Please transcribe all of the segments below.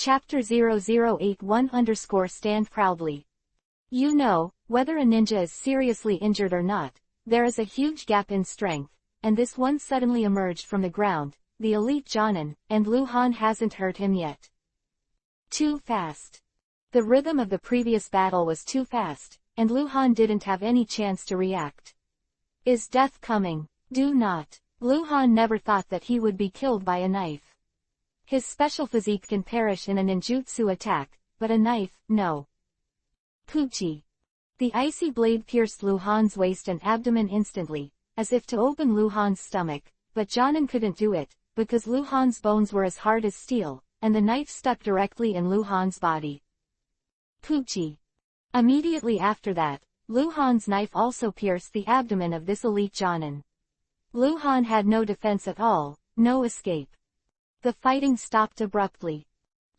Chapter-81-100 Stand proudly. You know, whether a ninja is seriously injured or not, there is a huge gap in strength, and this one suddenly emerged from the ground, the elite Jonin, and Lu Han hasn't hurt him yet. Too fast. The rhythm of the previous battle was too fast, and Lu Han didn't have any chance to react. Is death coming? Do not. Lu Han never thought that he would be killed by a knife. His special physique can perish in a ninjutsu attack, but a knife, no. Poochie. The icy blade pierced Lu Han's waist and abdomen instantly, as if to open Lu Han's stomach, but Jonin couldn't do it, because Lu Han's bones were as hard as steel, and the knife stuck directly in Lu Han's body. Poochie. Immediately after that, Lu Han's knife also pierced the abdomen of this elite Jonin. Lu Han had no defense at all, no escape. The fighting stopped abruptly.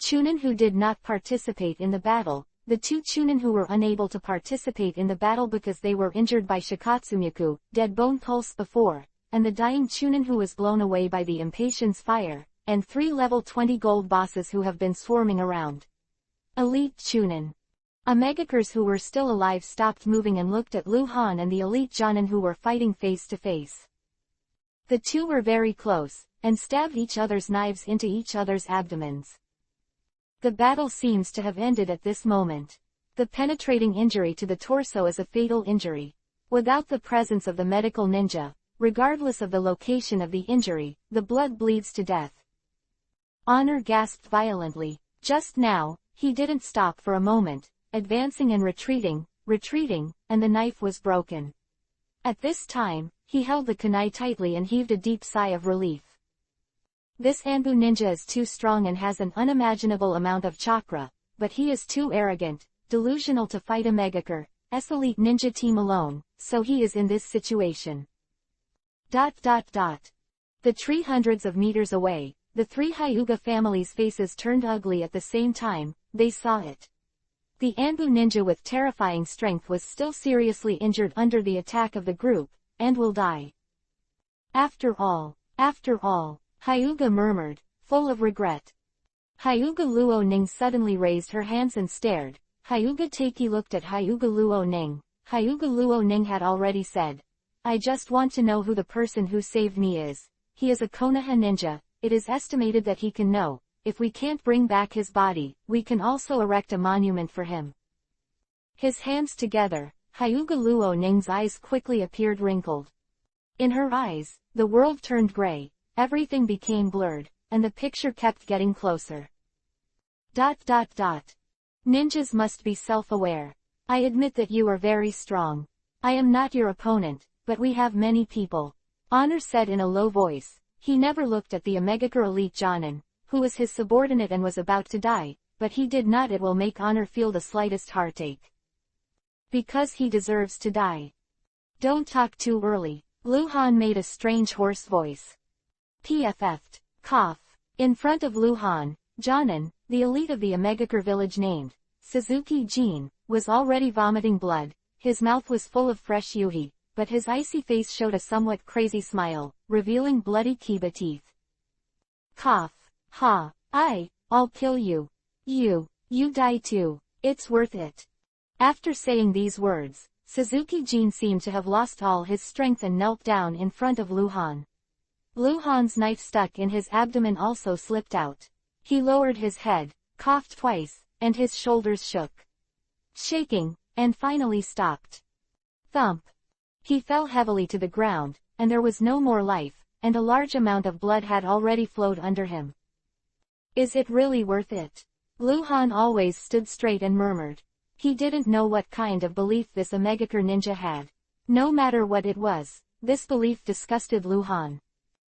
Chunin who did not participate in the battle, the two Chunin who were unable to participate in the battle because they were injured by Shikatsumyaku, dead bone pulse before, and the dying Chunin who was blown away by the Impatience fire, and 3 level 20 gold bosses who have been swarming around. Elite Chunin. Amegakers who were still alive stopped moving and looked at Lu Han and the elite Jonin who were fighting face to face. The two were very close, and stabbed each other's knives into each other's abdomens. The battle seems to have ended at this moment. The penetrating injury to the torso is a fatal injury. Without the presence of the medical ninja, regardless of the location of the injury, the blood bleeds to death. Honor gasped violently. Just now, he didn't stop for a moment, advancing and retreating, and the knife was broken. At this time, he held the kunai tightly and heaved a deep sigh of relief. This Anbu ninja is too strong and has an unimaginable amount of chakra, but he is too arrogant, delusional to fight a Megaker, elite ninja team alone, so he is in this situation. The tree hundreds of meters away, the 3 Hyuga families' faces turned ugly at the same time, they saw it. The Anbu ninja with terrifying strength was still seriously injured under the attack of the group, and will die. After all, Hyuga murmured, full of regret. Hyuga Luo Ning suddenly raised her hands and stared. Hyuga Taiki looked at Hyuga Luo Ning. Hyuga Luo Ning had already said, I just want to know who the person who saved me is. He is a Konoha ninja. It is estimated that he can know. If we can't bring back his body, we can also erect a monument for him. His hands together, Hyuga Luo Ning's eyes quickly appeared wrinkled. In her eyes, the world turned gray. Everything became blurred, and the picture kept getting closer. Ninjas must be self-aware. I admit that you are very strong. I am not your opponent, but we have many people. Honor said in a low voice. He never looked at the Omegakure elite Jonin, who was his subordinate and was about to die, but he did not. It will make Honor feel the slightest heartache. Because he deserves to die. Don't talk too early. Lu Han made a strange hoarse voice. PFF'd. Cough. In front of Lu Han, Jonin, the elite of the Omegakure village named Suzuki Jin, was already vomiting blood. His mouth was full of fresh yuhi, but his icy face showed a somewhat crazy smile, revealing bloody kiba teeth. Cough. Ha. I'll kill you. You die too. It's worth it. After saying these words, Suzuki Jin seemed to have lost all his strength and knelt down in front of Lu Han. Lu Han's knife stuck in his abdomen also slipped out. He lowered his head, coughed twice, and his shoulders shook. Shaking, and finally stopped. Thump. He fell heavily to the ground, and there was no more life, and a large amount of blood had already flowed under him. Is it really worth it? Lu Han always stood straight and murmured. He didn't know what kind of belief this Omegakure ninja had. No matter what it was, this belief disgusted Lu Han.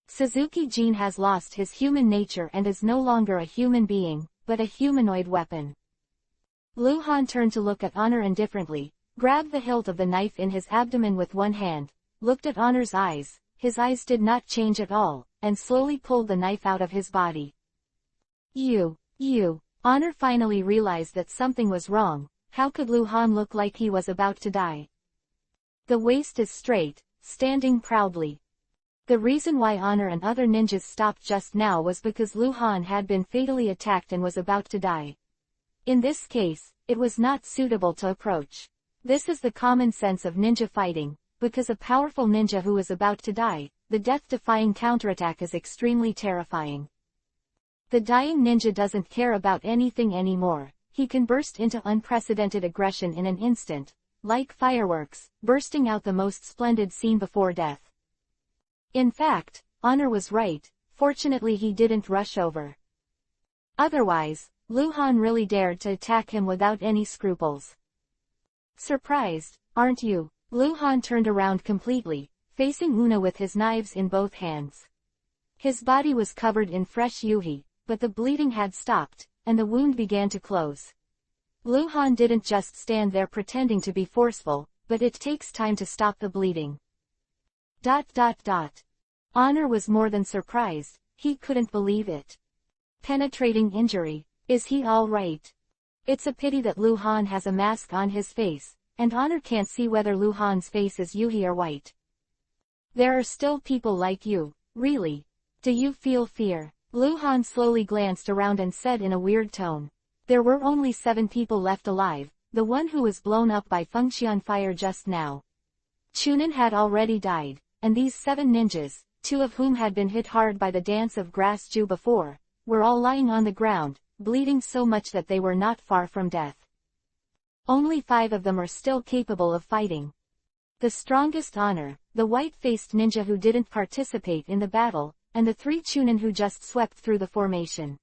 Suzuki Jin has lost his human nature and is no longer a human being, but a humanoid weapon. Lu Han turned to look at Honor indifferently, grabbed the hilt of the knife in his abdomen with one hand, looked at Honor's eyes, his eyes did not change at all, and slowly pulled the knife out of his body. Honor finally realized that something was wrong. How could Lu Han look like he was about to die? The waist is straight, standing proudly. The reason why Honor and other ninjas stopped just now was because Lu Han had been fatally attacked and was about to die. In this case, it was not suitable to approach. This is the common sense of ninja fighting, because a powerful ninja who is about to die, the death-defying counterattack is extremely terrifying. The dying ninja doesn't care about anything anymore. He can burst into unprecedented aggression in an instant, like fireworks, bursting out the most splendid scene before death. In fact, Honor was right, fortunately he didn't rush over. Otherwise, Lu Han really dared to attack him without any scruples. Surprised, aren't you? Lu Han turned around completely, facing Una with his knives in both hands. His body was covered in fresh yuhi, but the bleeding had stopped, and the wound began to close. Lu Han didn't just stand there pretending to be forceful, but it takes time to stop the bleeding. Honor was more than surprised, he couldn't believe it. Penetrating injury, is he all right? It's a pity that Lu Han has a mask on his face, and Honor can't see whether Lu Han's face is yuhi or white. There are still people like you, really. Do you feel fear? Lu Han slowly glanced around and said in a weird tone. There were only 7 people left alive, the one who was blown up by Fanfiction fire just now. Chunin had already died, and these 7 ninjas, 2 of whom had been hit hard by the dance of grass Ju before, were all lying on the ground, bleeding so much that they were not far from death. Only 5 of them are still capable of fighting. The strongest Honor, the white-faced ninja who didn't participate in the battle, and the 3 Chunin who just swept through the formation.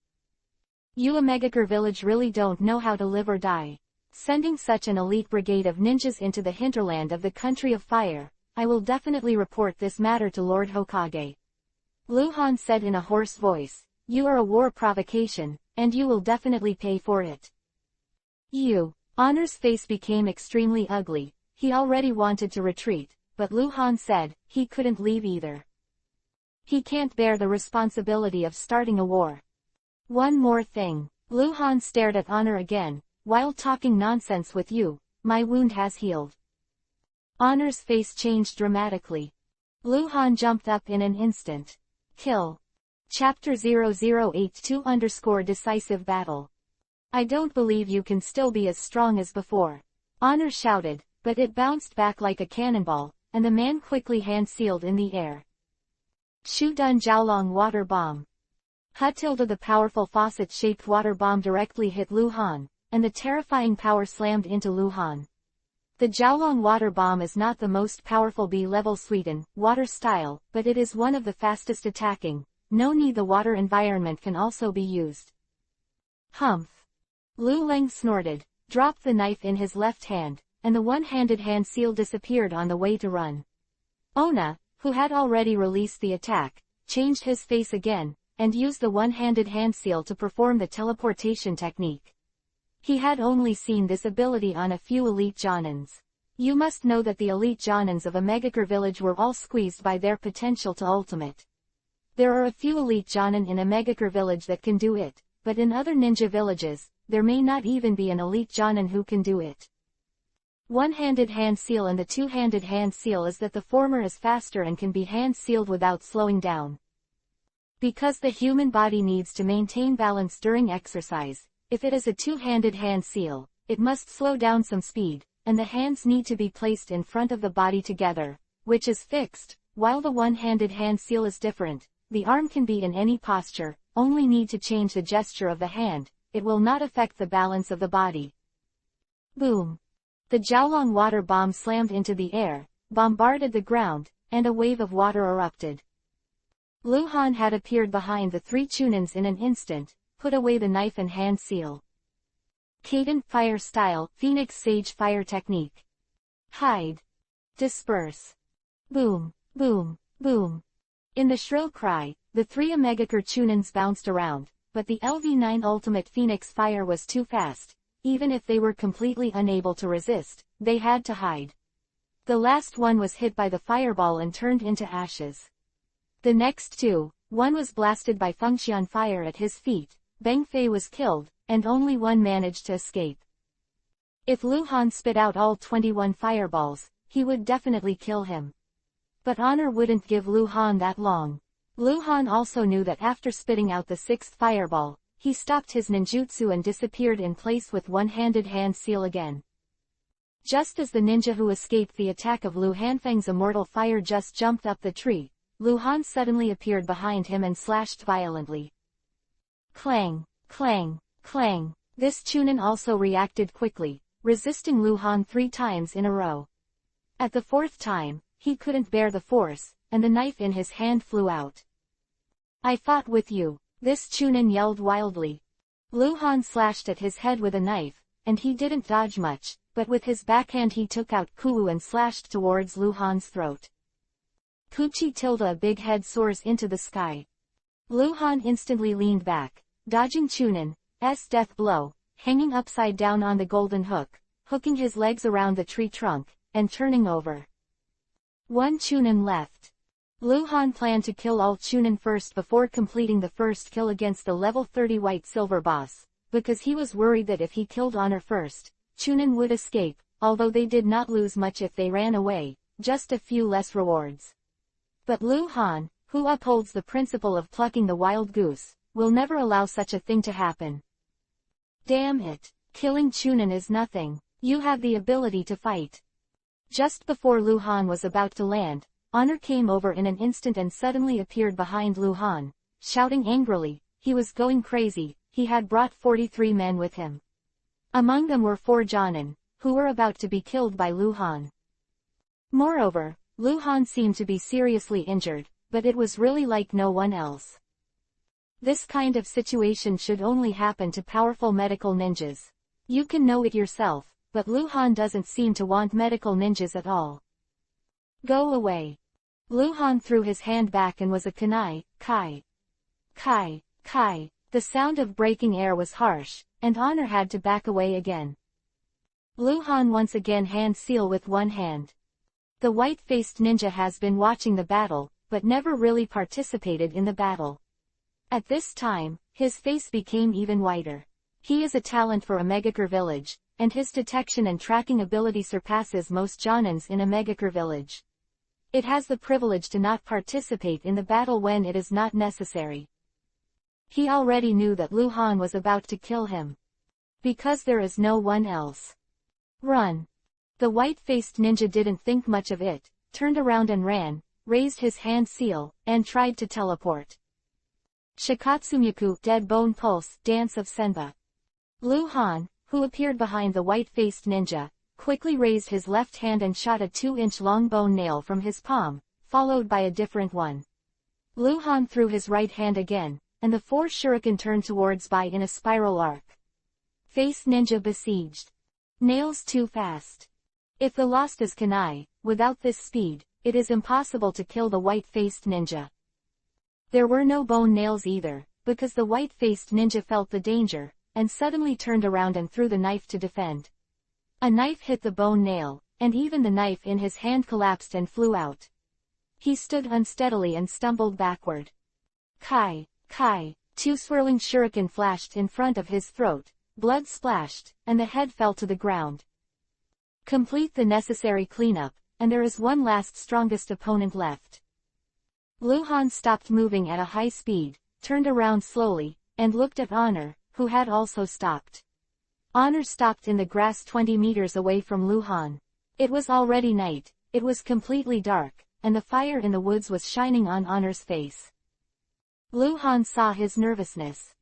You Omegakure village really don't know how to live or die. Sending such an elite brigade of ninjas into the hinterland of the country of fire, I will definitely report this matter to Lord Hokage. Lu Han said in a hoarse voice, you are a war provocation, and you will definitely pay for it. You. Honor's face became extremely ugly, he already wanted to retreat, but Lu Han said, he couldn't leave either. He can't bear the responsibility of starting a war. One more thing. Lu Han stared at Honor again. While talking nonsense with you, my wound has healed. Honor's face changed dramatically. Lu Han jumped up in an instant. Kill. Chapter 0082 _ Decisive Battle. I don't believe you can still be as strong as before. Honor shouted, but it bounced back like a cannonball, and the man quickly hand-sealed in the air. Shudun Jiaolong Water Bomb. Hutilda the powerful faucet-shaped water bomb directly hit Lu Han, and the terrifying power slammed into Lu Han. The Jiaolong water bomb is not the most powerful B-level Sweden water style, but it is one of the fastest attacking. No need, the water environment can also be used. Humph. Lu Leng snorted, dropped the knife in his left hand, and the one-handed hand seal disappeared on the way to run. Ona, who had already released the attack, changed his face again, and used the one-handed hand seal to perform the teleportation technique. He had only seen this ability on a few elite Jonins. You must know that the elite Jonins of Omegakure village were all squeezed by their potential to ultimate. There are a few elite Jonin in Omegakure village that can do it, but in other ninja villages, there may not even be an elite Jonin who can do it. One-handed hand seal and the two-handed hand seal is that the former is faster and can be hand-sealed without slowing down. Because the human body needs to maintain balance during exercise, if it is a two-handed hand seal, it must slow down some speed, and the hands need to be placed in front of the body together, which is fixed, while the one-handed hand seal is different. The arm can be in any posture, only need to change the gesture of the hand, it will not affect the balance of the body. Boom! The Jiaolong water bomb slammed into the air, bombarded the ground, and a wave of water erupted. Lu Han had appeared behind the 3 Chunins in an instant, put away the knife and hand seal. Cadent Fire Style, Phoenix Sage Fire Technique. Hide. Disperse. Boom, boom, boom. In the shrill cry, the 3 Omegakure Chunins bounced around, but the LV9 Ultimate Phoenix Fire was too fast. Even if they were completely unable to resist, they had to hide. The last one was hit by the fireball and turned into ashes. The next 2, one was blasted by Fanfiction fire at his feet, Bang Fei was killed, and only one managed to escape. If Lu Han spit out all 21 fireballs, he would definitely kill him. But Honor wouldn't give Lu Han that long. Lu Han also knew that after spitting out the sixth fireball, he stopped his ninjutsu and disappeared in place with one-handed hand seal again. Just as the ninja who escaped the attack of Lu Hanfeng's immortal fire just jumped up the tree, Lu Han suddenly appeared behind him and slashed violently. Clang, clang, clang. This Chunin also reacted quickly, resisting Lu Han 3 times in a row. At the 4th time, he couldn't bear the force, and the knife in his hand flew out. I fought with you, this Chunin yelled wildly. Lu Han slashed at his head with a knife, and he didn't dodge much, but with his backhand he took out Kuwu and slashed towards Lu Han's throat. Kuchi tilde big head soars into the sky. Lu Han instantly leaned back, dodging Chunin's death blow, hanging upside down on the golden hook, hooking his legs around the tree trunk, and turning over. One Chunin left. Lu Han planned to kill all Chunin first before completing the first kill against the level 30 white silver boss, because he was worried that if he killed Honor first, Chunin would escape, although they did not lose much if they ran away, just a few less rewards. But Lu Han, who upholds the principle of plucking the wild goose, will never allow such a thing to happen. Damn it, killing Chunin is nothing, you have the ability to fight. Just before Lu Han was about to land, Honor came over in an instant and suddenly appeared behind Lu Han, shouting angrily. He was going crazy, he had brought 43 men with him. Among them were 4 Jonin, who were about to be killed by Lu Han. Moreover, Lu Han seemed to be seriously injured, but it was really like no one else. This kind of situation should only happen to powerful medical ninjas. You can know it yourself, but Lu Han doesn't seem to want medical ninjas at all. Go away. Lu Han threw his hand back and was a kunai, kai. Kai, kai. The sound of breaking air was harsh, and Honor had to back away again. Lu Han once again hand seal with one hand. The white-faced ninja has been watching the battle, but never really participated in the battle. At this time, his face became even whiter. He is a talent for a Megakure village, and his detection and tracking ability surpasses most Jonins in a Megakure village. It has the privilege to not participate in the battle when it is not necessary. He already knew that Lu Han was about to kill him. Because there is no one else. Run. The white-faced ninja didn't think much of it, turned around and ran, raised his hand seal, and tried to teleport. Shikatsumyaku, Dead Bone Pulse, Dance of Senba. Lu Han, who appeared behind the white-faced ninja, quickly raised his left hand and shot a 2-inch long bone nail from his palm, followed by a different one. Lu Han threw his right hand again, and the 4 shuriken turned towards Bai in a spiral arc. Face ninja besieged. Nails too fast. If the lost is kunai, without this speed, it is impossible to kill the white-faced ninja. There were no bone nails either, because the white-faced ninja felt the danger, and suddenly turned around and threw the knife to defend. A knife hit the bone nail, and even the knife in his hand collapsed and flew out. He stood unsteadily and stumbled backward. Kai, kai, 2 swirling shuriken flashed in front of his throat, blood splashed, and the head fell to the ground. Complete the necessary cleanup, and there is one last strongest opponent left. Lu Han stopped moving at a high speed, turned around slowly, and looked at Honor, who had also stopped. Honor stopped in the grass 20 meters away from Lu Han. It was already night, it was completely dark, and the fire in the woods was shining on Honor's face. Lu Han saw his nervousness.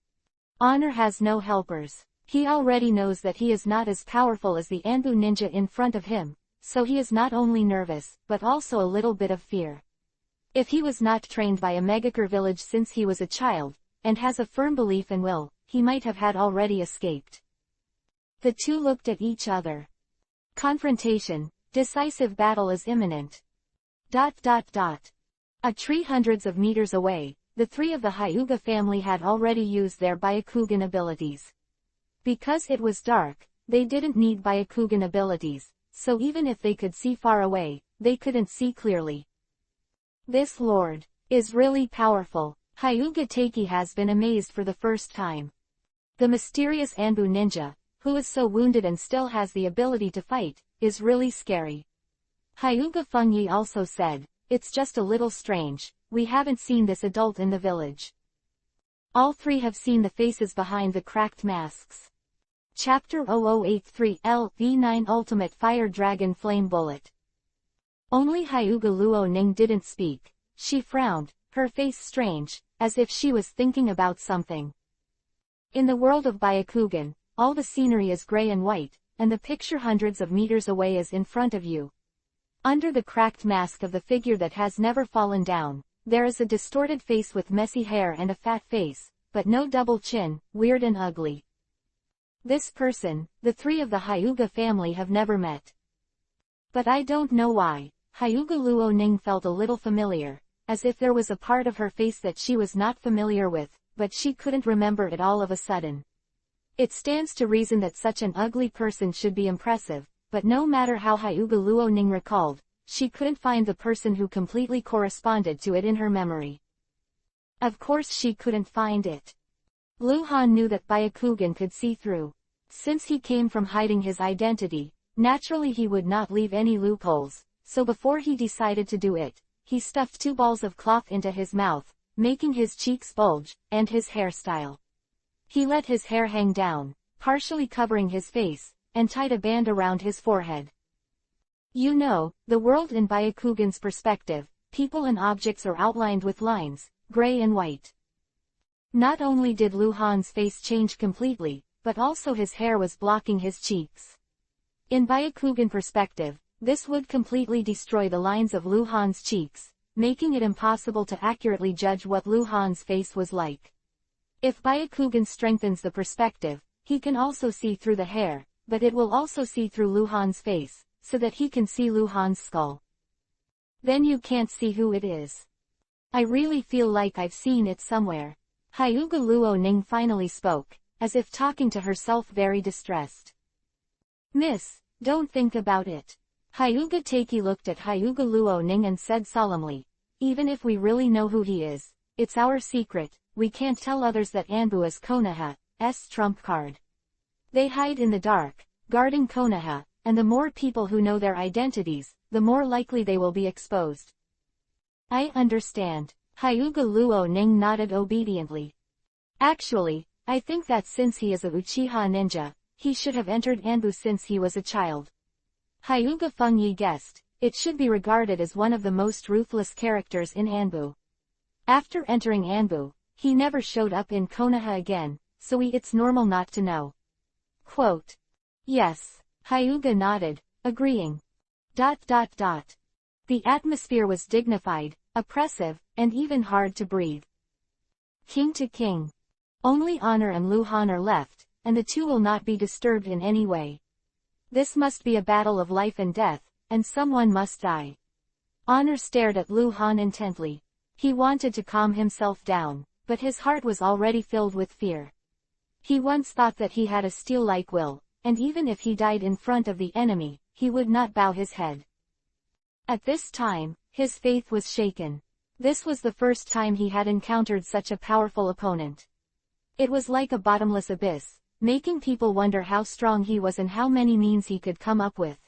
Honor has no helpers. He already knows that he is not as powerful as the Anbu ninja in front of him, so he is not only nervous, but also a little bit of fear. If he was not trained by a Megakure village since he was a child, and has a firm belief and will, he might have had already escaped. The two looked at each other. Confrontation, decisive battle is imminent. ... A tree hundreds of meters away, the 3 of the Hyuga family had already used their Byakugan abilities. Because it was dark, they didn't need Byakugan abilities, so even if they could see far away, they couldn't see clearly. This lord is really powerful. Hyuga Teiki has been amazed for the first time. The mysterious Anbu ninja, who is so wounded and still has the ability to fight, is really scary. Hyuga Fengyi also said, it's just a little strange, we haven't seen this adult in the village. All three have seen the faces behind the cracked masks. Chapter 0083 LV9 Ultimate Fire Dragon Flame Bullet. Only Hyuga Luo Ning didn't speak. She frowned, her face strange, as if she was thinking about something. In the world of Byakugan, all the scenery is gray and white, and the picture hundreds of meters away is in front of you. Under the cracked mask of the figure that has never fallen down, there is a distorted face with messy hair and a fat face, but no double chin, weird and ugly. This person, the three of the Hyuga family have never met. But I don't know why, Hyuga Luo Ning felt a little familiar, as if there was a part of her face that she was not familiar with, but she couldn't remember it all of a sudden. It stands to reason that such an ugly person should be impressive, but no matter how Hyuga Luo Ning recalled, she couldn't find the person who completely corresponded to it in her memory. Of course she couldn't find it. Lu Han knew that Byakugan could see through. Since he came from hiding his identity, naturally he would not leave any loopholes, so before he decided to do it, he stuffed 2 balls of cloth into his mouth, making his cheeks bulge, and his hairstyle. He let his hair hang down, partially covering his face, and tied a band around his forehead. You know, the world in Byakugan's perspective, people and objects are outlined with lines, gray and white. Not only did Lu Han's face change completely, but also his hair was blocking his cheeks. In Byakugan perspective, this would completely destroy the lines of Lu Han's cheeks, making it impossible to accurately judge what Lu Han's face was like. If Byakugan strengthens the perspective, he can also see through the hair, but it will also see through Lu Han's face, so that he can see Lu Han's skull. Then you can't see who it is. I really feel like I've seen it somewhere. Hyuga Luo Ning finally spoke, as if talking to herself, very distressed. Miss, don't think about it. Hyuga Taiki looked at Hyuga Luo Ning and said solemnly, even if we really know who he is, it's our secret, we can't tell others that Anbu is Konoha's trump card. They hide in the dark, guarding Konoha, and the more people who know their identities, the more likely they will be exposed. I understand. Hyuga Luo Ning nodded obediently. Actually, I think that since he is a Uchiha ninja, he should have entered Anbu since he was a child. Hyuga Fengyi guessed, it should be regarded as one of the most ruthless characters in Anbu. After entering Anbu, he never showed up in Konoha again, so it's normal not to know. Quote. Yes, Hyuga nodded, agreeing. The atmosphere was dignified, oppressive, and even hard to breathe. King to king. Only Honor and Lu Han are left, and the two will not be disturbed in any way. This must be a battle of life and death, and someone must die. Honor stared at Lu Han intently. He wanted to calm himself down, but his heart was already filled with fear. He once thought that he had a steel-like will, and even if he died in front of the enemy, he would not bow his head. At this time, his faith was shaken. This was the first time he had encountered such a powerful opponent. It was like a bottomless abyss, making people wonder how strong he was and how many means he could come up with.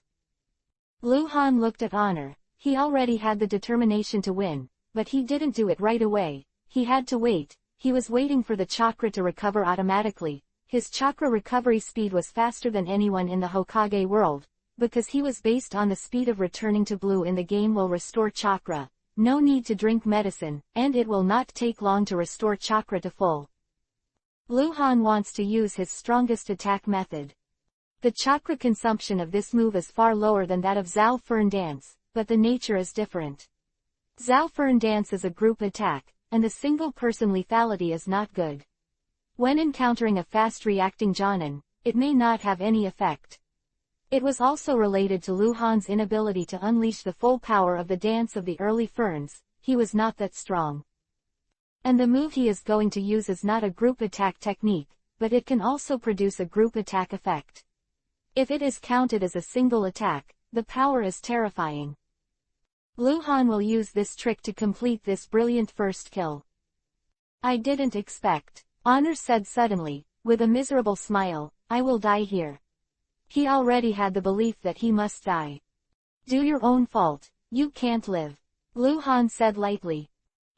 Lu Han looked at Honor. He already had the determination to win, but he didn't do it right away. He had to wait. He was waiting for the chakra to recover automatically. His chakra recovery speed was faster than anyone in the Hokage world, because he was based on the speed of returning to blue in the game will restore chakra. No need to drink medicine, and it will not take long to restore chakra to full. Lu Han wants to use his strongest attack method. The chakra consumption of this move is far lower than that of Zhao Fern Dance, but the nature is different. Zhao Fern Dance is a group attack, and the single-person lethality is not good. When encountering a fast-reacting Jonin, it may not have any effect. It was also related to Lu Han's inability to unleash the full power of the dance of the early ferns. He was not that strong. And the move he is going to use is not a group attack technique, but it can also produce a group attack effect. If it is counted as a single attack, the power is terrifying. Lu Han will use this trick to complete this brilliant first kill. I didn't expect, Honor said suddenly, with a miserable smile, I will die here. He already had the belief that he must die. Do your own fault, you can't live. Luhan said lightly.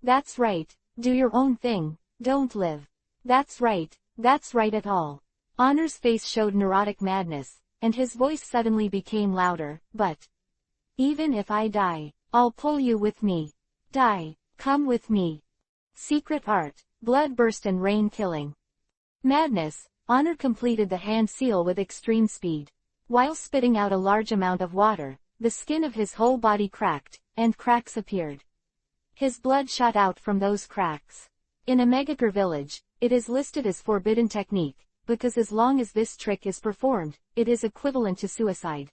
That's right, do your own thing, don't live. That's right at all. Honor's face showed neurotic madness, and his voice suddenly became louder, but even if I die, I'll pull you with me. Die, come with me. Secret art, bloodburst and rain killing. Madness, Honor completed the hand seal with extreme speed. While spitting out a large amount of water, the skin of his whole body cracked, and cracks appeared. His blood shot out from those cracks. In a Megakure village, it is listed as forbidden technique, because as long as this trick is performed, it is equivalent to suicide.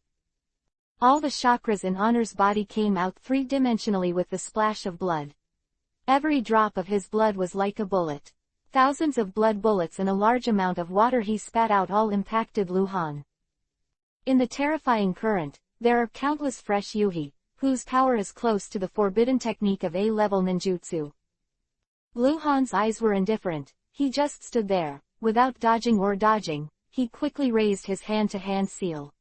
All the chakras in Honor's body came out three-dimensionally with the splash of blood. Every drop of his blood was like a bullet. Thousands of blood bullets and a large amount of water he spat out all impacted Luhan. In the terrifying current, there are countless fresh yuhi, whose power is close to the forbidden technique of A-level ninjutsu. Luhan's eyes were indifferent, he just stood there, without dodging or dodging, he quickly raised his hand-to-hand seal.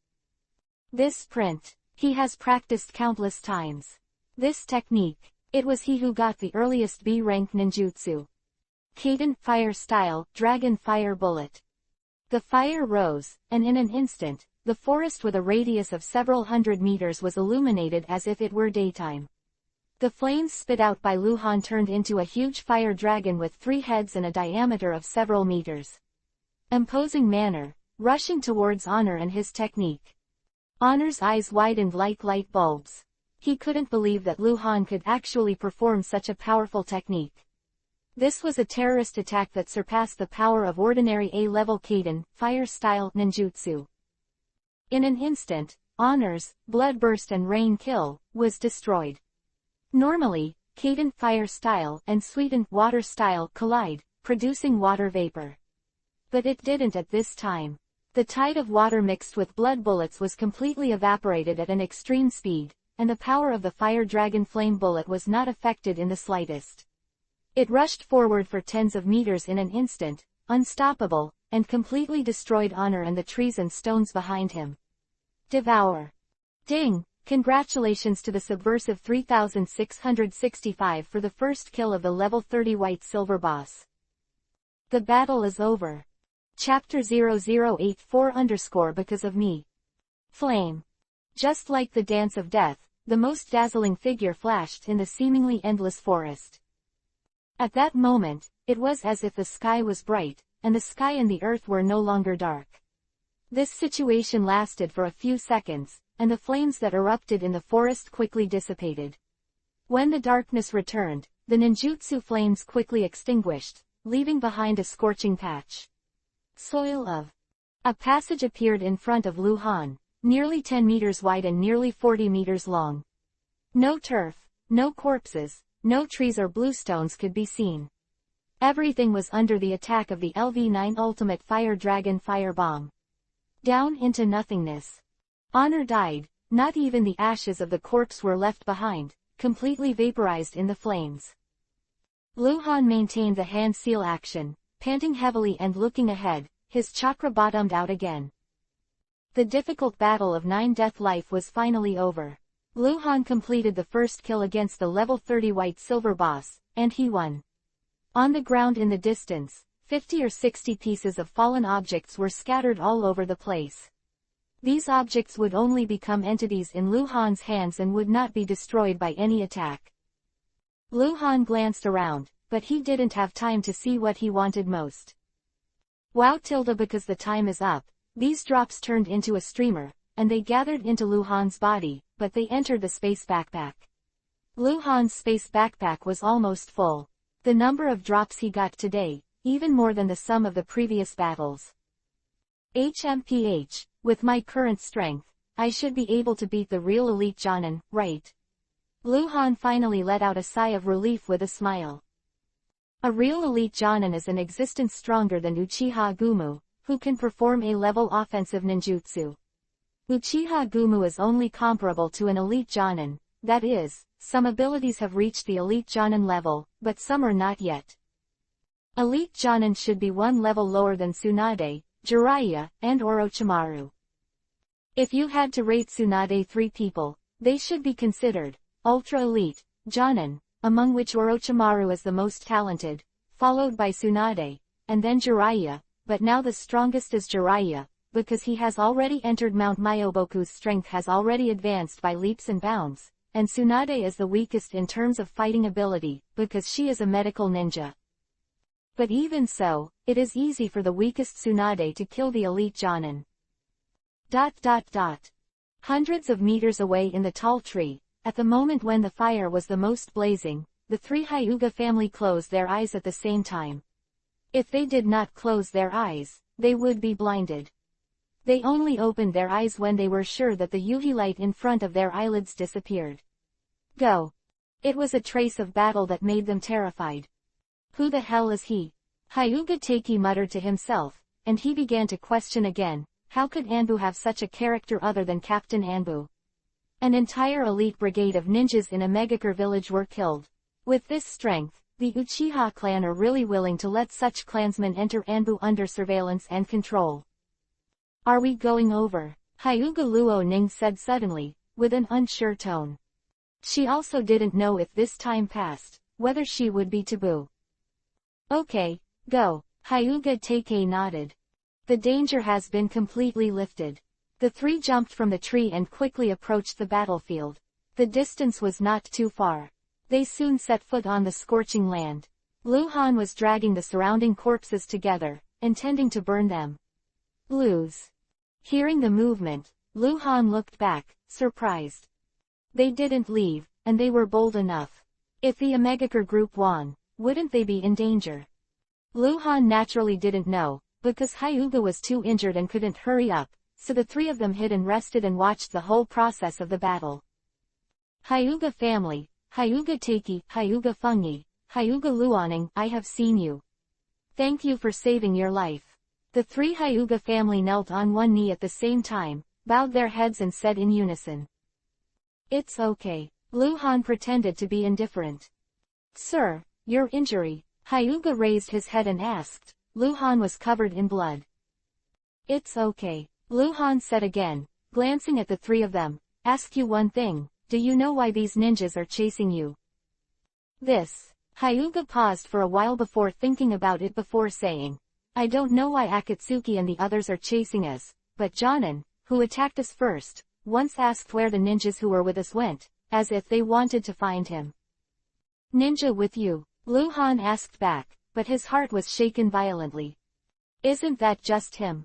This print, he has practiced countless times. This technique, it was he who got the earliest B-rank ninjutsu. Kaiden, fire style, dragon fire bullet. The fire rose, and in an instant, the forest with a radius of several hundred meters was illuminated as if it were daytime. The flames spit out by Luhan turned into a huge fire dragon with 3 heads and a diameter of several meters. Imposing manner, rushing towards Honor and his technique. Honor's eyes widened like light bulbs. He couldn't believe that Luhan could actually perform such a powerful technique. This was a terrorist attack that surpassed the power of ordinary A-level Kaiden, fire-style ninjutsu. In an instant, Honor's bloodburst and rain kill was destroyed. Normally, Kaiden fire style and Sweeten water style collide, producing water vapor. But it didn't at this time. The tide of water mixed with blood bullets was completely evaporated at an extreme speed, and the power of the fire dragon flame bullet was not affected in the slightest. It rushed forward for tens of meters in an instant, unstoppable, and completely destroyed Honor and the trees and stones behind him. Devour. Ding! Congratulations to the subversive 3665 for the first kill of the level 30 white silver boss. The battle is over. Chapter 0084 because of me. Flame. Just like the dance of death, the most dazzling figure flashed in the seemingly endless forest. At that moment, it was as if the sky was bright, and the sky and the earth were no longer dark. This situation lasted for a few seconds, and the flames that erupted in the forest quickly dissipated. When the darkness returned, the ninjutsu flames quickly extinguished, leaving behind a scorching patch. Soil of. A passage appeared in front of Luhan, nearly 10 meters wide and nearly 40 meters long. No turf, no corpses, no trees or bluestones could be seen. Everything was under the attack of the LV9 Ultimate Fire Dragon Firebomb. Down into nothingness. Honor died, not even the ashes of the corpse were left behind, completely vaporized in the flames. Luhan maintained the hand seal action, panting heavily and looking ahead, his chakra bottomed out again. The difficult battle of 9 death life was finally over. Luhan completed the first kill against the level 30 white silver boss, and he won. On the ground in the distance, 50 or 60 pieces of fallen objects were scattered all over the place. These objects would only become entities in Luhan's hands and would not be destroyed by any attack. Luhan glanced around, but he didn't have time to see what he wanted most. Wow tilde because the time is up, these drops turned into a streamer, and they gathered into Luhan's body, but they entered the space backpack. Luhan's space backpack was almost full. The number of drops he got today, even more than the sum of the previous battles. HMPH, with my current strength, I should be able to beat the real elite Jonin, right? Luhan finally let out a sigh of relief with a smile. A real elite Jonin is an existence stronger than Uchiha Gumu, who can perform A-level offensive ninjutsu. Uchiha Gumu is only comparable to an elite Jonin, that is, some abilities have reached the elite Jonin level, but some are not yet. Elite Jonin should be one level lower than Tsunade, Jiraiya, and Orochimaru. If you had to rate Tsunade 3 people, they should be considered Ultra Elite, Jonin, among which Orochimaru is the most talented, followed by Tsunade, and then Jiraiya, but now the strongest is Jiraiya, because he has already entered Mount Myoboku's strength has already advanced by leaps and bounds, and Tsunade is the weakest in terms of fighting ability, because she is a medical ninja. But even so, it is easy for the weakest Tsunade to kill the elite Jonin. Hundreds of meters away in the tall tree, at the moment when the fire was the most blazing, the three Hyuga family closed their eyes at the same time. If they did not close their eyes, they would be blinded. They only opened their eyes when they were sure that the UV light in front of their eyelids disappeared. Go. It was a trace of battle that made them terrified. Who the hell is he? Hyuga Taiki muttered to himself, and he began to question again, how could Anbu have such a character other than Captain Anbu? An entire elite brigade of ninjas in a Megakure village were killed. With this strength, the Uchiha clan are really willing to let such clansmen enter Anbu under surveillance and control. Are we going over? Hyuga Luo Ning said suddenly, with an unsure tone. She also didn't know if this time passed, whether she would be taboo. Okay, go, Hyuga Taikei nodded. The danger has been completely lifted. The three jumped from the tree and quickly approached the battlefield. The distance was not too far. They soon set foot on the scorching land. Lu Han was dragging the surrounding corpses together, intending to burn them. Lose. Hearing the movement, Lu Han looked back, surprised. They didn't leave, and they were bold enough. If the Omegakure group won, wouldn't they be in danger? Lu Han naturally didn't know, because Hyuga was too injured and couldn't hurry up, so the three of them hid and rested and watched the whole process of the battle. Hyuga family, Hyuga Taiki, Hyuga Fungi, Hyuga Luoning, I have seen you. Thank you for saving your life. The three Hyuga family knelt on one knee at the same time, bowed their heads and said in unison. It's okay. Lu Han pretended to be indifferent. Sir, your injury. Hyuga raised his head and asked. Lu Han was covered in blood. It's okay. Lu Han said again, glancing at the three of them. Ask you one thing, do you know why these ninjas are chasing you? This. Hyuga paused for a while before thinking about it before saying. I don't know why Akatsuki and the others are chasing us, but Jonin, who attacked us first, once asked where the ninjas who were with us went, as if they wanted to find him. Ninja with you? Lu Han asked back, but his heart was shaken violently. Isn't that just him?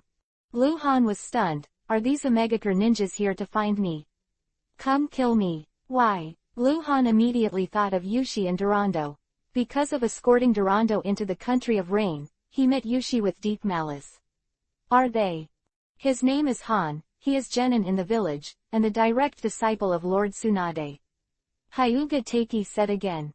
Lu Han was stunned. Are these Omegakure ninjas here to find me? Come kill me. Why? Lu Han immediately thought of Yushi and Durando. Because of escorting Durando into the country of rain, he met Yushi with deep malice. Are they? His name is Han, he is genin in the village, and the direct disciple of Lord Tsunade. Hyuga Taiki said again.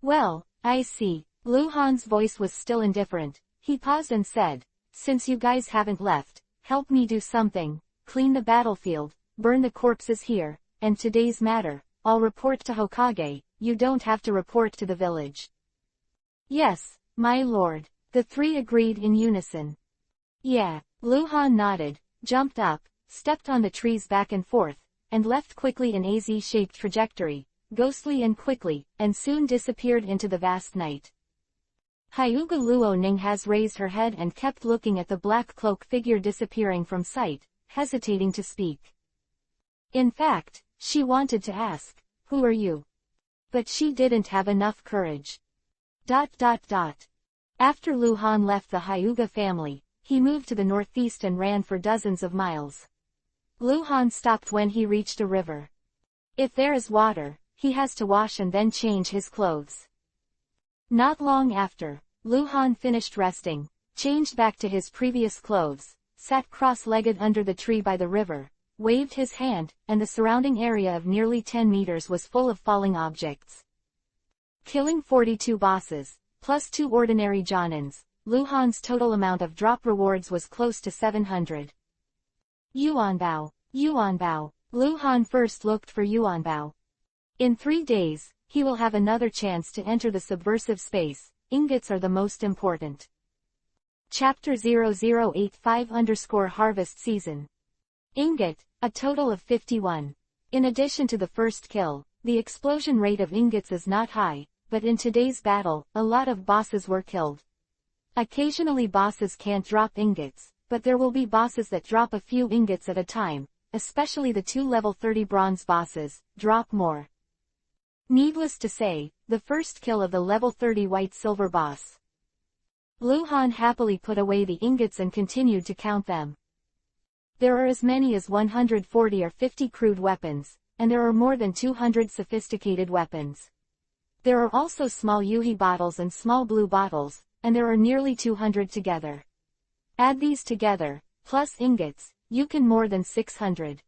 Well, I see. Lu Han's voice was still indifferent. He paused and said, since you guys haven't left, help me do something, clean the battlefield, burn the corpses here, and today's matter, I'll report to Hokage, you don't have to report to the village. Yes, my lord. The three agreed in unison. Yeah, Lu Han nodded, jumped up, stepped on the trees back and forth, and left quickly in a Z-shaped trajectory, ghostly and quickly, and soon disappeared into the vast night. Hyuga Luo Ning has raised her head and kept looking at the black cloak figure disappearing from sight, hesitating to speak. In fact, she wanted to ask, who are you? But she didn't have enough courage. After Lu Han left the Hyuga family, he moved to the northeast and ran for dozens of miles. Lu Han stopped when he reached a river. If there is water, he has to wash and then change his clothes. Not long after, Lu Han finished resting, changed back to his previous clothes, sat cross-legged under the tree by the river, waved his hand, and the surrounding area of nearly 10 meters was full of falling objects. Killing 42 bosses, plus 2 ordinary Jonins, Lu Han's total amount of drop rewards was close to 700. Yuanbao. Lu Han first looked for Yuanbao. In 3 days, he will have another chance to enter the subversive space. Ingots are the most important. Chapter 0085 Harvest Season. Ingot, a total of 51. In addition to the first kill, the explosion rate of ingots is not high, but in today's battle, a lot of bosses were killed. Occasionally bosses can't drop ingots, but there will be bosses that drop a few ingots at a time, especially the 2 level 30 bronze bosses, drop more. Needless to say, the first kill of the level 30 white-silver boss. Luhan happily put away the ingots and continued to count them. There are as many as 140 or 50 crude weapons, and there are more than 200 sophisticated weapons. There are also small yuhi bottles and small blue bottles, and there are nearly 200 together. Add these together, plus ingots, you can more than 600.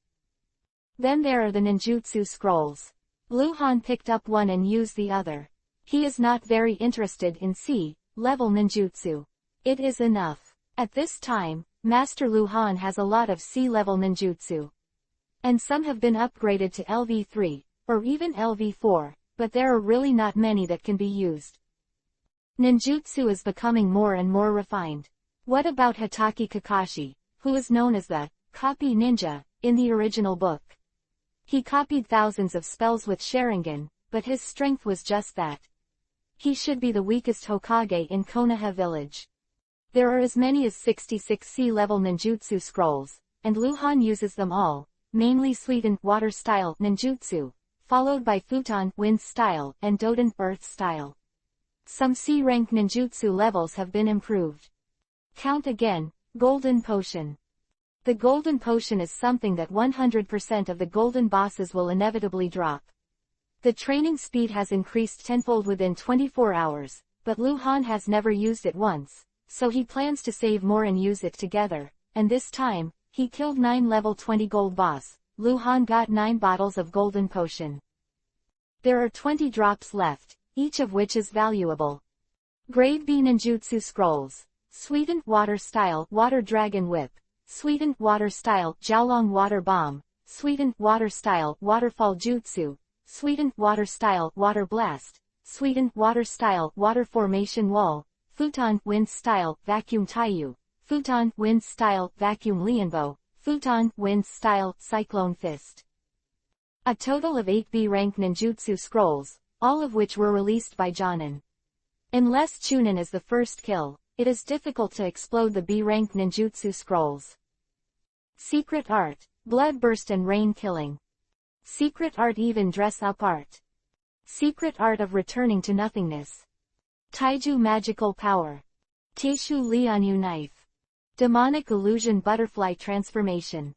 Then there are the ninjutsu scrolls. Luhan picked up one and used the other. He is not very interested in C-level ninjutsu. It is enough. At this time, Master Luhan has a lot of C-level ninjutsu. And some have been upgraded to LV3, or even LV4, but there are really not many that can be used. Ninjutsu is becoming more and more refined. What about Hatake Kakashi, who is known as the copy ninja in the original book? He copied thousands of spells with Sharingan, but his strength was just that. He should be the weakest Hokage in Konoha village. There are as many as 66 C-level ninjutsu scrolls, and Luhan uses them all, mainly Suiten water style ninjutsu, followed by Futon wind style and Doden earth style. Some C-rank ninjutsu levels have been improved. Count again, Golden Potion. The Golden Potion is something that 100% of the golden bosses will inevitably drop. The training speed has increased tenfold within 24 hours, but Luhan has never used it once, so he plans to save more and use it together, and this time, he killed 9 level 20 gold boss. Luhan got 9 bottles of Golden Potion. There are 20 drops left, each of which is valuable. Grade B Ninjutsu Scrolls. Suiten water style Water Dragon Whip. Suiten water style Jiaolong Water Bomb. Suiten water style Waterfall Jutsu. Suiten water style Water Blast. Suiten water style Water Formation Wall. Futon wind style Vacuum Taiyu. Futon wind style Vacuum Lianbo. Futon wind style Cyclone Fist. A total of 8 B-rank ninjutsu scrolls, all of which were released by Jonin. Unless Chunin is the first kill, it is difficult to explode the B-rank ninjutsu scrolls. Secret Art, Bloodburst and Rain Killing. Secret Art Even Dress-Up Art. Secret Art of Returning to Nothingness. Taiju Magical Power. Teishu Lianyu Knife. Demonic Illusion Butterfly Transformation.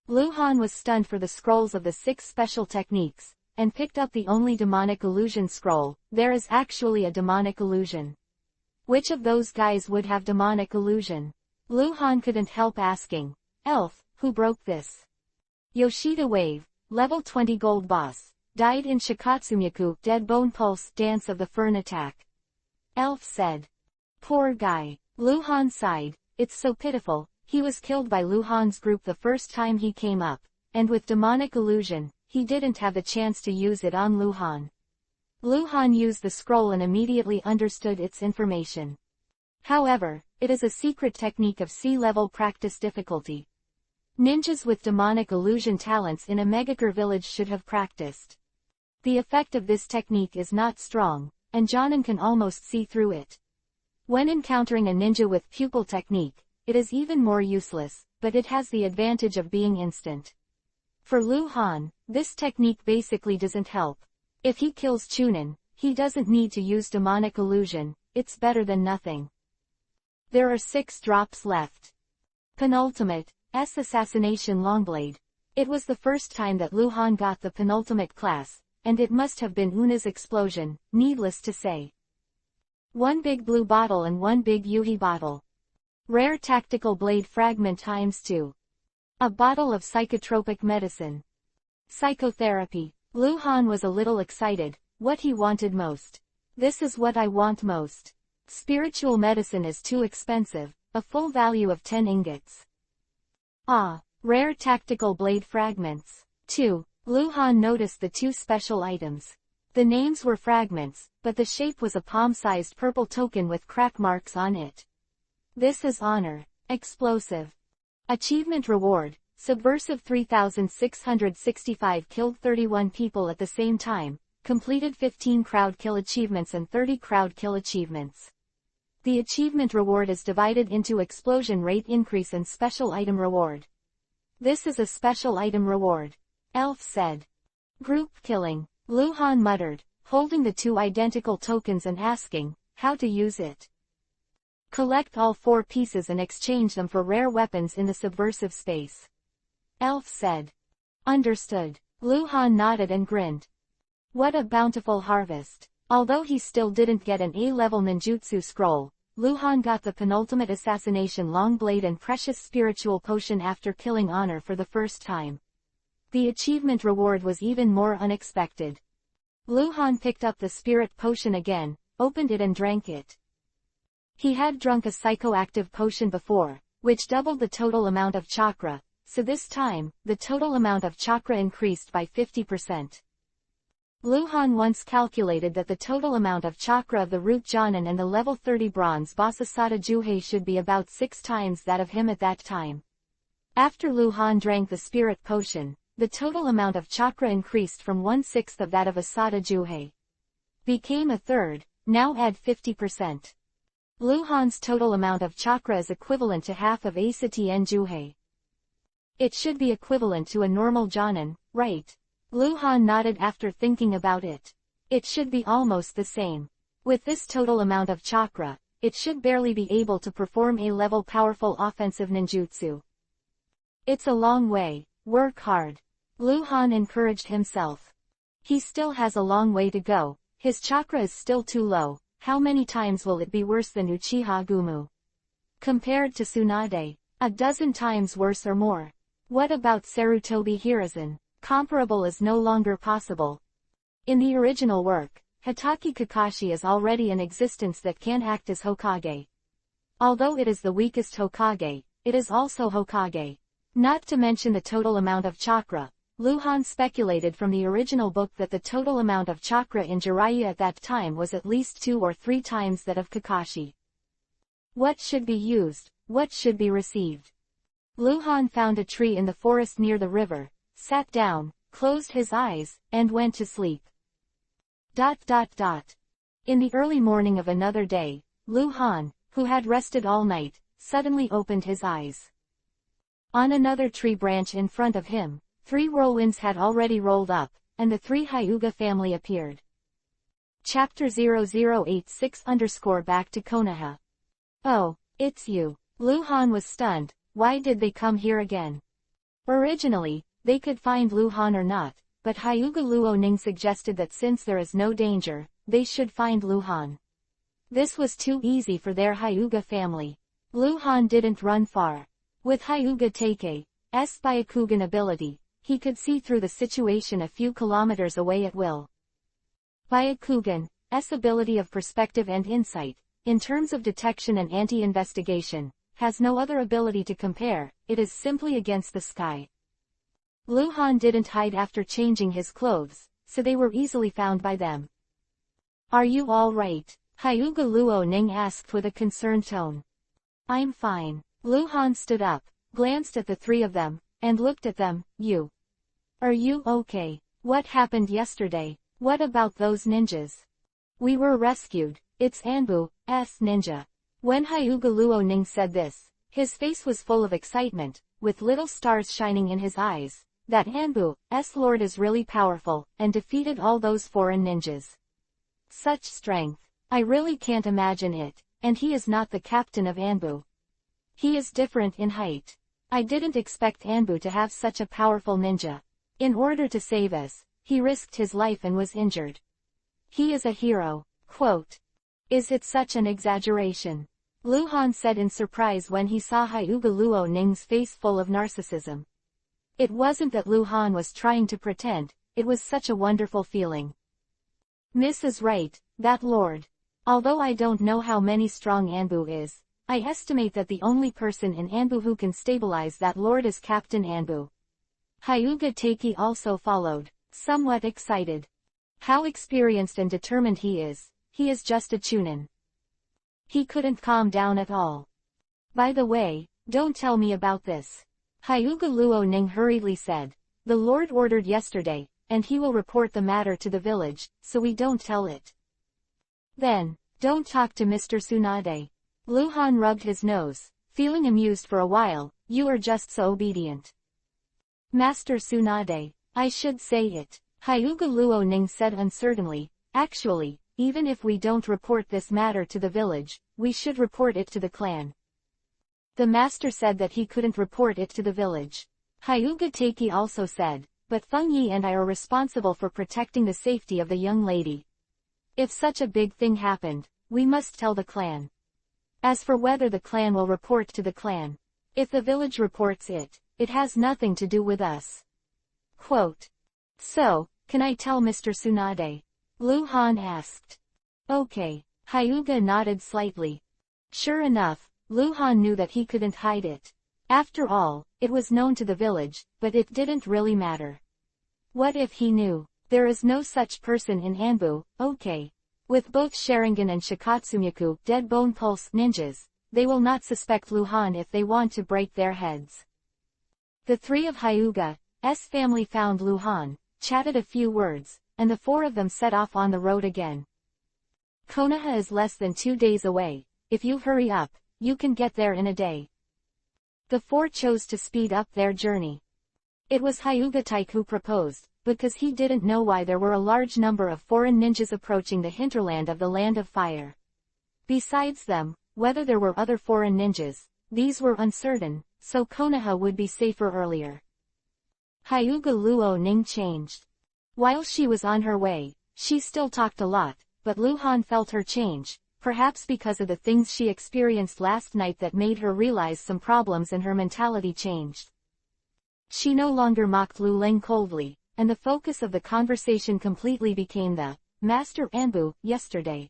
Luhan was stunned for the scrolls of the 6 special techniques, and picked up the only demonic illusion scroll. There is actually a demonic illusion. Which of those guys would have demonic illusion? Luhan couldn't help asking. Elf, who broke this? Yoshida Wave, level 20 gold boss, died in Shikatsumyaku Dead Bone Pulse Dance of the Fern attack. Elf said. Poor guy. Luhan sighed. It's so pitiful. He was killed by Luhan's group the first time he came up, and with demonic illusion, he didn't have the chance to use it on Luhan. Luhan used the scroll and immediately understood its information. However, it is a secret technique of C-level practice difficulty. Ninjas with demonic illusion talents in a Megakure village should have practiced. The effect of this technique is not strong, and Jonin can almost see through it. When encountering a ninja with pupil technique, it is even more useless, but it has the advantage of being instant. For Luhan, this technique basically doesn't help. If he kills Chunin, he doesn't need to use demonic illusion, it's better than nothing. There are 6 drops left. Penultimate, S Assassination Longblade. It was the first time that Luhan got the penultimate class, and it must have been Una's explosion, needless to say. 1 big blue bottle and 1 big Yuhi bottle. Rare Tactical Blade Fragment ×2. A bottle of psychotropic medicine. Psychotherapy. Luhan was a little excited. What he wanted most. This is what I want most. Spiritual medicine is too expensive, a full value of 10 ingots. Ah, rare tactical blade fragments. 2. Luhan noticed the 2 special items. The names were fragments, but the shape was a palm-sized purple token with crack marks on it. This is honor. Explosive. Achievement reward. Subversive 3665 killed 31 people at the same time, completed 15 crowd kill achievements and 30 crowd kill achievements. The achievement reward is divided into explosion rate increase and special item reward. This is a special item reward. Elf said. Group killing. Luhan muttered, holding the two identical tokens and asking, how to use it. Collect all 4 pieces and exchange them for rare weapons in the subversive space. Elf said. Understood. Luhan nodded and grinned. What a bountiful harvest. Although he still didn't get an A-level ninjutsu scroll, Luhan got the penultimate assassination long blade and precious spiritual potion after killing Honor for the first time. The achievement reward was even more unexpected. Luhan picked up the spirit potion again, opened it and drank it. He had drunk a psychoactive potion before, which doubled the total amount of chakra, so this time, the total amount of chakra increased by 50%. Luhan once calculated that the total amount of chakra of the root Jonin and the level 30 bronze boss Asada Juhei should be about 6 times that of him at that time. After Luhan drank the spirit potion, the total amount of chakra increased from 1/6 of that of Asada Juhei. Became a third, now add 50%. Luhan's total amount of chakra is equivalent to half of Asati and Juhei. It should be equivalent to a normal Jonin, right? Luhan nodded after thinking about it. It should be almost the same. With this total amount of chakra, it should barely be able to perform A-level powerful offensive ninjutsu. It's a long way, work hard. Luhan encouraged himself. He still has a long way to go, his chakra is still too low, how many times will it be worse than Uchiha Gumu? Compared to Tsunade, a dozen times worse or more. What about Sarutobi Hiruzen? Comparable is no longer possible. In the original work, Hitaki Kakashi is already an existence that can act as Hokage. Although it is the weakest Hokage, it is also Hokage. Not to mention the total amount of chakra, Luhan speculated from the original book that the total amount of chakra in Jiraiya at that time was at least 2 or 3 times that of Kakashi. What should be used, what should be received? Luhan found a tree in the forest near the river, sat down, closed his eyes, and went to sleep. In the early morning of another day, Luhan, who had rested all night, suddenly opened his eyes. On another tree branch in front of him, 3 whirlwinds had already rolled up, and the 3 Hyuga family appeared. Chapter 0086_ Back to Konoha. Oh, it's you. Luhan was stunned. Why did they come here again? Originally, they could find Luhan or not, but Hyuga Luoning suggested that since there is no danger, they should find Luhan. This was too easy for their Hyuga family. Luhan didn't run far. With Hyuga Take's Byakugan ability, he could see through the situation a few kilometers away at will. Byakugan's ability of perspective and insight, in terms of detection and anti-investigation, has no other ability to compare, it is simply against the sky. Luhan didn't hide after changing his clothes, so they were easily found by them. Are you all right? Hyuga Luoning asked with a concerned tone. I'm fine. Luhan stood up, glanced at the 3 of them, and looked at them. You. Are you okay? What happened yesterday? What about those ninjas? We were rescued. It's Anbu's ninja. When Hyuga Luoning said this, his face was full of excitement, with little stars shining in his eyes. That Anbu's lord is really powerful, and defeated all those foreign ninjas. Such strength. I really can't imagine it, and he is not the captain of Anbu. He is different in height. I didn't expect Anbu to have such a powerful ninja. In order to save us, he risked his life and was injured. He is a hero. Quote. Is it such an exaggeration? Luhan said in surprise when he saw Hyuga Luoning's face full of narcissism. It wasn't that Luhan was trying to pretend, it was such a wonderful feeling. Miss is right, that lord. Although I don't know how many strong Anbu is, I estimate that the only person in Anbu who can stabilize that lord is Captain Anbu. Hyuga Take also followed, somewhat excited. How experienced and determined he is just a chunin. He couldn't calm down at all. By the way, don't tell me about this. Hyuga Luo-ning hurriedly said. The Lord ordered yesterday, and he will report the matter to the village, so we don't tell it. Then, don't talk to Mr. Tsunade. Lu Han rubbed his nose, feeling amused for a while. You are just so obedient. Master Tsunade, I should say it. Hyuga Luo-ning said uncertainly. Actually, even if we don't report this matter to the village, we should report it to the clan. The master said that he couldn't report it to the village. Hyuga Taiki also said, but Feng Yi and I are responsible for protecting the safety of the young lady. If such a big thing happened, we must tell the clan. As for whether the clan will report to the clan, if the village reports it, it has nothing to do with us. Quote. So, can I tell Mr. Tsunade? Lu Han asked. Okay. Hyuga nodded slightly. Sure enough, Lu Han knew that he couldn't hide it. After all, it was known to the village, but it didn't really matter. What if he knew? There is no such person in Anbu, okay. With both Sharingan and Shikatsumyaku dead bone pulse ninjas, they will not suspect Lu Han if they want to break their heads. The three of Hyuga's family found Lu Han, chatted a few words, and the four of them set off on the road again. Konoha is less than 2 days away. If you hurry up, you can get there in a day. The four chose to speed up their journey. It was Hyuga Taiki who proposed, because he didn't know why there were a large number of foreign ninjas approaching the hinterland of the Land of Fire. Besides them, whether there were other foreign ninjas, these were uncertain, so Konoha would be safer earlier. Hyuga Luo-ning changed. While she was on her way, she still talked a lot, but Lu Han felt her change, perhaps because of the things she experienced last night that made her realize some problems and her mentality changed. She no longer mocked Lu Ling coldly, and the focus of the conversation completely became the Master Anbu yesterday.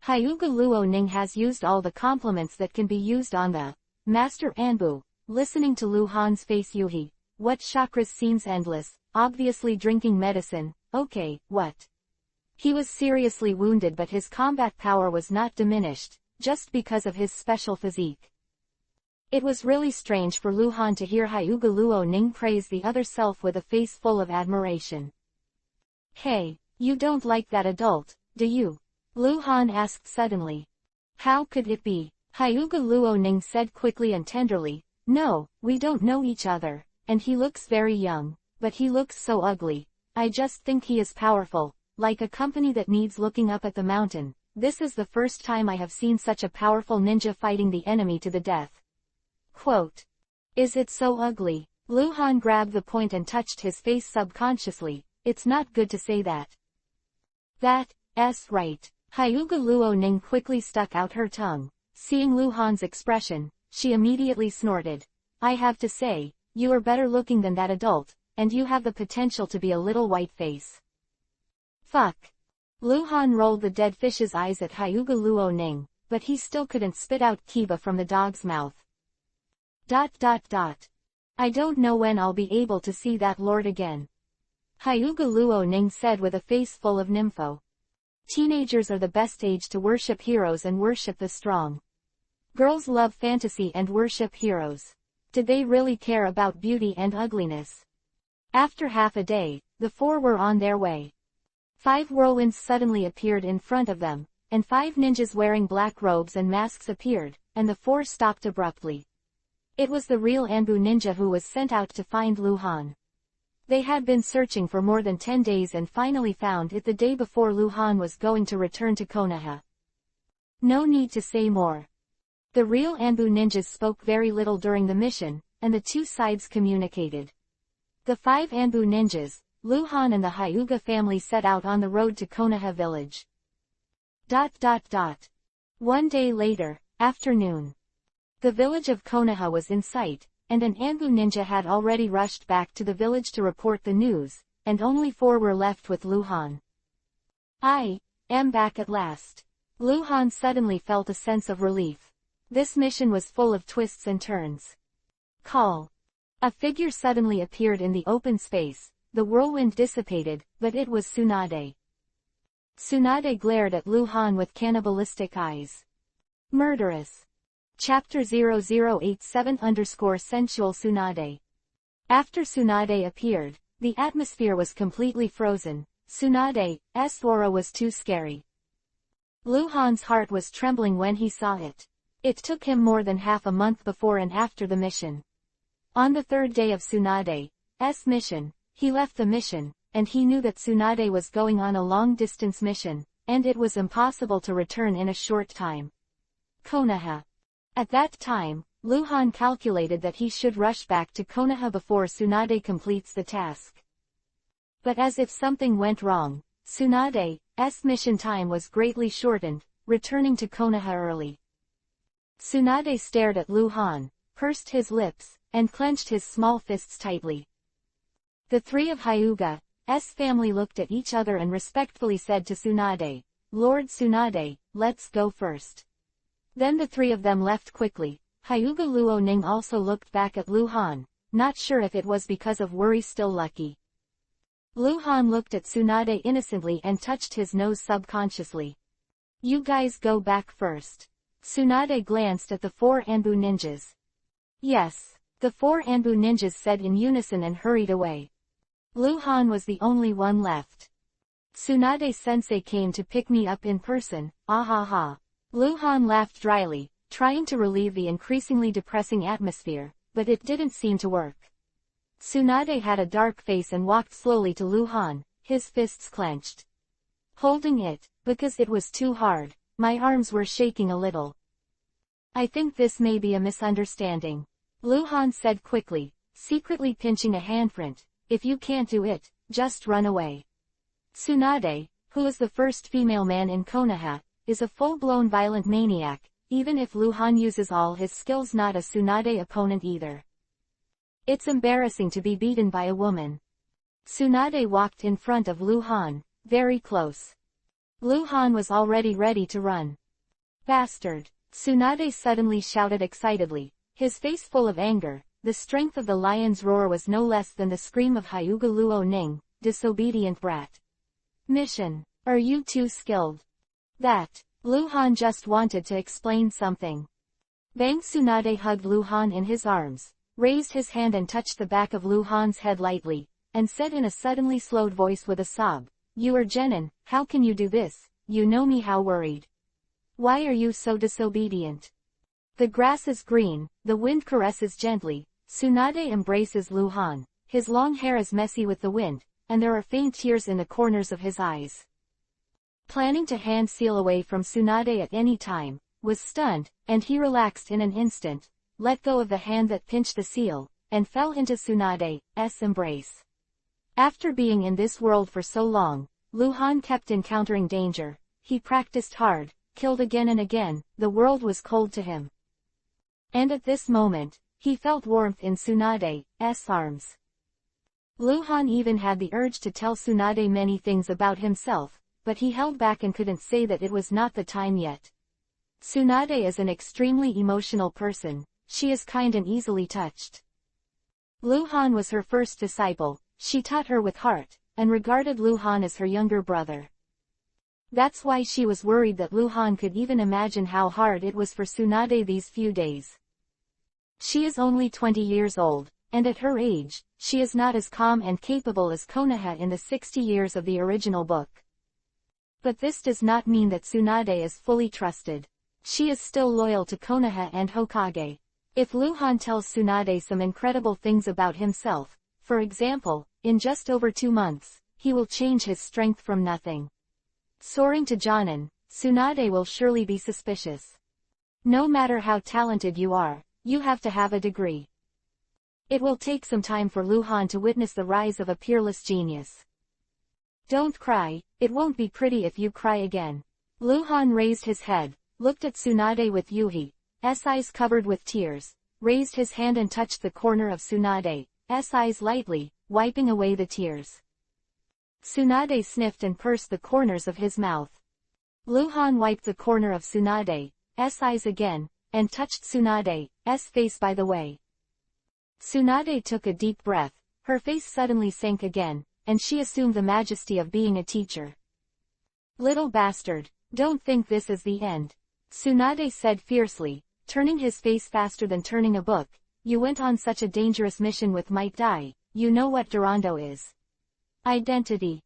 Hyuga Luo-ning has used all the compliments that can be used on the Master Anbu, listening to Lu Han's face. Yuhi, what chakras seems endless, obviously drinking medicine, okay, what? He was seriously wounded but his combat power was not diminished, just because of his special physique. It was really strange for Lu Han to hear Hyuga Luo-ning praise the other self with a face full of admiration. Hey, you don't like that adult, do you? Lu Han asked suddenly. How could it be? Hyuga Luo-ning said quickly and tenderly, no, we don't know each other, and he looks very young, but he looks so ugly. I just think he is powerful, like a company that needs looking up at the mountain. This is the first time I have seen such a powerful ninja fighting the enemy to the death. Quote. Is it so ugly? Lu Han grabbed the point and touched his face subconsciously. It's not good to say that. That's right. Hyuga Luo-ning quickly stuck out her tongue. Seeing Lu Han's expression, she immediately snorted. I have to say, you are better looking than that adult, and you have the potential to be a little white face. Fuck. Lu Han rolled the dead fish's eyes at Hyuga Luo-ning, but he still couldn't spit out kiba from the dog's mouth. I don't know when I'll be able to see that lord again. Hyuga Luo-ning said with a face full of nympho. Teenagers are the best age to worship heroes and worship the strong. Girls love fantasy and worship heroes. Did they really care about beauty and ugliness? After half a day, the four were on their way. 5 whirlwinds suddenly appeared in front of them, and 5 ninjas wearing black robes and masks appeared, and the 4 stopped abruptly. It was the real Anbu ninja who was sent out to find Lu Han. They had been searching for more than 10 days and finally found it the day before Lu Han was going to return to Konoha. No need to say more. The real Anbu ninjas spoke very little during the mission, and the two sides communicated. The 5 Anbu ninjas, Lu Han and the Hyuga family set out on the road to Konoha village. 1 day later, afternoon. The village of Konoha was in sight, and an Anbu ninja had already rushed back to the village to report the news, and only 4 were left with Lu Han. I am back at last. Lu Han suddenly felt a sense of relief. This mission was full of twists and turns. Call. A figure suddenly appeared in the open space. The whirlwind dissipated, but it was Tsunade. Tsunade glared at Lu Han with cannibalistic eyes. Murderous. Chapter 0087_Sensual Tsunade. After Tsunade appeared, the atmosphere was completely frozen. Tsunade's aura was too scary. Luhan's heart was trembling when he saw it. It took him more than half a month before and after the mission. On the third day of Tsunade's mission, he left the mission, and he knew that Tsunade was going on a long-distance mission, and it was impossible to return in a short time. Konoha. At that time, Luhan calculated that he should rush back to Konoha before Tsunade completes the task. But as if something went wrong, Tsunade's mission time was greatly shortened, returning to Konoha early. Tsunade stared at Luhan, pursed his lips, and clenched his small fists tightly. The three of Hyuga's family looked at each other and respectfully said to Tsunade, "Lord Tsunade, let's go first." Then the three of them left quickly. Hyuga Luoning also looked back at Luhan, not sure if it was because of worry. Still lucky. Luhan looked at Tsunade innocently and touched his nose subconsciously. "You guys go back first." Tsunade glanced at the four Anbu ninjas. "Yes." The four Anbu ninjas said in unison and hurried away. Luhan was the only one left. "Tsunade-sensei came to pick me up in person, ah ha ha." Luhan laughed dryly, trying to relieve the increasingly depressing atmosphere, but it didn't seem to work. Tsunade had a dark face and walked slowly to Luhan, his fists clenched. Holding it, because it was too hard, my arms were shaking a little. "I think this may be a misunderstanding," Luhan said quickly, secretly pinching a handprint. "If you can't do it, just run away." Tsunade, who is the first female man in Konoha, is a full-blown violent maniac, even if Luhan uses all his skills. Not a Tsunade opponent either. It's embarrassing to be beaten by a woman. Tsunade walked in front of Luhan, very close. Luhan was already ready to run. "Bastard!" Tsunade suddenly shouted excitedly, his face full of anger. The strength of the lion's roar was no less than the scream of Hyuga Luoning, "Disobedient brat. Mission. Are you too skilled?" That. Luhan just wanted to explain something. Bang! Tsunade hugged Luhan in his arms, raised his hand and touched the back of Luhan's head lightly, and said in a suddenly slowed voice with a sob, "You are Genin, how can you do this? You know me how worried. Why are you so disobedient?" The grass is green, the wind caresses gently. Tsunade embraces Luhan, his long hair is messy with the wind, and there are faint tears in the corners of his eyes. Planning to hand seal away from Tsunade at any time, was stunned, and he relaxed in an instant, let go of the hand that pinched the seal, and fell into Tsunade's embrace. After being in this world for so long, Luhan kept encountering danger. He practiced hard, killed again and again. The world was cold to him. And at this moment, he felt warmth in Tsunade's arms. Luhan even had the urge to tell Tsunade many things about himself, but he held back and couldn't say that it was not the time yet. Tsunade is an extremely emotional person. She is kind and easily touched. Luhan was her first disciple. She taught her with heart, and regarded Luhan as her younger brother. That's why she was worried that Luhan could even imagine how hard it was for Tsunade these few days. She is only 20 years old, and at her age, she is not as calm and capable as Konoha in the 60 years of the original book. But this does not mean that Tsunade is fully trusted. She is still loyal to Konoha and Hokage. If Luhan tells Tsunade some incredible things about himself, for example, in just over 2 months, he will change his strength from nothing. Soaring to Jonin, Tsunade will surely be suspicious. No matter how talented you are, you have to have a degree. It will take some time for Luhan to witness the rise of a peerless genius. Don't cry, it won't be pretty if you cry again. Luhan raised his head, looked at Tsunade with Yuhi's eyes covered with tears, raised his hand and touched the corner of Tsunade's eyes lightly, wiping away the tears. Tsunade sniffed and pursed the corners of his mouth. Luhan wiped the corner of Tsunade's eyes again, and touched Tsunade's face by the way. Tsunade took a deep breath, her face suddenly sank again, and she assumed the majesty of being a teacher. "Little bastard, don't think this is the end," Tsunade said fiercely, turning his face faster than turning a book. You went on such a dangerous mission with Might Die. You know what Durando is. Identity.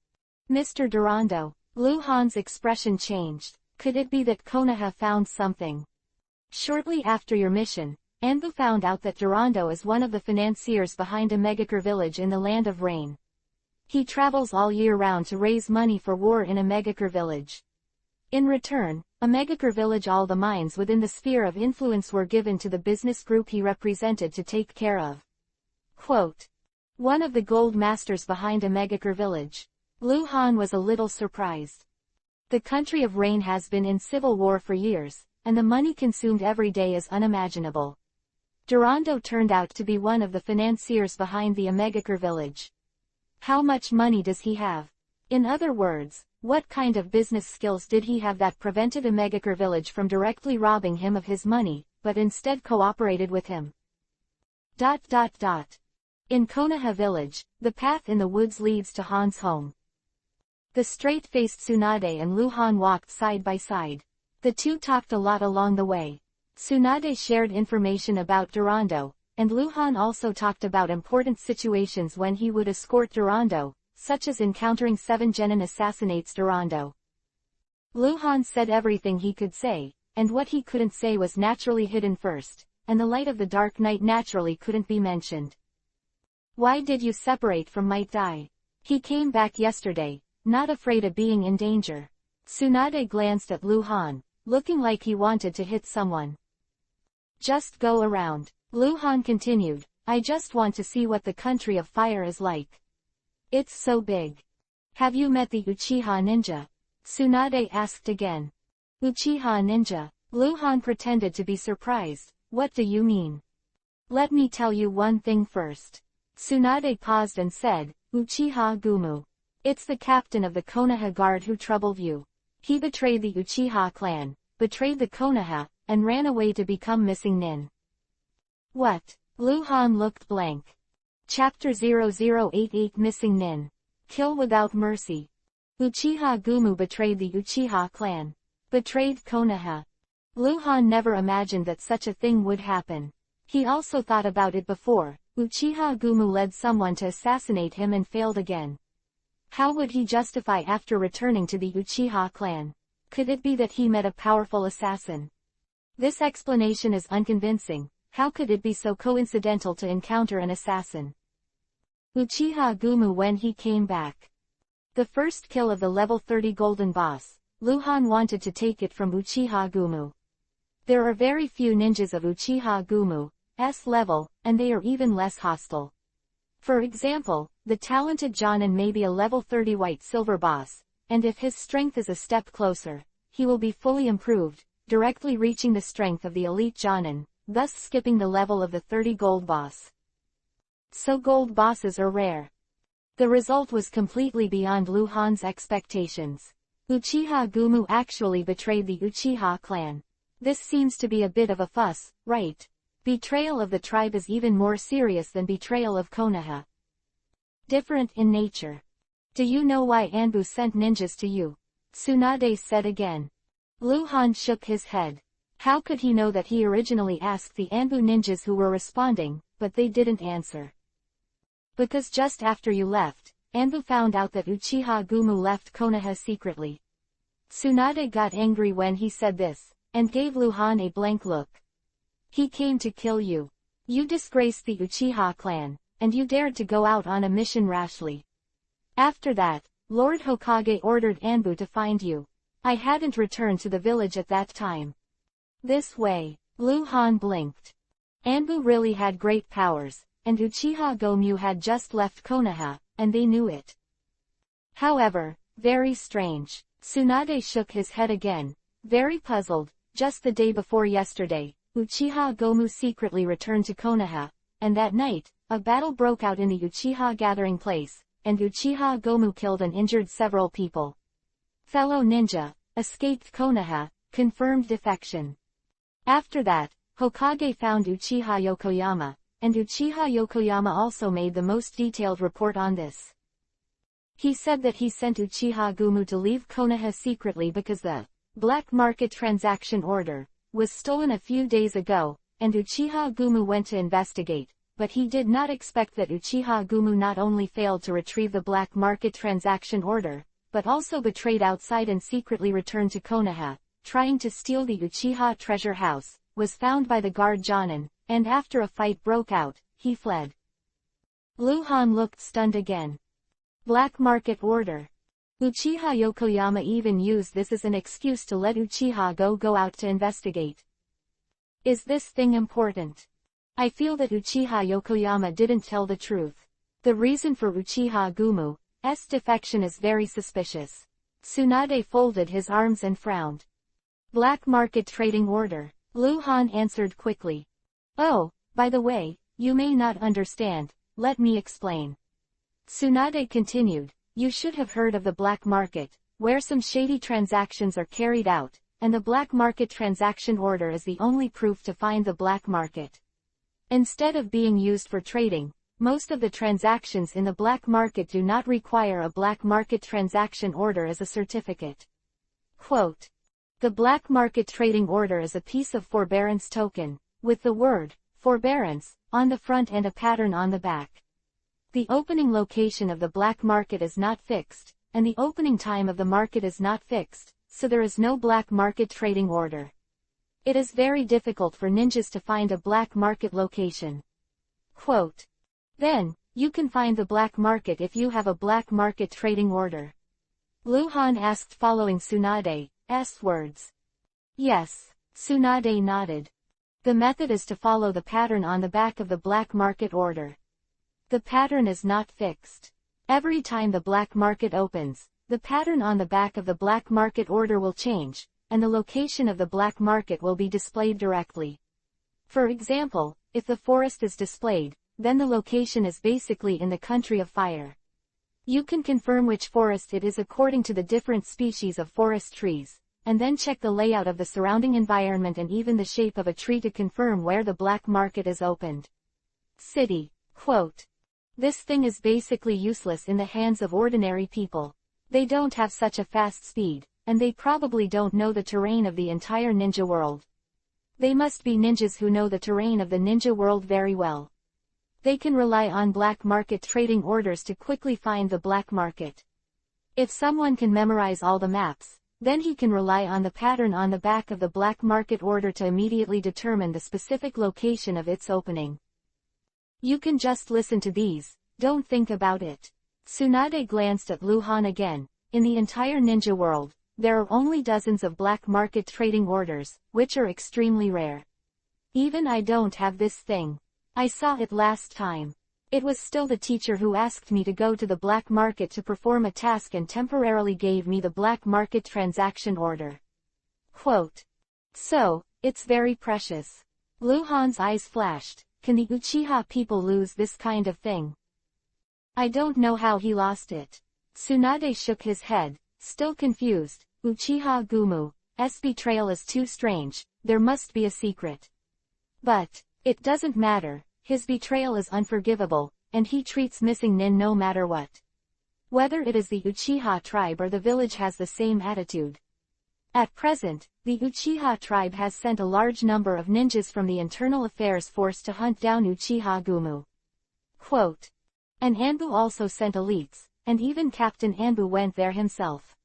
Mr. Durando. Lu Han's expression changed. Could it be that Konoha found something? Shortly after your mission, Anbu found out that Durando is one of the financiers behind a megacre village in the Land of Rain. He travels all year round to raise money for war in a megacre village. In return, a megacre village, all the mines within the sphere of influence were given to the business group he represented to take care of. Quote. One of the gold masters behind a megacre village. Lu Han was a little surprised. The country of Rain has been in civil war for years, and the money consumed every day is unimaginable. Durando turned out to be one of the financiers behind the megacre village. How much money does he have? In other words, what kind of business skills did he have that prevented a megacre village from directly robbing him of his money, but instead cooperated with him? In Konoha village, the path in the woods leads to Han's home. The straight-faced Tsunade and Lu Han walked side by side. The two talked a lot along the way. Tsunade shared information about Durando, and Lu Han also talked about important situations when he would escort Durando, such as encountering 7 genin assassinates Durando. Lu Han said everything he could say, and what he couldn't say was naturally hidden first, and the light of the dark night naturally couldn't be mentioned. Why did you separate from Might Die? He came back yesterday, not afraid of being in danger. Tsunade glanced at Lu Han, looking like he wanted to hit someone. Just go around. Lu Han continued, I just want to see what the country of fire is like. It's so big. Have you met the Uchiha ninja? Tsunade asked again. Uchiha ninja. Lu Han pretended to be surprised. What do you mean? Let me tell you one thing first. Tsunade paused and said, Uchiha Gumu. It's the captain of the Konoha guard who troubled you. He betrayed the Uchiha clan, betrayed the Konoha, and ran away to become missing nin. What? Lu Han looked blank. Chapter 0088 Missing Nin. Kill without mercy. Uchiha Gumu betrayed the Uchiha clan. Betrayed Konoha. Lu Han never imagined that such a thing would happen. He also thought about it before. Uchiha Gumu led someone to assassinate him and failed again. How would he justify after returning to the Uchiha clan? Could it be that he met a powerful assassin? This explanation is unconvincing. How could it be so coincidental to encounter an assassin? Uchiha Gumu when he came back. The first kill of the level 30 golden boss, Lu Han wanted to take it from Uchiha Gumu. There are very few ninjas of Uchiha Gumu's level, and they are even less hostile. For example, the talented Jonin may be a level 30 white silver boss, and if his strength is a step closer, he will be fully improved, directly reaching the strength of the elite Jonin, thus skipping the level of the 30 gold boss. So gold bosses are rare. The result was completely beyond Lu Han's expectations. Uchiha Gumu actually betrayed the Uchiha clan. This seems to be a bit of a fuss, right? Betrayal of the tribe is even more serious than betrayal of Konoha. Different in nature. Do you know why Anbu sent ninjas to you? Tsunade said again. Lu Han shook his head. How could he know that he originally asked the Anbu ninjas who were responding, but they didn't answer? Because just after you left, Anbu found out that Uchiha Gumu left Konoha secretly. Tsunade got angry when he said this, and gave Lu Han a blank look. He came to kill you. You disgraced the Uchiha clan, and you dared to go out on a mission rashly. After that, Lord Hokage ordered Anbu to find you. I hadn't returned to the village at that time. This way, Lu Han blinked. Anbu really had great powers, and Uchiha Gomu had just left Konoha, and they knew it. However, very strange. Tsunade shook his head again, very puzzled. Just the day before yesterday, Uchiha Gomu secretly returned to Konoha, and that night, a battle broke out in the Uchiha gathering place, and Uchiha Gomu killed and injured several people. Fellow ninja, escaped Konoha, confirmed defection. After that, Hokage found Uchiha Yokoyama, and Uchiha Yokoyama also made the most detailed report on this. He said that he sent Uchiha Gumu to leave Konoha secretly because the black market transaction order was stolen a few days ago, and Uchiha Gumu went to investigate, but he did not expect that Uchiha Gumu not only failed to retrieve the black market transaction order, but also betrayed outside and secretly returned to Konoha, trying to steal the Uchiha treasure house, was found by the guard Jonin, and after a fight broke out, he fled. Luhan looked stunned again. Black market order. Uchiha Yokoyama even used this as an excuse to let Uchiha go out to investigate. Is this thing important? I feel that Uchiha Yokoyama didn't tell the truth. The reason for Uchiha Gumu's defection is very suspicious. Tsunade folded his arms and frowned. Black market trading order. Luhan answered quickly. Oh, by the way, you may not understand, let me explain. Tsunade continued, you should have heard of the black market, where some shady transactions are carried out, and the black market transaction order is the only proof to find the black market. Instead of being used for trading, most of the transactions in the black market do not require a black market transaction order as a certificate. Quote. The black market trading order is a piece of forbearance token, with the word, forbearance, on the front and a pattern on the back. The opening location of the black market is not fixed, and the opening time of the market is not fixed, so there is no black market trading order. It is very difficult for ninjas to find a black market location. Quote. Then, you can find the black market if you have a black market trading order. Luhan asked following Tsunade's words. Yes, Tsunade nodded. The method is to follow the pattern on the back of the black market order. The pattern is not fixed. Every time the black market opens, the pattern on the back of the black market order will change, and the location of the black market will be displayed directly. For example, if the forest is displayed, then the location is basically in the country of fire. You can confirm which forest it is according to the different species of forest trees, and then check the layout of the surrounding environment and even the shape of a tree to confirm where the black market is opened. City. Quote. This thing is basically useless in the hands of ordinary people. They don't have such a fast speed, and they probably don't know the terrain of the entire ninja world. They must be ninjas who know the terrain of the ninja world very well. They can rely on black market trading orders to quickly find the black market. If someone can memorize all the maps, then he can rely on the pattern on the back of the black market order to immediately determine the specific location of its opening. You can just listen to these, don't think about it. Tsunade glanced at Luhan again. In the entire ninja world, there are only dozens of black market trading orders, which are extremely rare. Even I don't have this thing. I saw it last time. It was still the teacher who asked me to go to the black market to perform a task and temporarily gave me the black market transaction order. Quote. So, it's very precious. Luhan's eyes flashed. Can the Uchiha people lose this kind of thing? I don't know how he lost it. Tsunade shook his head, still confused. Uchiha Gumu's betrayal is too strange, there must be a secret. But, it doesn't matter, his betrayal is unforgivable, and he treats missing nin no matter what. Whether it is the Uchiha tribe or the village has the same attitude. At present, the Uchiha tribe has sent a large number of ninjas from the Internal Affairs Force to hunt down Uchiha Gumu. Quote. And Anbu also sent elites, and even Captain Anbu went there himself.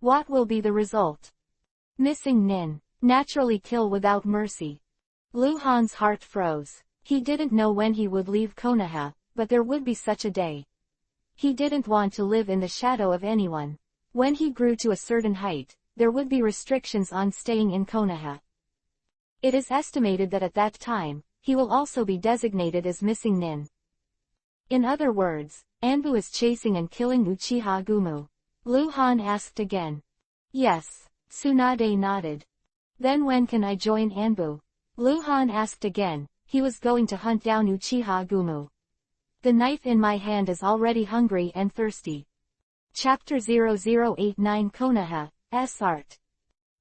What will be the result? Missing nin. Naturally kill without mercy. Luhan's heart froze. He didn't know when he would leave Konoha, but there would be such a day. He didn't want to live in the shadow of anyone. When he grew to a certain height, there would be restrictions on staying in Konoha. It is estimated that at that time, he will also be designated as missing nin. In other words, Anbu is chasing and killing Uchiha Gumu. Luhan asked again. Yes, Tsunade nodded. Then when can I join Anbu? Luhan asked again. He was going to hunt down Uchiha Gumu. The knife in my hand is already hungry and thirsty. Chapter 0089 Konoha's Art.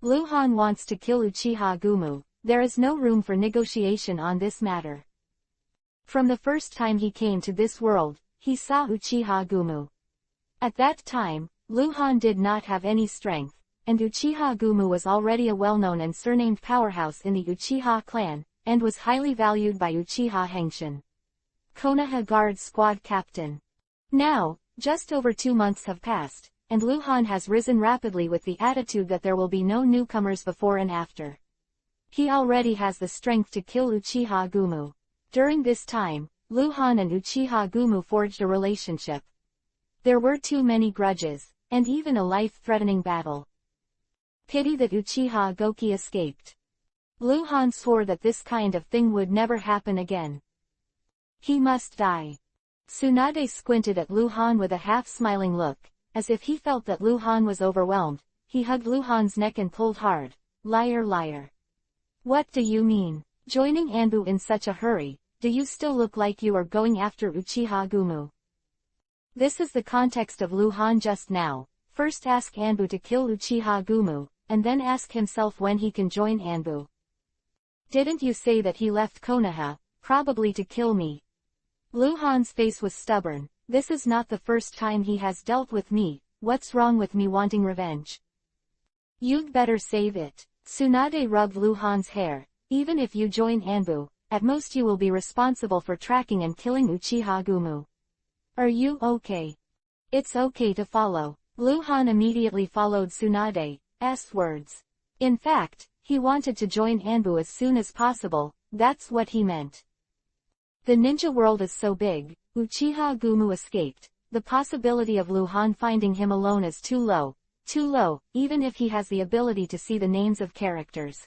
Luhan wants to kill Uchiha Gumu. There is no room for negotiation on this matter. From the first time he came to this world, he saw Uchiha Gumu. At that time, Luhan did not have any strength, and Uchiha Gumu was already a well-known and surnamed powerhouse in the Uchiha clan, and was highly valued by Uchiha Henshin. Konoha Guard Squad Captain. Now, just over 2 months have passed, and Luhan has risen rapidly with the attitude that there will be no newcomers before and after. He already has the strength to kill Uchiha Gumu. During this time, Luhan and Uchiha Gumu forged a relationship. There were too many grudges, and even a life-threatening battle. Pity that Uchiha Goki escaped. Luhan swore that this kind of thing would never happen again. He must die. Tsunade squinted at Luhan with a half-smiling look, as if he felt that Luhan was overwhelmed. He hugged Luhan's neck and pulled hard. Liar, liar. What do you mean? Joining Anbu in such a hurry? Do you still look like you are going after Uchiha Gumu? This is the context of Luhan just now. First ask Anbu to kill Uchiha Gumu, and then ask himself when he can join Anbu. Didn't you say that he left Konoha, probably to kill me? Luhan's face was stubborn. This is not the first time he has dealt with me. What's wrong with me wanting revenge? You'd better save it. Tsunade rubbed Luhan's hair. Even if you join Anbu, at most you will be responsible for tracking and killing Uchiha Gumu. Are you okay? It's okay to follow. Luhan immediately followed Tsunade's words. In fact, he wanted to join Anbu as soon as possible. That's what he meant. The ninja world is so big. Uchiha Gumu escaped. The possibility of Luhan finding him alone is too low, even if he has the ability to see the names of characters.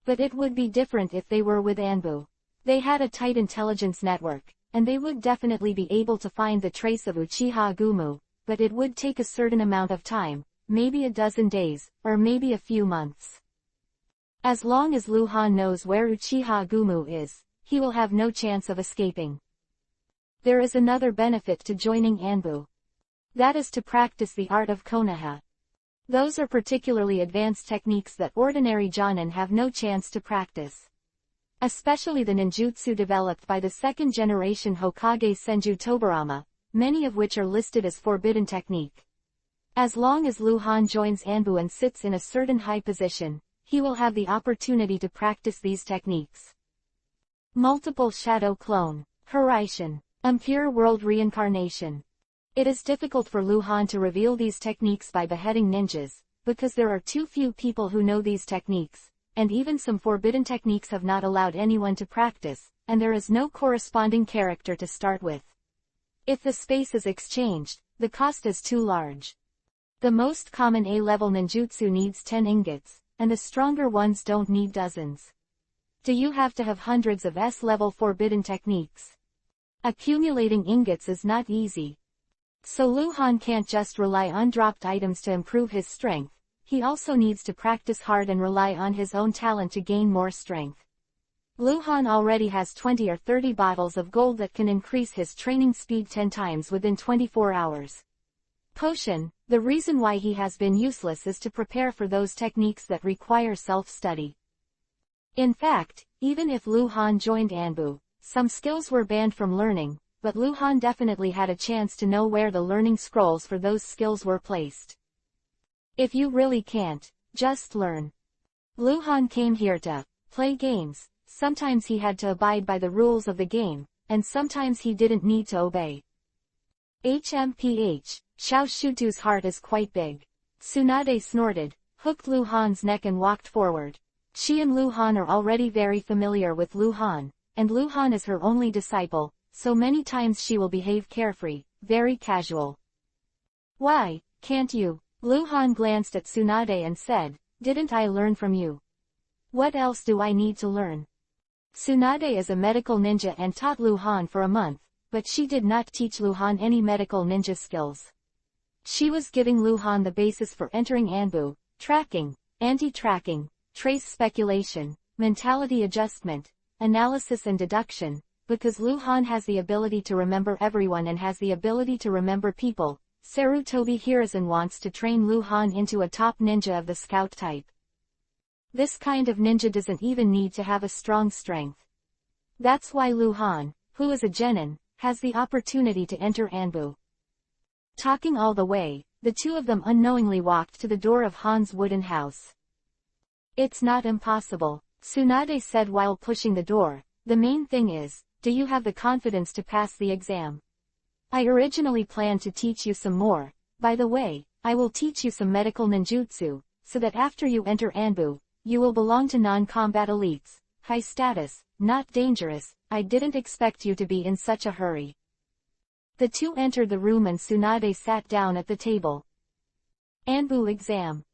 But it would be different if they were with Anbu. They had a tight intelligence network, and they would definitely be able to find the trace of Uchiha Gumu, but it would take a certain amount of time, maybe a dozen days, or maybe a few months. As long as Luhan knows where Uchiha Gumu is, he will have no chance of escaping. There is another benefit to joining Anbu. That is to practice the art of Konoha. Those are particularly advanced techniques that ordinary Jonin have no chance to practice. Especially the ninjutsu developed by the second-generation Hokage Senju Tobirama, many of which are listed as forbidden technique. As long as Luhan joins Anbu and sits in a certain high position, he will have the opportunity to practice these techniques. Multiple shadow clone, Horaishin, impure world reincarnation. It is difficult for Luhan to reveal these techniques by beheading ninjas, because there are too few people who know these techniques, and even some forbidden techniques have not allowed anyone to practice, and there is no corresponding character to start with. If the space is exchanged, the cost is too large. The most common A-level ninjutsu needs 10 ingots, and the stronger ones don't need dozens. Do you have to have hundreds of S-level forbidden techniques? Accumulating ingots is not easy. So Luhan can't just rely on dropped items to improve his strength, he also needs to practice hard and rely on his own talent to gain more strength. Luhan already has 20 or 30 bottles of gold that can increase his training speed 10 times within 24 hours. Potion, the reason why he has been useless is to prepare for those techniques that require self-study. In fact, even if Luhan joined Anbu, some skills were banned from learning, but Luhan definitely had a chance to know where the learning scrolls for those skills were placed. If you really can't, just learn. Luhan came here to play games. Sometimes he had to abide by the rules of the game, and sometimes he didn't need to obey. HMPH, Xiao Shutu's heart is quite big. Tsunade snorted, hooked Luhan's neck and walked forward. She and Luhan are already very familiar with Luhan, and Luhan is her only disciple, so many times she will behave carefree, very casual. Why, can't you? Luhan glanced at Tsunade and said, didn't I learn from you? What else do I need to learn? Tsunade is a medical ninja and taught Luhan for a month, but she did not teach Luhan any medical ninja skills. She was giving Luhan the basis for entering Anbu, tracking, anti-tracking, trace speculation, mentality adjustment, analysis and deduction, because Luhan has the ability to remember everyone and has the ability to remember people. Sarutobi Hiruzen wants to train Luhan into a top ninja of the scout type. This kind of ninja doesn't even need to have a strong strength. That's why Luhan, who is a genin, has the opportunity to enter Anbu. Talking all the way, the two of them unknowingly walked to the door of Han's wooden house. "It's not impossible," Tsunade said while pushing the door. "The main thing is, do you have the confidence to pass the exam? I originally planned to teach you some more. By the way, I will teach you some medical ninjutsu, so that after you enter Anbu, you will belong to non-combat elites. High status, not dangerous. I didn't expect you to be in such a hurry." The two entered the room and Tsunade sat down at the table. Anbu exam.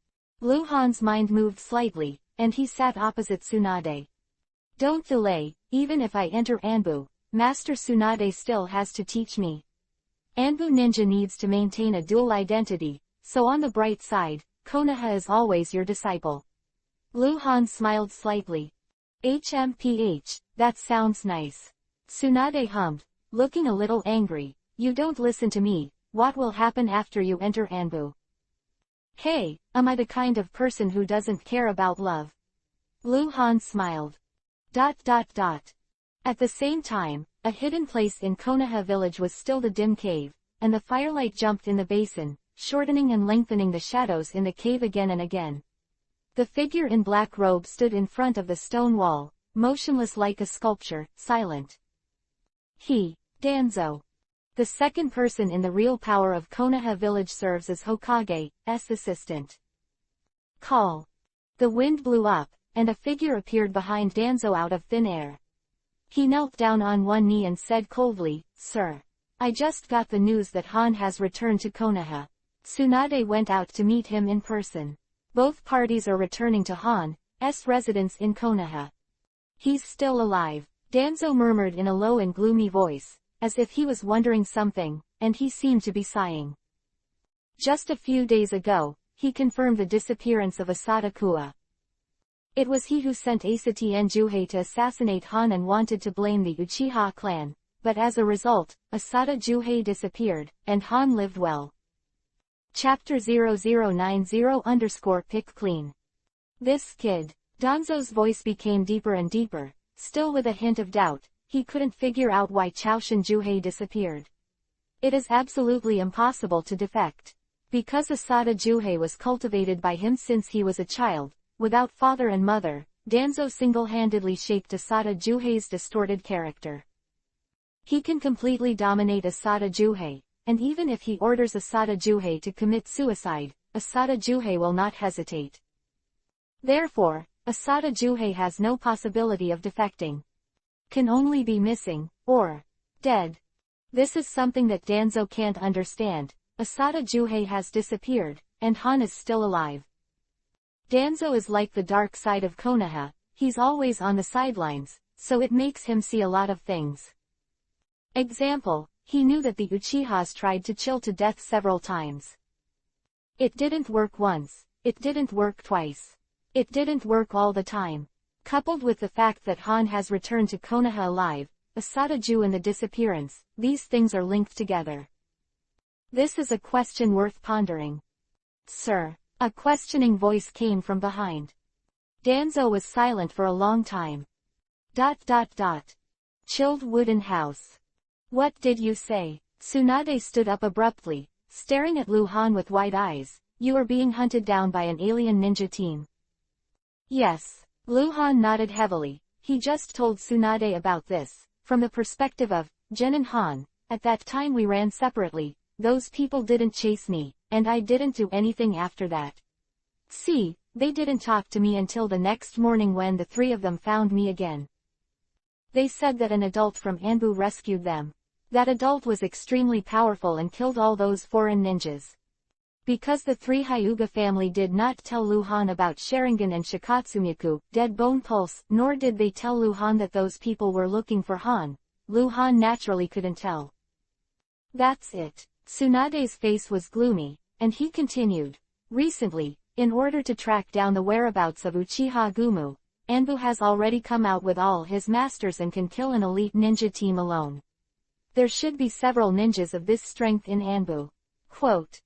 Lu Han's mind moved slightly, and he sat opposite Tsunade. "Don't delay, even if I enter Anbu, Master Tsunade still has to teach me. Anbu ninja needs to maintain a dual identity, so on the bright side, Konoha is always your disciple." Lu Han smiled slightly. "HMPH, that sounds nice." Tsunade hummed, looking a little angry. "You don't listen to me, what will happen after you enter Anbu?" "Hey, am I the kind of person who doesn't care about love?" Lu Han smiled. At the same time, a hidden place in Konoha village was still the dim cave, and the firelight jumped in the basin, shortening and lengthening the shadows in the cave again and again. The figure in black robe stood in front of the stone wall, motionless like a sculpture, silent. Danzo. The second person in the real power of Konoha village serves as Hokage's assistant. Call. The wind blew up, and a figure appeared behind Danzo out of thin air. He knelt down on one knee and said coldly, "Sir. I just got the news that Han has returned to Konoha." Tsunade went out to meet him in person. Both parties are returning to Han's residence in Konoha. "He's still alive," Danzo murmured in a low and gloomy voice, as if he was wondering something, and he seemed to be sighing. "Just a few days ago, he confirmed the disappearance of Asada Kua. It was he who sent Asatien Juhei to assassinate Han and wanted to blame the Uchiha clan, but as a result, Asada Juhei disappeared, and Han lived well." Chapter 0090_pick clean. "This kid." Danzo's voice became deeper and deeper, still with a hint of doubt. He couldn't figure out why Chaoshin Juhei disappeared. "It is absolutely impossible to defect. Because Asada Juhei was cultivated by him since he was a child, without father and mother, Danzo single-handedly shaped Asada Juhei's distorted character. He can completely dominate Asada Juhei, and even if he orders Asada Juhei to commit suicide, Asada Juhei will not hesitate. Therefore, Asada Juhei has no possibility of defecting. Can only be missing, or dead. This is something that Danzo can't understand. Asada Juhei has disappeared, and Han is still alive. Danzo is like the dark side of Konoha, he's always on the sidelines, so it makes him see a lot of things. Example, he knew that the Uchihas tried to chill to death several times. It didn't work once, it didn't work twice. It didn't work all the time. Coupled with the fact that Han has returned to Konoha alive, Asada Ju and the disappearance, these things are linked together. This is a question worth pondering. "Sir." A questioning voice came from behind. Danzo was silent for a long time. Chilled wooden house. "What did you say?" Tsunade stood up abruptly, staring at Lu Han with wide eyes. "You are being hunted down by an alien ninja team." "Yes." Lu Han nodded heavily. He just told Tsunade about this. From the perspective of Jen and Han, at that time we ran separately, those people didn't chase me, and I didn't do anything after that. See, they didn't talk to me until the next morning when the three of them found me again. They said that an adult from Anbu rescued them. That adult was extremely powerful and killed all those foreign ninjas. Because the three Hyuga family did not tell Lu Han about Sharingan and Shikatsumiku, Dead Bone Pulse, nor did they tell Lu Han that those people were looking for Han, Lu Han naturally couldn't tell. That's it. Tsunade's face was gloomy, and he continued. Recently, in order to track down the whereabouts of Uchiha Gumu, Anbu has already come out with all his masters and can kill an elite ninja team alone. There should be several ninjas of this strength in Anbu. Quote.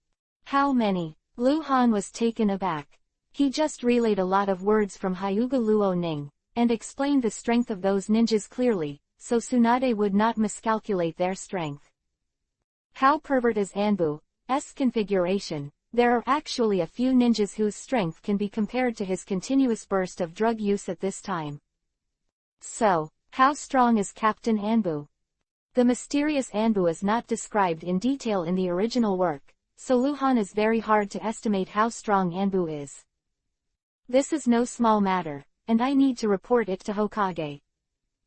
How many? Lu Han was taken aback. He just relayed a lot of words from Hyuga Luo Ning, and explained the strength of those ninjas clearly, so Tsunade would not miscalculate their strength. How pervert is Anbu's configuration? There are actually a few ninjas whose strength can be compared to his continuous burst of drug use at this time. So, how strong is Captain Anbu? The mysterious Anbu is not described in detail in the original work, so Luhan is very hard to estimate how strong Anbu is. This is no small matter, and I need to report it to Hokage.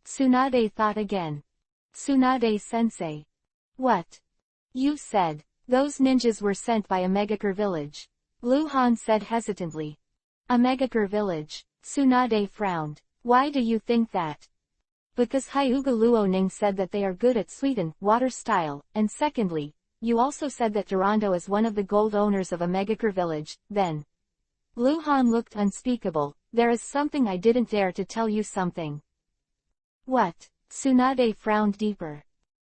Tsunade thought again. Tsunade-sensei. What? You said, those ninjas were sent by a Megakure village. Luhan said hesitantly. A Megakure village? Tsunade frowned. Why do you think that? Because Hyuga Luoning said that they are good at Sweden, water style, and secondly, you also said that Durando is one of the gold owners of a Megakure village, then. Luhan looked unspeakable. There is something I didn't dare to tell you something. What? Tsunade frowned deeper.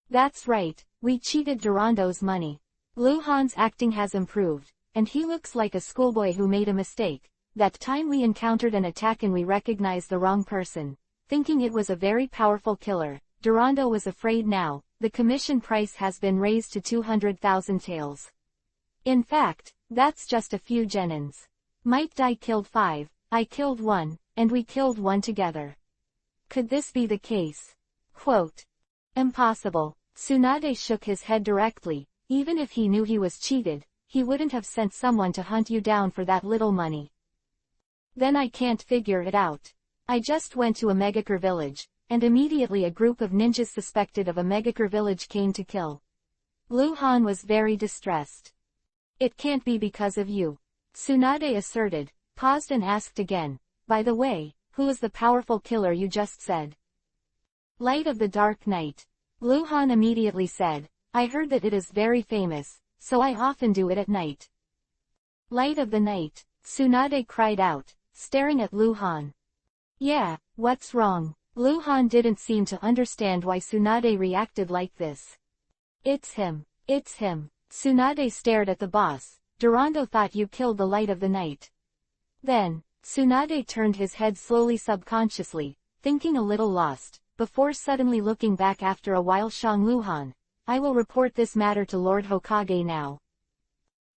That's right, we cheated Durando's money. Luhan's acting has improved, and he looks like a schoolboy who made a mistake. That time we encountered an attack and we recognized the wrong person, thinking it was a very powerful killer. Durando was afraid now. The commission price has been raised to 200,000 taels. In fact, that's just a few genins. Might Dai killed 5, I killed 1, and we killed 1 together. Could this be the case? Quote. Impossible. Tsunade shook his head directly. Even if he knew he was cheated, he wouldn't have sent someone to hunt you down for that little money. Then I can't figure it out. I just went to a Megakure village, and immediately a group of ninjas suspected of a Megakure village came to kill. Luhan was very distressed. It can't be because of you. Tsunade asserted, paused and asked again, by the way, who is the powerful killer you just said? Light of the Dark Night. Luhan immediately said, I heard that it is very famous, so I often do it at night. Light of the Night, Tsunade cried out, staring at Luhan. Yeah, what's wrong? Luhan didn't seem to understand why Tsunade reacted like this. It's him. It's him. Tsunade stared at the boss. Durando thought you killed the Light of the Night. Then, Tsunade turned his head slowly subconsciously, thinking a little lost, before suddenly looking back after a while. Shang Luhan, I will report this matter to Lord Hokage now.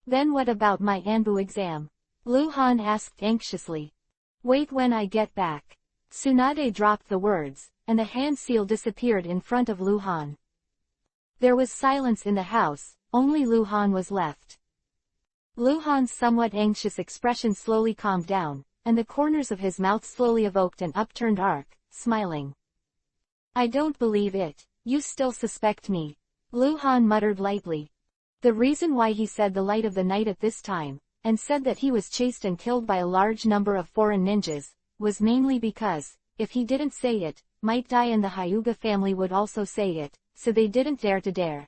Then what about my Anbu exam? Luhan asked anxiously. Wait when I get back. Tsunade dropped the words, and the hand seal disappeared in front of Luhan. There was silence in the house, only Luhan was left. Luhan's somewhat anxious expression slowly calmed down, and the corners of his mouth slowly evoked an upturned arc, smiling. I don't believe it. You still suspect me. Luhan muttered lightly. The reason why he said the Light of the Night at this time, and said that he was chased and killed by a large number of foreign ninjas, was mainly because, if he didn't say it, Might Dai and the Hyuga family would also say it, so they didn't dare.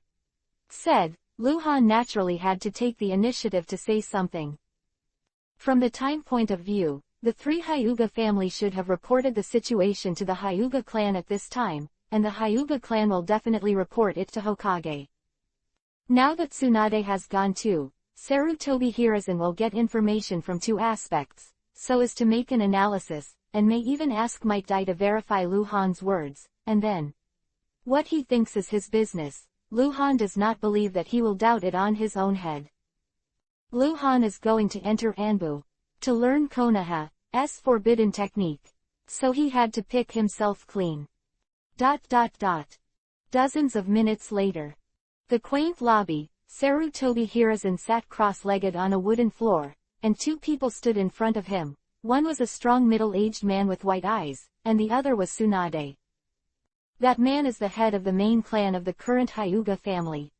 Said, Luhan naturally had to take the initiative to say something. From the time point of view, the 3 Hyuga family should have reported the situation to the Hyuga clan at this time, and the Hyuga clan will definitely report it to Hokage. Now that Tsunade has gone too, Sarutobi Hiruzen will get information from 2 aspects, so as to make an analysis, and may even ask Might Dai to verify Luhan's words, and then what he thinks is his business. Luhan does not believe that he will doubt it on his own head. Luhan is going to enter Anbu to learn Konoha's forbidden technique, so he had to pick himself clean. Dozens of minutes later. The quaint lobby, Sarutobi Hiruzen sat cross-legged on a wooden floor, and 2 people stood in front of him. One was a strong middle-aged man with white eyes, and the other was Tsunade. That man is the head of the main clan of the current Hyuga family.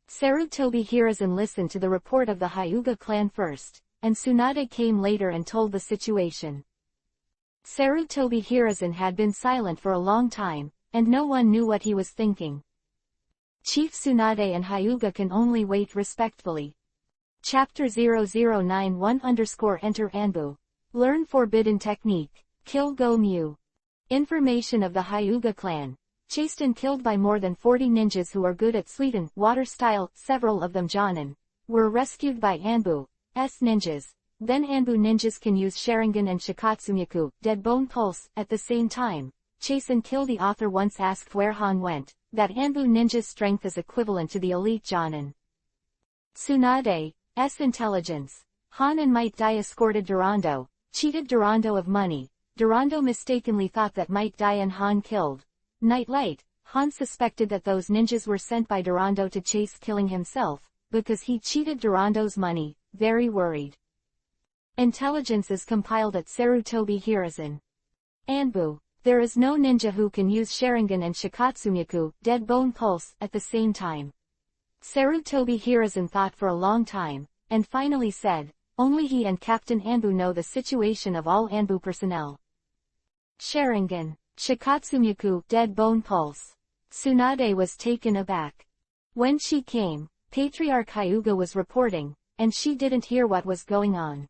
Sarutobi Hiruzen listened to the report of the Hyuga clan first, and Tsunade came later and told the situation. Sarutobi Hiruzen had been silent for a long time, and no one knew what he was thinking. Chief Tsunade and Hyuga can only wait respectfully. Chapter 0091_Enter Anbu. Learn Forbidden Technique. Kill Go Mu. Information of the Hyuga clan. Chased and killed by more than 40 ninjas who are good at Sweden, water style, several of them Jonin. Were rescued by Anbu's ninjas. Then Anbu ninjas can use Sharingan and Shikatsumiku, Dead Bone Pulse, at the same time. Chase and kill. The author once asked where Han went, that Anbu ninja's strength is equivalent to the elite Jonin. Tsunade, intelligence. Han and Might Dai escorted Durando, cheated Durando of money. Durando mistakenly thought that Might Dai and Han killed Nightlight. Han suspected that those ninjas were sent by Durando to chase killing himself, because he cheated Durando's money, very worried. Intelligence is compiled at Sarutobi Hiruzen. Anbu. There is no ninja who can use Sharingan and Shikatsumyaku, Dead Bone Pulse, at the same time. Sarutobi Hiruzen thought for a long time, and finally said, only he and Captain Anbu know the situation of all Anbu personnel. Sharingan, Shikatsumyaku, Dead Bone Pulse. Tsunade was taken aback. When she came, Patriarch Hyuga was reporting, and she didn't hear what was going on.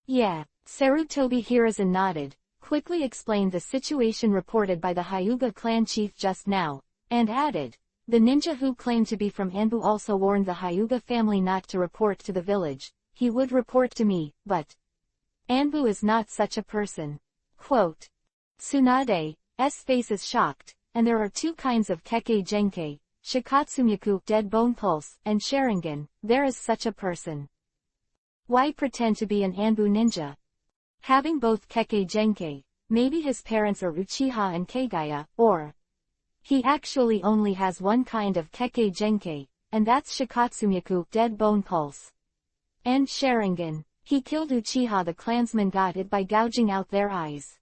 Yeah, Sarutobi Hiruzen nodded, quickly explained the situation reported by the Hyuga clan chief just now, and added, the ninja who claimed to be from Anbu also warned the Hyuga family not to report to the village. He would report to me, but Anbu is not such a person. Quote. Tsunade's face is shocked, and there are two kinds of Kekkei Genkai, Shikatsumyaku, Dead Bone Pulse, and Sharingan. There is such a person. Why pretend to be an Anbu ninja? Having both Kekkei Genkai, maybe his parents are Uchiha and Kagaya, or he actually only has one kind of Kekkei Genkai, and that's Shikatsumyaku, Dead Bone Pulse. And Sharingan. He killed Uchiha. The clansmen got it by gouging out their eyes.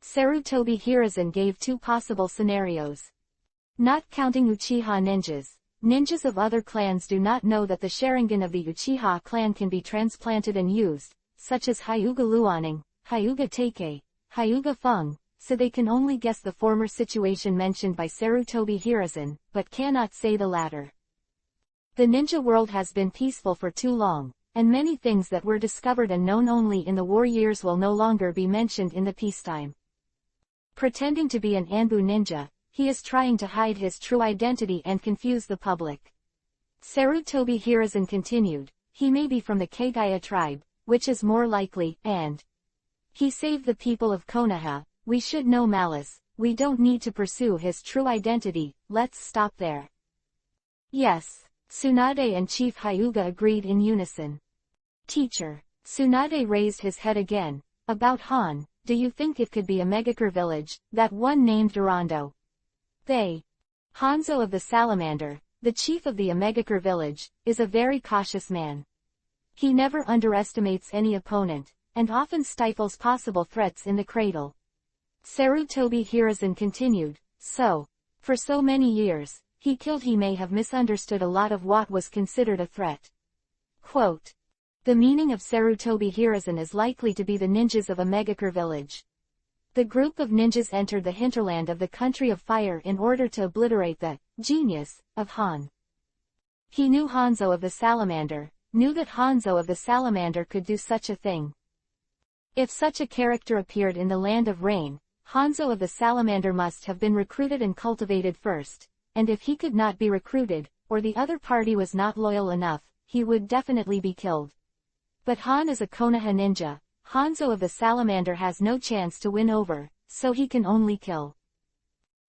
Sarutobi Hiruzen gave two possible scenarios. Not counting Uchiha ninjas, ninjas of other clans do not know that the Sharingan of the Uchiha clan can be transplanted and used, such as Hyuga Luaning, Hyuga Teikei, Hyuga Feng, so they can only guess the former situation mentioned by Sarutobi Hiruzen, but cannot say the latter. The ninja world has been peaceful for too long, and many things that were discovered and known only in the war years will no longer be mentioned in the peacetime. Pretending to be an Anbu ninja, he is trying to hide his true identity and confuse the public. Sarutobi Hiruzen continued, he may be from the Kagaya tribe, which is more likely, and he saved the people of Konoha. We should know malice. We don't need to pursue his true identity. Let's stop there. Yes. Tsunade and Chief Hyuga agreed in unison. Teacher. Tsunade raised his head again. About Han, do you think it could be a Megakure village, that one named Durando? Hanzo of the Salamander, the chief of the Megakure village, is a very cautious man. He never underestimates any opponent, and often stifles possible threats in the cradle. Sarutobi Hiruzen continued, so, for so many years, he may have misunderstood a lot of what was considered a threat. Quote. The meaning of Sarutobi Hiruzen is likely to be the ninjas of a Megakure village. The group of ninjas entered the hinterland of the country of fire in order to obliterate the genius of Han. He knew Hanzo of the Salamander, knew that Hanzo of the Salamander could do such a thing. If such a character appeared in the land of rain, Hanzo of the Salamander must have been recruited and cultivated first, and if he could not be recruited, or the other party was not loyal enough, he would definitely be killed. But Han is a Konoha ninja. Hanzo of the Salamander has no chance to win over, so he can only kill.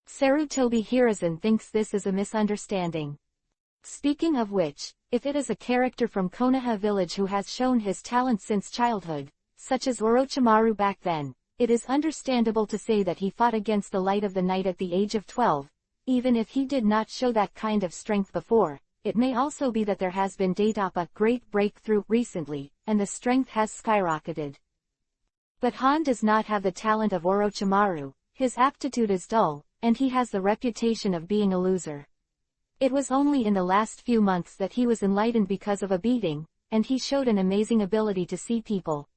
Sarutobi Hiruzen thinks this is a misunderstanding. Speaking of which, if it is a character from Konoha village who has shown his talent since childhood, such as Orochimaru back then, it is understandable to say that he fought against the light of the night at the age of 12. Even if he did not show that kind of strength before, it may also be that there has been a great breakthrough recently, and the strength has skyrocketed. But Han does not have the talent of Orochimaru. His aptitude is dull, and he has the reputation of being a loser. It was only in the last few months that he was enlightened because of a beating, and he showed an amazing ability to see people.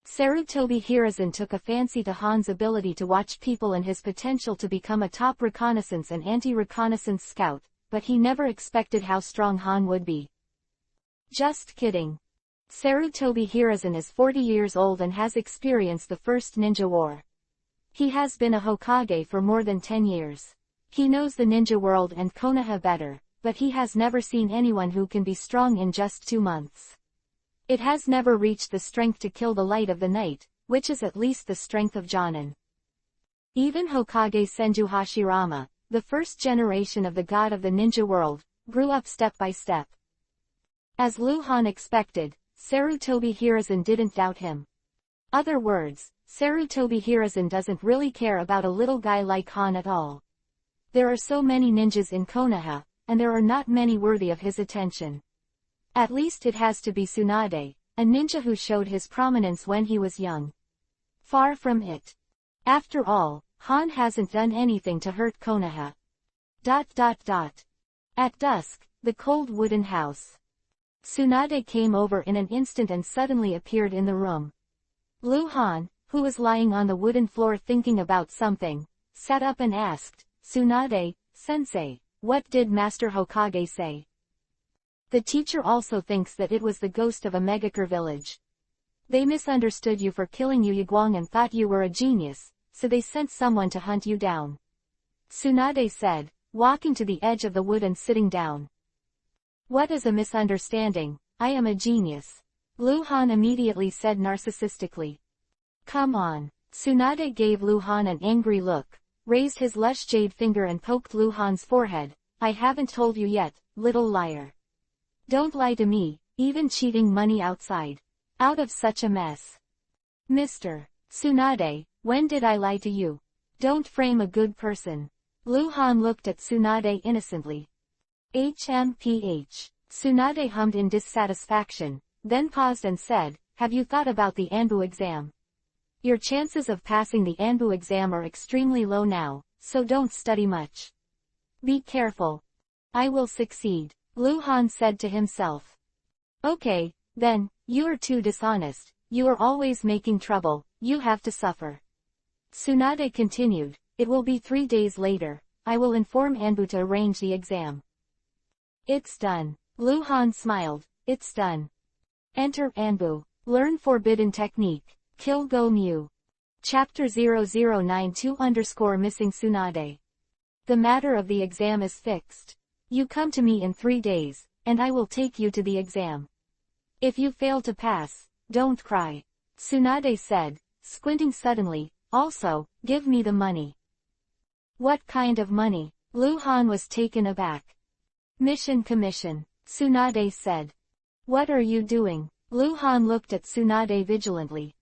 Sarutobi Hiruzen took a fancy to Han's ability to watch people and his potential to become a top reconnaissance and anti-reconnaissance scout, but he never expected how strong Han would be. Just kidding. Sarutobi Hiruzen is 40 years old and has experienced the first ninja war. He has been a Hokage for more than 10 years. He knows the ninja world and Konoha better, but he has never seen anyone who can be strong in just 2 months. It has never reached the strength to kill the light of the night, which is at least the strength of Jonin. Even Hokage Senju Hashirama, the first generation of the god of the ninja world, grew up step by step. As Luhan expected, Sarutobi Hiruzen didn't doubt him. Other words, Sarutobi Hiruzen doesn't really care about a little guy like Han at all. There are so many ninjas in Konoha, and there are not many worthy of his attention. At least it has to be Tsunade, a ninja who showed his prominence when he was young. Far from it. After all, Han hasn't done anything to hurt Konoha. At dusk, the cold wooden house. Tsunade came over in an instant and suddenly appeared in the room. Luhan, who was lying on the wooden floor thinking about something, sat up and asked, "Tsunade, sensei, what did Master Hokage say?" The teacher also thinks that it was the ghost of a Megakure village. They misunderstood you for killing Yu Yiguang and thought you were a genius, so they sent someone to hunt you down. Tsunade said, walking to the edge of the wood and sitting down. What is a misunderstanding? I am a genius. Luhan immediately said narcissistically. Come on. Tsunade gave Luhan an angry look, raised his lush jade finger and poked Luhan's forehead. I haven't told you yet, little liar. Don't lie to me, even cheating money outside. Out of such a mess. Mr. Tsunade, when did I lie to you? Don't frame a good person. Luhan looked at Tsunade innocently. HMPH. Tsunade hummed in dissatisfaction, then paused and said, have you thought about the Anbu exam? Your chances of passing the Anbu exam are extremely low now, so don't study much. Be careful. I will succeed, Luhan said to himself. Okay, then, you are too dishonest, you are always making trouble, you have to suffer. Tsunade continued, it will be 3 days later, I will inform Anbu to arrange the exam. It's done. Luhan smiled, it's done. Enter Anbu. Learn forbidden technique. Kill Go Mu. Chapter 0092_missing Tsunade. The matter of the exam is fixed. You come to me in 3 days, and I will take you to the exam. If you fail to pass, don't cry. Tsunade said, squinting suddenly, also, give me the money. What kind of money? Luhan was taken aback. Mission commission, Tsunade said. What are you doing? Luhan looked at Tsunade vigilantly.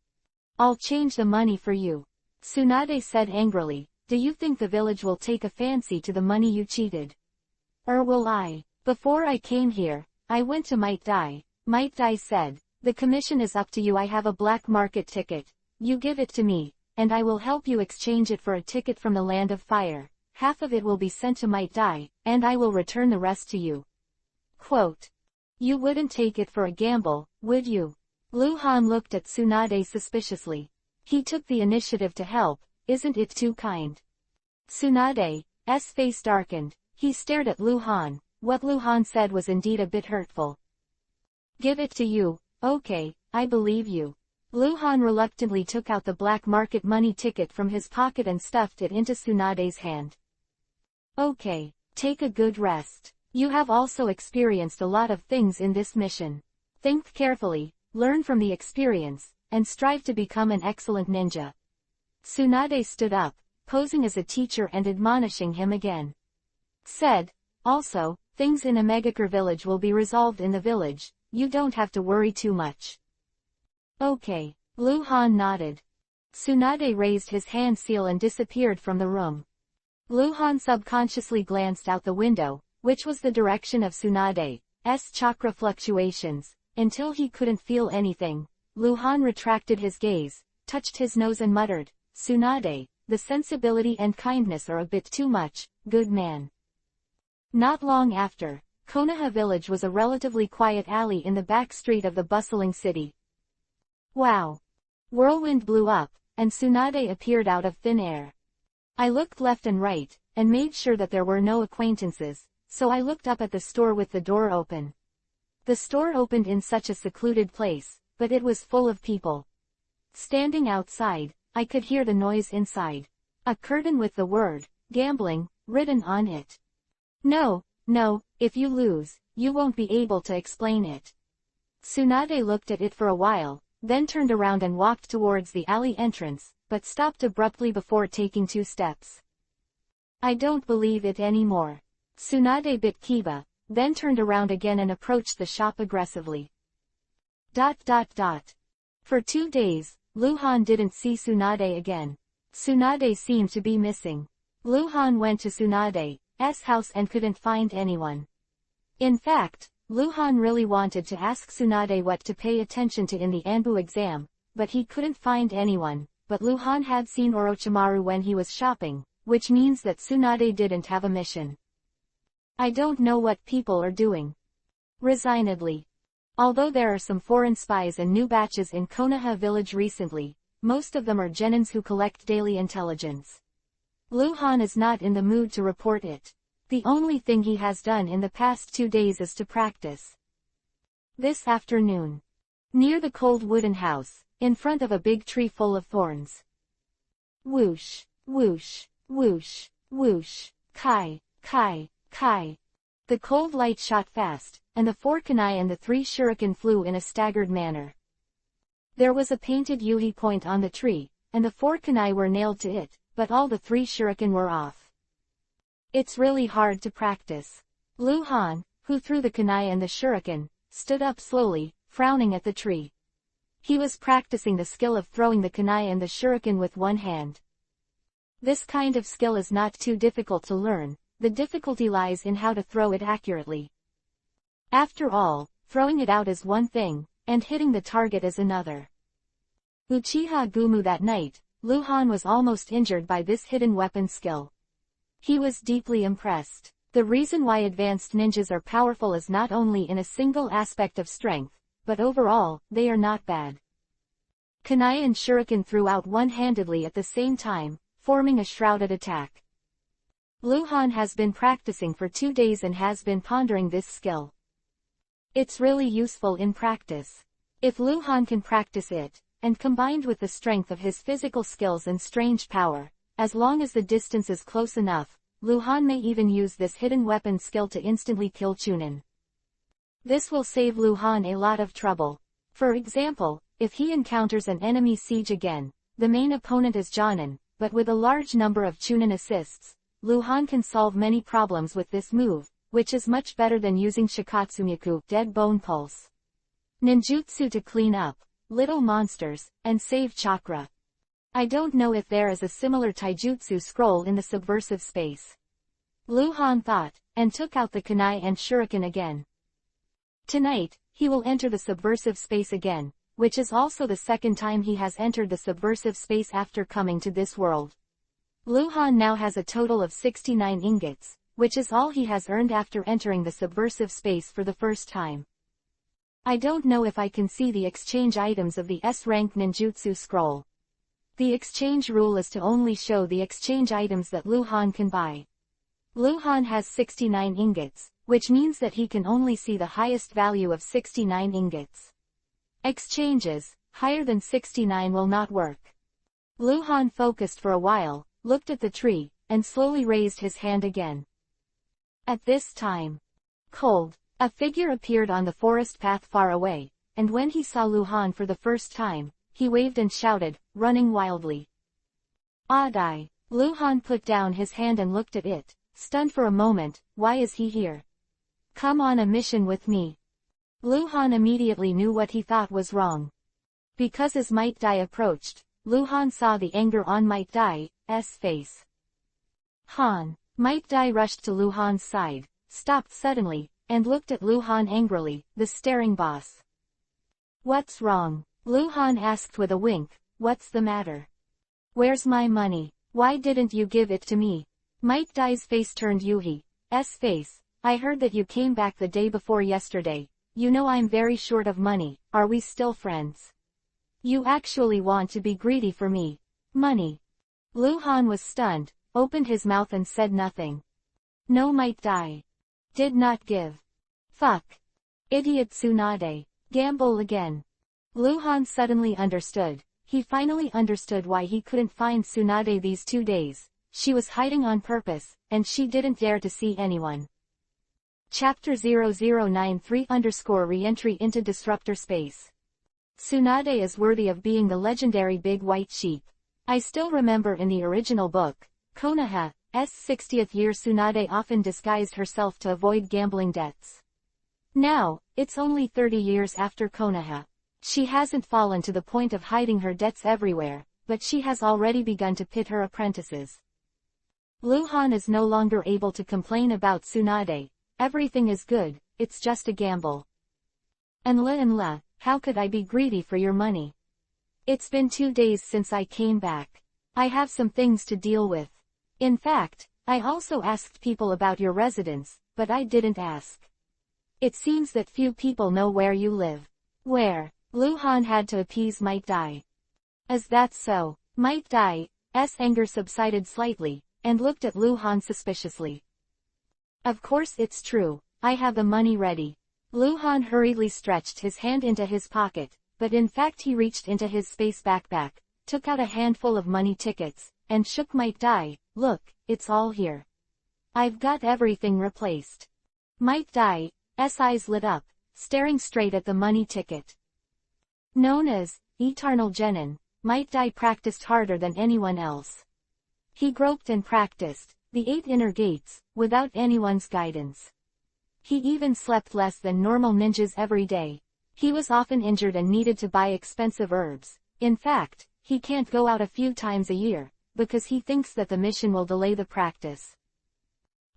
I'll change the money for you. Tsunade said angrily, do you think the village will take a fancy to the money you cheated? Or will I? Before I came here, I went to Might Dai. Might Dai said, the commission is up to you. I have a black market ticket. You give it to me, and I will help you exchange it for a ticket from the Land of Fire. Half of it will be sent to Might Dai, and I will return the rest to you. Quote. You wouldn't take it for a gamble, would you? Luhan looked at Tsunade suspiciously. He took the initiative to help, isn't it too kind? Tsunade's face darkened. He stared at Luhan. What Luhan said was indeed a bit hurtful. Give it to you, okay, I believe you. Luhan reluctantly took out the black market money ticket from his pocket and stuffed it into Tsunade's hand. Okay, take a good rest. You have also experienced a lot of things in this mission. Think carefully, learn from the experience, and strive to become an excellent ninja. Tsunade stood up, posing as a teacher and admonishing him again. Said, also, things in a Megakure village will be resolved in the village, you don't have to worry too much. Okay, Luhan nodded. Tsunade raised his hand seal and disappeared from the room. Luhan subconsciously glanced out the window, which was the direction of Tsunade's chakra fluctuations, until he couldn't feel anything. Luhan retracted his gaze, touched his nose and muttered, Tsunade, the sensibility and kindness are a bit too much, good man. Not long after, Konoha village was a relatively quiet alley in the back street of the bustling city. Wow! Whirlwind blew up, and Tsunade appeared out of thin air. I looked left and right, and made sure that there were no acquaintances, so I looked up at the store with the door open. The store opened in such a secluded place, but it was full of people. Standing outside, I could hear the noise inside. A curtain with the word, gambling, written on it. No, if you lose, you won't be able to explain it. Tsunade looked at it for a while, then turned around and walked towards the alley entrance, but stopped abruptly before taking 2 steps. I don't believe it anymore. Tsunade bit Kiba, then turned around again and approached the shop aggressively. For 2 days, Luhan didn't see Tsunade again. Tsunade seemed to be missing. Luhan went to Tsunade's house and couldn't find anyone. In fact, Luhan really wanted to ask Tsunade what to pay attention to in the Anbu exam, but he couldn't find anyone. But Luhan had seen Orochimaru when he was shopping, which means that Tsunade didn't have a mission. I don't know what people are doing. Resignedly. Although there are some foreign spies and new batches in Konoha village recently, most of them are genins who collect daily intelligence. Luhan is not in the mood to report it. The only thing he has done in the past 2 days is to practice. This afternoon. Near the cold wooden house, in front of a big tree full of thorns. Whoosh, whoosh, whoosh, whoosh, kai, kai, kai. The cold light shot fast, and the 4 kunai and the 3 shuriken flew in a staggered manner. There was a painted Yuhi point on the tree, and the 4 kunai were nailed to it, but all the 3 shuriken were off. It's really hard to practice. Luhan, who threw the kunai and the shuriken, stood up slowly, frowning at the tree. He was practicing the skill of throwing the kunai and the shuriken with one hand. This kind of skill is not too difficult to learn, the difficulty lies in how to throw it accurately. After all, throwing it out is one thing, and hitting the target is another. Uchiha Gumu that night, Luhan was almost injured by this hidden weapon skill. He was deeply impressed. The reason why advanced ninjas are powerful is not only in a single aspect of strength, but overall, they are not bad. Kunai and shuriken threw out one-handedly at the same time, forming a shrouded attack. Luhan has been practicing for 2 days and has been pondering this skill. It's really useful in practice. If Luhan can practice it, and combined with the strength of his physical skills and strange power, as long as the distance is close enough, Luhan may even use this hidden weapon skill to instantly kill Chunin. This will save Luhan a lot of trouble. For example, if he encounters an enemy siege again, the main opponent is Jonin, but with a large number of Chunin assists, Luhan can solve many problems with this move, which is much better than using Shikatsumyaku, Dead Bone Pulse. Ninjutsu to clean up little monsters, and save chakra. I don't know if there is a similar taijutsu scroll in the subversive space. Luhan thought, and took out the kunai and shuriken again. Tonight, he will enter the subversive space again, which is also the second time he has entered the subversive space after coming to this world. Luhan now has a total of 69 ingots, which is all he has earned after entering the subversive space for the first time. I don't know if I can see the exchange items of the S-rank ninjutsu scroll. The exchange rule is to only show the exchange items that Luhan can buy. Luhan has 69 ingots, which means that he can only see the highest value of 69 ingots. Exchanges higher than 69 will not work. Luhan focused for a while, looked at the tree, and slowly raised his hand again. At this time, a figure appeared on the forest path far away, and when he saw Luhan for the first time, he waved and shouted, running wildly. Adai! Luhan put down his hand and looked at it, stunned for a moment. Why is he here? Come on a mission with me. Luhan immediately knew what he thought was wrong. Because as Might Dai approached, Luhan saw the anger on Might Dai's face. Might Dai rushed to Luhan's side, stopped suddenly, and looked at Luhan angrily, the staring boss. What's wrong? Luhan asked with a wink. What's the matter? Where's my money? Why didn't you give it to me? Might Dai's face turned Yuhi's face. I heard that you came back the day before yesterday. You know I'm very short of money. Are we still friends? You actually want to be greedy for me. Money. Luhan was stunned, opened his mouth and said nothing. No, Might Dai did not give. Fuck. Idiot Tsunade. Gamble again. Luhan suddenly understood. He finally understood why he couldn't find Tsunade these 2 days. She was hiding on purpose, and she didn't dare to see anyone. Chapter 0093 Re-entry into Disruptor Space. Tsunade is worthy of being the legendary big white sheep. I still remember in the original book, Konoha, 60th year Tsunade often disguised herself to avoid gambling debts. Now, it's only 30 years after Konoha. She hasn't fallen to the point of hiding her debts everywhere, but she has already begun to pit her apprentices. Luhan is no longer able to complain about Tsunade. Everything is good, it's just a gamble. And how could I be greedy for your money? It's been 2 days since I came back. I have some things to deal with. In fact, I also asked people about your residence, but I didn't ask. It seems that few people know where you live. Where? Luhan had to appease Might Dai. Is that so? Might Dai's anger subsided slightly, and looked at Luhan suspiciously. Of course it's true, I have the money ready. Luhan hurriedly stretched his hand into his pocket, but in fact he reached into his space backpack, took out a handful of money tickets, and shook Might Dai. Look, it's all here. I've got everything replaced. Might Dai's eyes lit up, staring straight at the money ticket. Known as Eternal Genin, Might Dai practiced harder than anyone else. He groped and practiced the 8 inner gates, without anyone's guidance. He even slept less than normal ninjas every day. He was often injured and needed to buy expensive herbs. In fact, he can't go out a few times a year, because he thinks that the mission will delay the practice.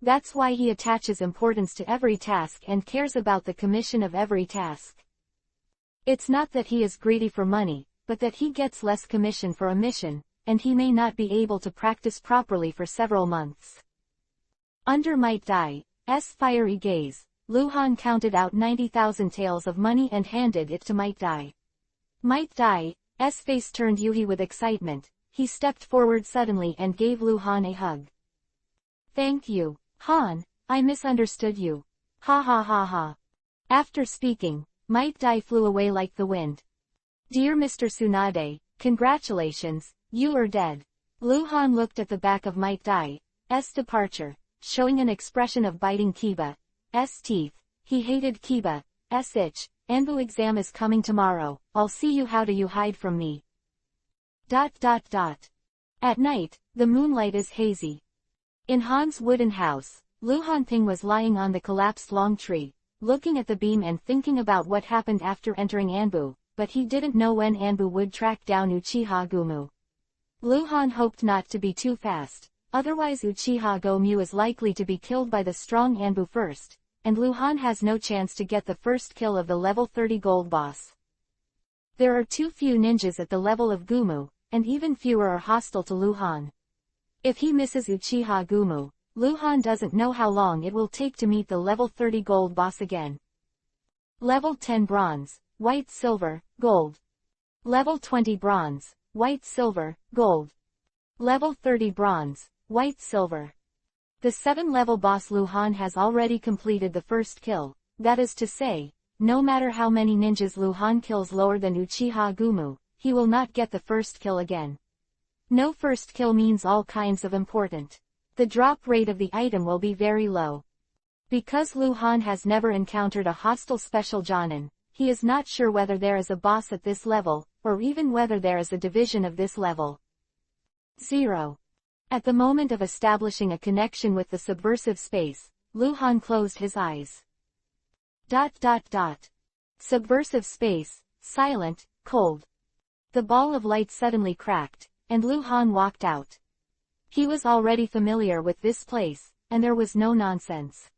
That's why he attaches importance to every task and cares about the commission of every task. It's not that he is greedy for money, but that he gets less commission for a mission, and he may not be able to practice properly for several months. Under Might Dai's fiery gaze, Luhan counted out 90,000 taels of money and handed it to Might Dai. Might Dai's face turned Yuhi with excitement. He stepped forward suddenly and gave Luhan a hug. Thank you, Han, I misunderstood you. Ha ha ha ha. After speaking, Might Dai flew away like the wind. Dear Mr. Tsunade, congratulations, you are dead. Luhan looked at the back of Might Dai's departure, showing an expression of biting Kiba's teeth. He hated Kiba's itch. Anbu exam is coming tomorrow, I'll see you. How do you hide from me? ... At night, the moonlight is hazy. In Han's wooden house, Luhan Ping was lying on the collapsed long tree, looking at the beam and thinking about what happened after entering Anbu, but he didn't know when Anbu would track down Uchiha Gumu. Luhan hoped not to be too fast, otherwise Uchiha Gomu is likely to be killed by the strong Anbu first, and Luhan has no chance to get the first kill of the level 30 gold boss. There are too few ninjas at the level of Gumu, and even fewer are hostile to Luhan. If he misses Uchiha Gumu, Luhan doesn't know how long it will take to meet the level 30 gold boss again. Level 10 bronze, white silver, gold. Level 20 bronze, white silver, gold. Level 30 bronze, white silver. The 7-level boss Luhan has already completed the first kill, that is to say, no matter how many ninjas Luhan kills lower than Uchiha Gumu, he will not get the first kill again. No first kill means all kinds of important. The drop rate of the item will be very low. Because Luhan has never encountered a hostile special Jonin, he is not sure whether there is a boss at this level, or even whether there is a division of this level. 0. At the moment of establishing a connection with the subversive space, Luhan closed his eyes. ... Subversive space, silent, cold. The ball of light suddenly cracked, and Luhan walked out. He was already familiar with this place, and there was no nonsense.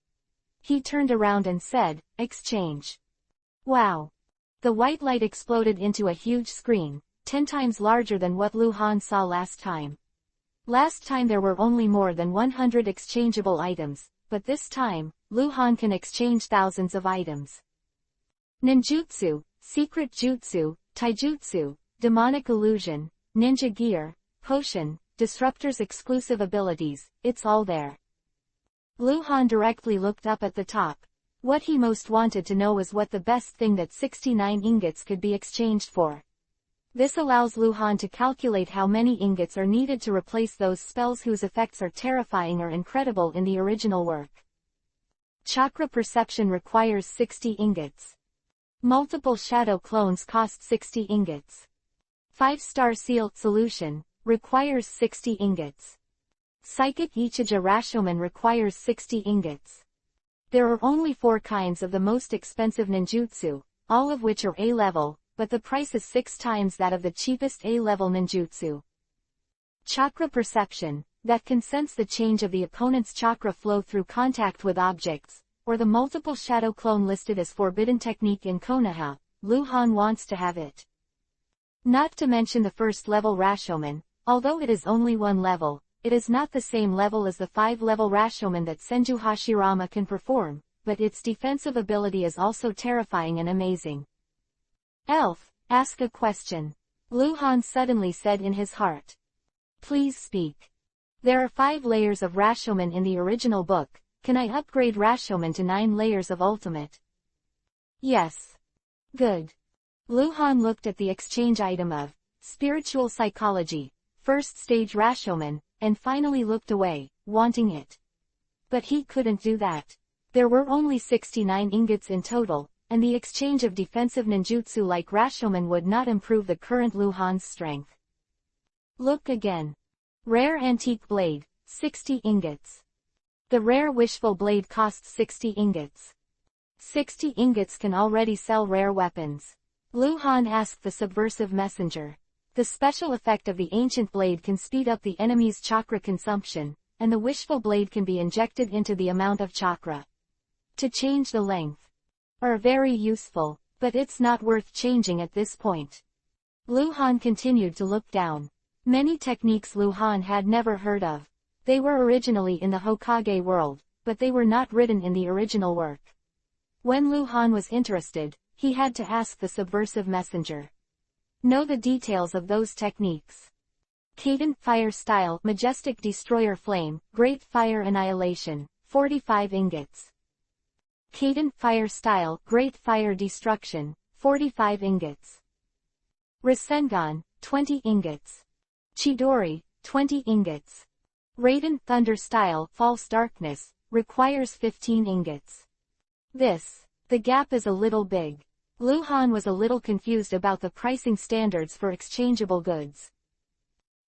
He turned around and said, "Exchange." Wow! The white light exploded into a huge screen, 10 times larger than what Luhan saw last time. Last time there were only more than 100 exchangeable items, but this time, Luhan can exchange thousands of items. Ninjutsu, secret jutsu, taijutsu, demonic illusion, ninja gear, potion, disruptor's exclusive abilities, it's all there. Luhan directly looked up at the top. What he most wanted to know was what the best thing that 69 ingots could be exchanged for. This allows Luhan to calculate how many ingots are needed to replace those spells whose effects are terrifying or incredible in the original work. Chakra perception requires 60 ingots. Multiple shadow clones cost 60 ingots. 5-star sealed solution requires 60 ingots. Psychic Ichija Rashomon requires 60 ingots. There are only 4 kinds of the most expensive ninjutsu, all of which are A-level, but the price is 6 times that of the cheapest A-level ninjutsu. Chakra Perception, that can sense the change of the opponent's chakra flow through contact with objects, or the multiple shadow clone listed as forbidden technique in Konoha. Luhan wants to have it. Not to mention the first level Rashomon, although it is only 1 level, it is not the same level as the 5-level Rashomon that Senju Hashirama can perform, but its defensive ability is also terrifying and amazing. Elf, ask a question. Luhan suddenly said in his heart. Please speak. There are 5 layers of Rashomon in the original book. Can I upgrade Rashomon to 9 layers of Ultimate? Yes. Good. Luhan looked at the exchange item of Spiritual Psychology, first stage Rashomon, and finally looked away, wanting it. But he couldn't do that. There were only 69 ingots in total, and the exchange of defensive ninjutsu like Rashomon would not improve the current Luhan's strength. Look again. Rare Antique Blade, 60 ingots. The rare Wishful Blade costs 60 ingots. 60 ingots can already sell rare weapons. Luhan asked the subversive messenger. The special effect of the ancient blade can speed up the enemy's chakra consumption, and the wishful blade can be injected into the amount of chakra. To change the length. Are very useful, but it's not worth changing at this point. Luhan continued to look down. Many techniques Luhan had never heard of. They were originally in the Hokage world, but they were not written in the original work. When Luhan was interested, he had to ask the subversive messenger. Know the details of those techniques. Cadent Fire Style, Majestic Destroyer Flame, Great Fire Annihilation, 45 ingots. Cadent Fire Style, Great Fire Destruction, 45 ingots. Rasengan, 20 ingots. Chidori, 20 ingots. Raiden Thunder Style, False Darkness, requires 15 ingots. The gap is a little big. Luhan was a little confused about the pricing standards for exchangeable goods.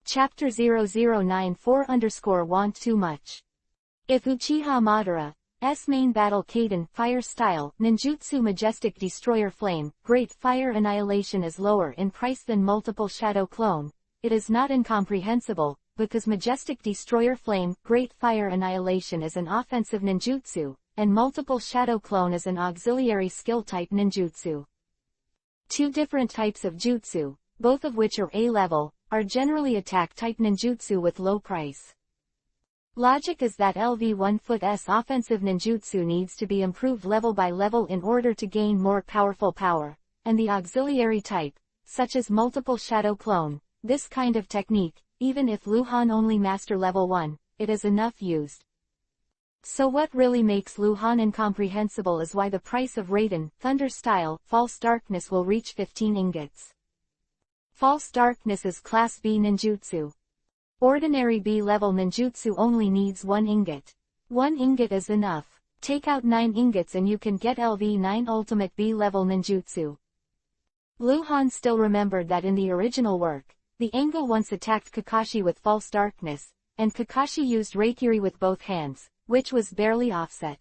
Chapter 0094 Want Too Much. If Uchiha Madara's main battle Cadent Fire Style, Ninjutsu Majestic Destroyer Flame, Great Fire Annihilation is lower in price than Multiple Shadow Clone, it is not incomprehensible, because Majestic Destroyer Flame, Great Fire Annihilation is an offensive ninjutsu, and Multiple Shadow Clone is an auxiliary skill-type ninjutsu. 2 different types of jutsu, both of which are A-level, are generally attack-type ninjutsu with low price. Logic is that LV-1's offensive ninjutsu needs to be improved level by level in order to gain more powerful power, and the auxiliary type, such as Multiple Shadow Clone, this kind of technique, even if Luhan only master level 1, it is enough used. So what really makes Luhan incomprehensible is why the price of Raiden Thunder Style False Darkness will reach 15 ingots. False Darkness is Class B ninjutsu. Ordinary B-level ninjutsu only needs 1 ingot. 1 ingot is enough. Take out 9 ingots and you can get LV9 Ultimate B-level ninjutsu. Luhan still remembered that in the original work, the Angle once attacked Kakashi with False Darkness, and Kakashi used Reikiri with both hands, which was barely offset.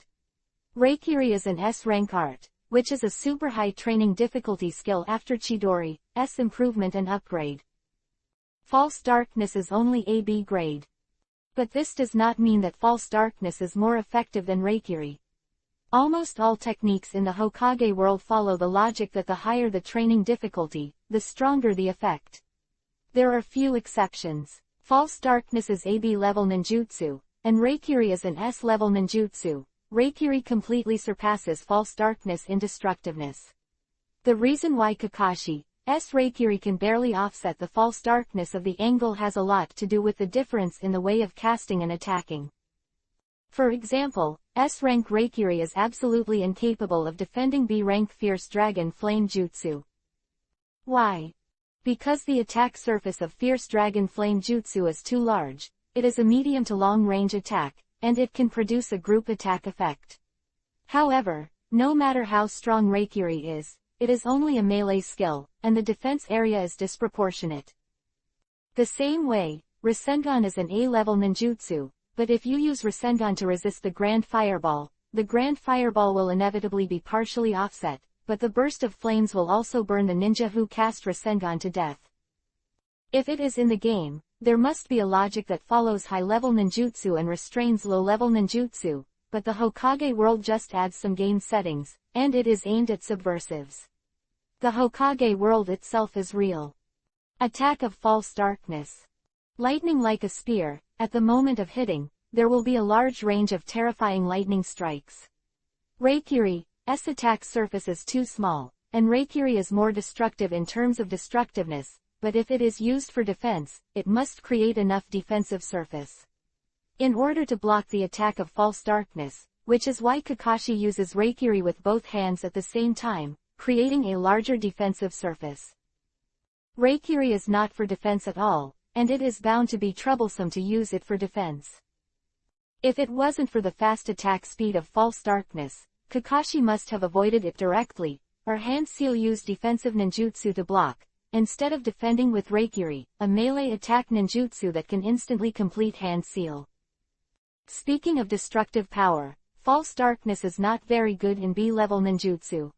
Reikiri is an S-rank art, which is a super high training difficulty skill after Chidori's improvement and upgrade. False Darkness is only AB grade. But this does not mean that False Darkness is more effective than Reikiri. Almost all techniques in the Hokage world follow the logic that the higher the training difficulty, the stronger the effect. There are few exceptions. False Darkness is AB level ninjutsu, and Reikiri is an S level ninjutsu. Reikiri completely surpasses False Darkness in destructiveness. The reason why Kakashi's Reikiri can barely offset the False Darkness of the Angle has a lot to do with the difference in the way of casting and attacking. For example, S-rank Reikiri is absolutely incapable of defending B-rank Fierce Dragon Flame Jutsu. Why? Because the attack surface of Fierce Dragon Flame Jutsu is too large, it is a medium to long range attack, and it can produce a group attack effect. However, no matter how strong Reikiri is, it is only a melee skill, and the defense area is disproportionate. The same way, Rasengan is an A-level ninjutsu, but if you use Rasengan to resist the Grand Fireball, the Grand Fireball will inevitably be partially offset, but the burst of flames will also burn the ninja who cast Rasengan to death. If it is in the game, there must be a logic that follows high-level ninjutsu and restrains low-level ninjutsu, but the Hokage world just adds some game settings, and it is aimed at subversives. The Hokage world itself is real. Attack of false darkness. Lightning like a spear, at the moment of hitting, there will be a large range of terrifying lightning strikes. Reikiri's attack surface is too small, and Reikiri is more destructive in terms of destructiveness, but if it is used for defense, it must create enough defensive surface. In order to block the attack of false darkness, which is why Kakashi uses Reikiri with both hands at the same time, creating a larger defensive surface. Reikiri is not for defense at all, and it is bound to be troublesome to use it for defense. If it wasn't for the fast attack speed of false darkness, Kakashi must have avoided it directly, or Hand Seal used defensive ninjutsu to block, instead of defending with Reikiri, a melee attack ninjutsu that can instantly complete Hand Seal. Speaking of destructive power, false darkness is not very good in B-level ninjutsu.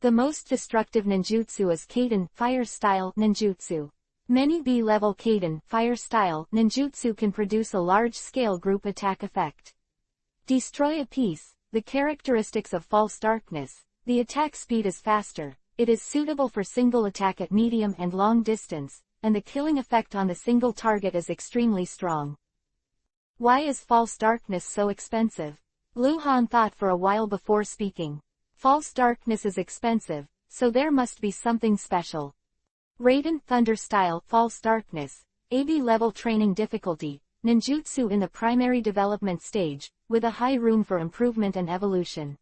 The most destructive ninjutsu is Kaiden Fire Style ninjutsu. Many B-level Kaiden Fire Style ninjutsu can produce a large-scale group attack effect. Destroy a piece. The characteristics of false darkness. The attack speed is faster, it is suitable for single attack at medium and long distance, and the killing effect on the single target is extremely strong. Why is false darkness so expensive? Luhan thought for a while before speaking. False darkness is expensive, so there must be something special. Raiden Thunder Style False Darkness, AB level training difficulty, ninjutsu in the primary development stage, with a high room for improvement and evolution.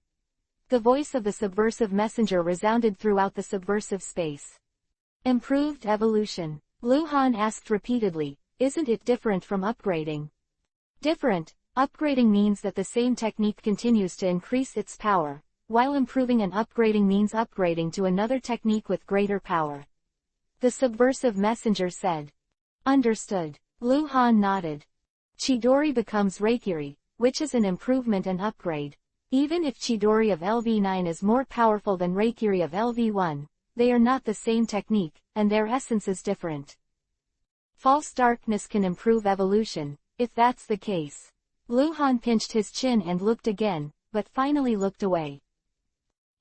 The voice of the subversive messenger resounded throughout the subversive space. Improved evolution. Luhan asked repeatedly, isn't it different from upgrading? Different. Upgrading means that the same technique continues to increase its power, while improving and upgrading means upgrading to another technique with greater power. The subversive messenger said. Understood. Luhan nodded. Chidori becomes Reikiri, which is an improvement and upgrade. Even if Chidori of LV9 is more powerful than Reikiri of LV1, they are not the same technique, and their essence is different. False darkness can improve evolution, if that's the case. Luhan pinched his chin and looked again, but finally looked away.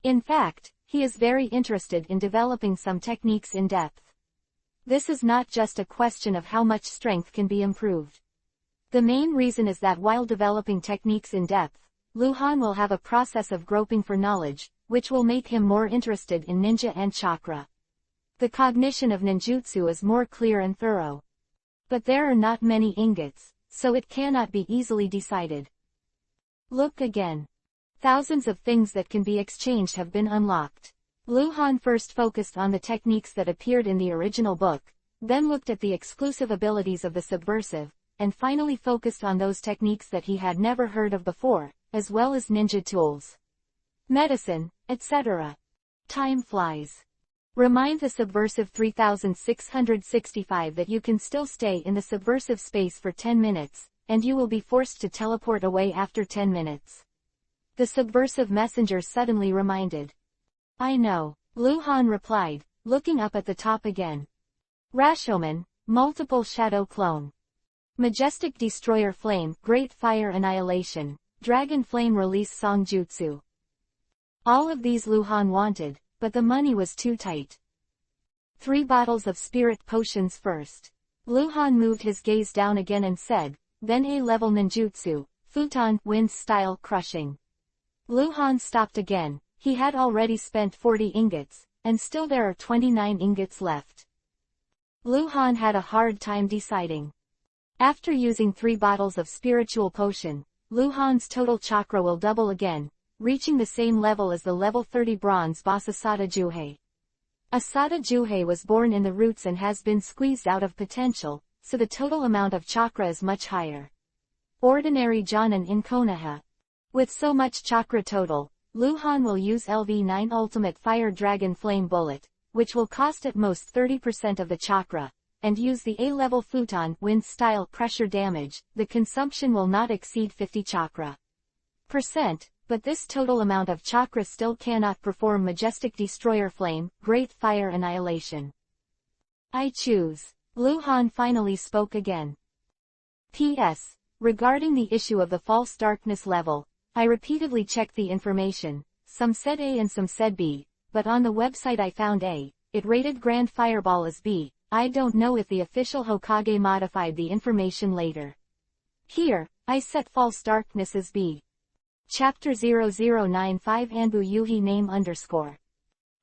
In fact, he is very interested in developing some techniques in depth. This is not just a question of how much strength can be improved. The main reason is that while developing techniques in depth, Luhan will have a process of groping for knowledge, which will make him more interested in ninja and chakra. The cognition of ninjutsu is more clear and thorough. But there are not many ingots, so it cannot be easily decided. Look again. Thousands of things that can be exchanged have been unlocked. Luhan first focused on the techniques that appeared in the original book, then looked at the exclusive abilities of the subversive, and finally focused on those techniques that he had never heard of before, as well as ninja tools, medicine, etc. Time flies. Remind the subversive 3665 that you can still stay in the subversive space for 10 minutes, and you will be forced to teleport away after 10 minutes. The subversive messenger suddenly reminded. I know, Luhan replied, looking up at the top again. Rashomon, multiple shadow clone. Majestic Destroyer Flame, Great Fire Annihilation, Dragon Flame Release Song Jutsu. All of these Luhan wanted, but the money was too tight. 3 bottles of spirit potions first. Luhan moved his gaze down again and said, then A-level ninjutsu, futon wind style crushing. Luhan stopped again. He had already spent 40 ingots, and still there are 29 ingots left. Luhan had a hard time deciding. After using 3 bottles of spiritual potion, Luhan's total chakra will double again, reaching the same level as the level 30 bronze boss Asada Juhei. Asada Juhei was born in the roots and has been squeezed out of potential, so the total amount of chakra is much higher. Ordinary Jonin in Konoha. With so much chakra total, Luhan will use LV9 Ultimate Fire Dragon Flame Bullet, which will cost at most 30% of the chakra, and use the A-level futon wind style pressure damage, the consumption will not exceed 50 chakra %, but this total amount of chakra still cannot perform Majestic Destroyer Flame, Great Fire Annihilation. I choose. Luhan finally spoke again. P.S. Regarding the issue of the false darkness level, I repeatedly checked the information, some said A and some said B, but on the website I found A, it rated Grand Fireball as B. I don't know if the official Hokage modified the information later. Here, I set false darkness as B. Chapter 0095 Anbu Yuhi name _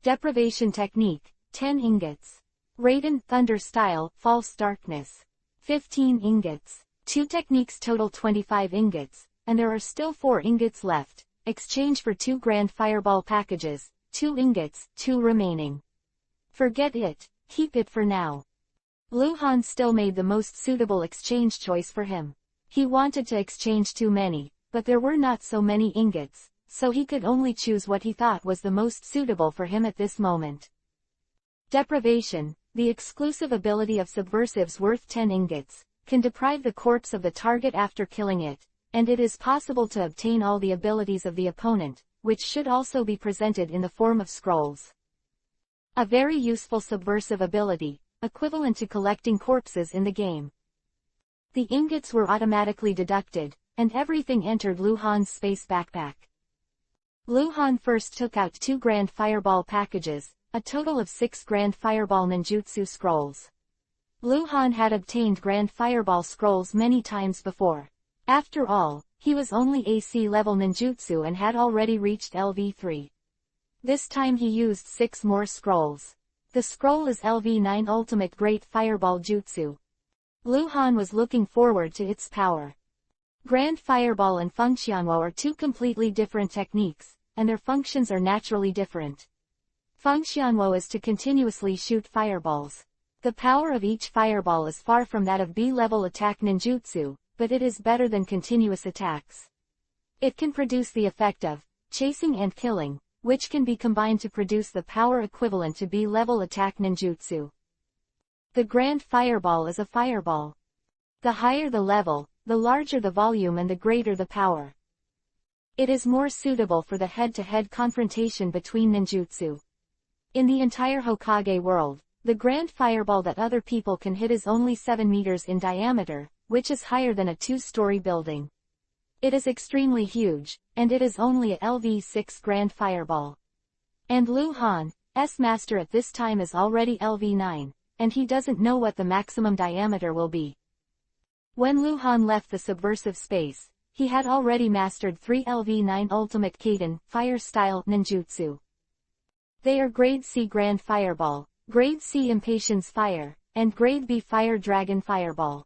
Deprivation Technique, 10 ingots. Raiden, Thunder Style, False Darkness. 15 ingots. 2 techniques total 25 ingots, and there are still 4 ingots left. Exchange for 2 Grand Fireball packages, 2 ingots, 2 remaining. Forget it, keep it for now. Luhan still made the most suitable exchange choice for him. He wanted to exchange too many, but there were not so many ingots, so he could only choose what he thought was the most suitable for him at this moment. Deprivation, the exclusive ability of subversives worth 10 ingots, can deprive the corpse of the target after killing it, and it is possible to obtain all the abilities of the opponent, which should also be presented in the form of scrolls. A very useful subversive ability, equivalent to collecting corpses in the game. The ingots were automatically deducted, and everything entered Luhan's space backpack. Luhan first took out 2 Grand Fireball packages, a total of 6 Grand Fireball ninjutsu scrolls. Luhan had obtained Grand Fireball scrolls many times before. After all, he was only AC level ninjutsu and had already reached LV3. This time he used 6 more scrolls. The scroll is LV9 Ultimate Great Fireball Jutsu. Luhan was looking forward to its power. Grand Fireball and Functionwo are 2 completely different techniques, and their functions are naturally different. Functionwo is to continuously shoot fireballs. The power of each fireball is far from that of B-level attack ninjutsu, but it is better than continuous attacks. It can produce the effect of chasing and killing, which can be combined to produce the power equivalent to B-level attack ninjutsu. The Grand Fireball is a fireball. The higher the level, the larger the volume and the greater the power. It is more suitable for the head-to-head confrontation between ninjutsu. In the entire Hokage world, the Grand Fireball that other people can hit is only 7 meters in diameter, which is higher than a 2-story building. It is extremely huge, and it is only a LV6 Grand Fireball. And Luhan's master at this time is already LV9, and he doesn't know what the maximum diameter will be. When Luhan left the subversive space, he had already mastered 3 LV9 Ultimate Kaiden, Fire-style ninjutsu. They are Grade C Grand Fireball, Grade C Impatience Fire, and Grade B Fire Dragon Fireball.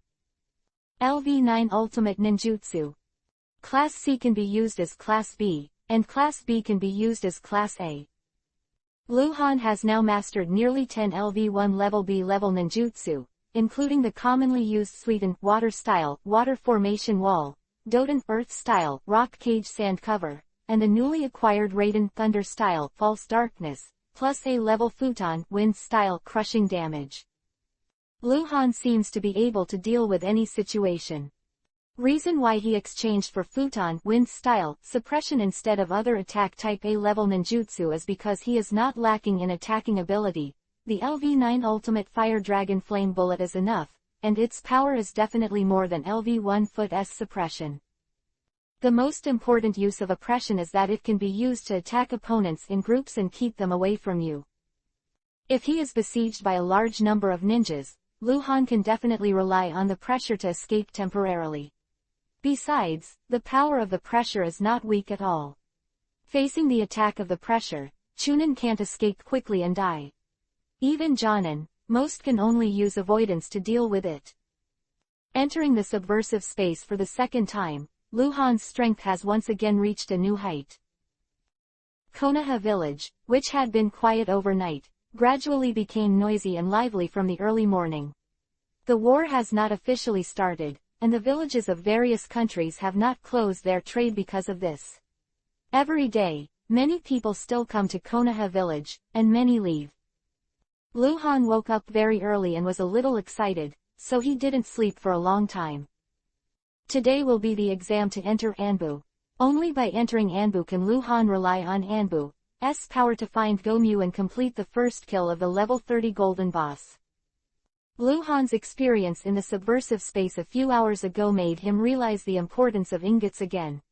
LV9 Ultimate Ninjutsu. Class C can be used as Class B, and Class B can be used as Class A. Luhan has now mastered nearly 10 LV1 level B level ninjutsu, including the commonly used Suiten, Water Style, Water Formation Wall, Doden, Earth Style, Rock Cage Sand Cover, and the newly acquired Raiden, Thunder Style, False Darkness, plus A-level Futon, Wind Style, Crushing Damage. Luhan seems to be able to deal with any situation. Reason why he exchanged for Futon, Wind Style, Suppression instead of other attack type A-level ninjutsu is because he is not lacking in attacking ability. The LV9 Ultimate Fire Dragon Flame Bullet is enough, and its power is definitely more than LV1 Foot's Suppression. The most important use of oppression is that it can be used to attack opponents in groups and keep them away from you. If he is besieged by a large number of ninjas, Luhan can definitely rely on the pressure to escape temporarily. Besides, the power of the pressure is not weak at all. Facing the attack of the pressure, Chunin can't escape quickly and die. Even Jonin, most can only use avoidance to deal with it. Entering the subversive space for the second time, Luhan's strength has once again reached a new height. Konoha village, which had been quiet overnight, gradually became noisy and lively from the early morning. The war has not officially started, and the villages of various countries have not closed their trade because of this. Every day, many people still come to Konoha village, and many leave. Lu Han woke up very early and was a little excited, so he didn't sleep for a long time. Today will be the exam to enter Anbu. Only by entering Anbu can Lu Han rely on Anbu's power to find Gomyu and complete the first kill of the level 30 golden boss. Lu Han's experience in the subversive space a few hours ago made him realize the importance of ingots again.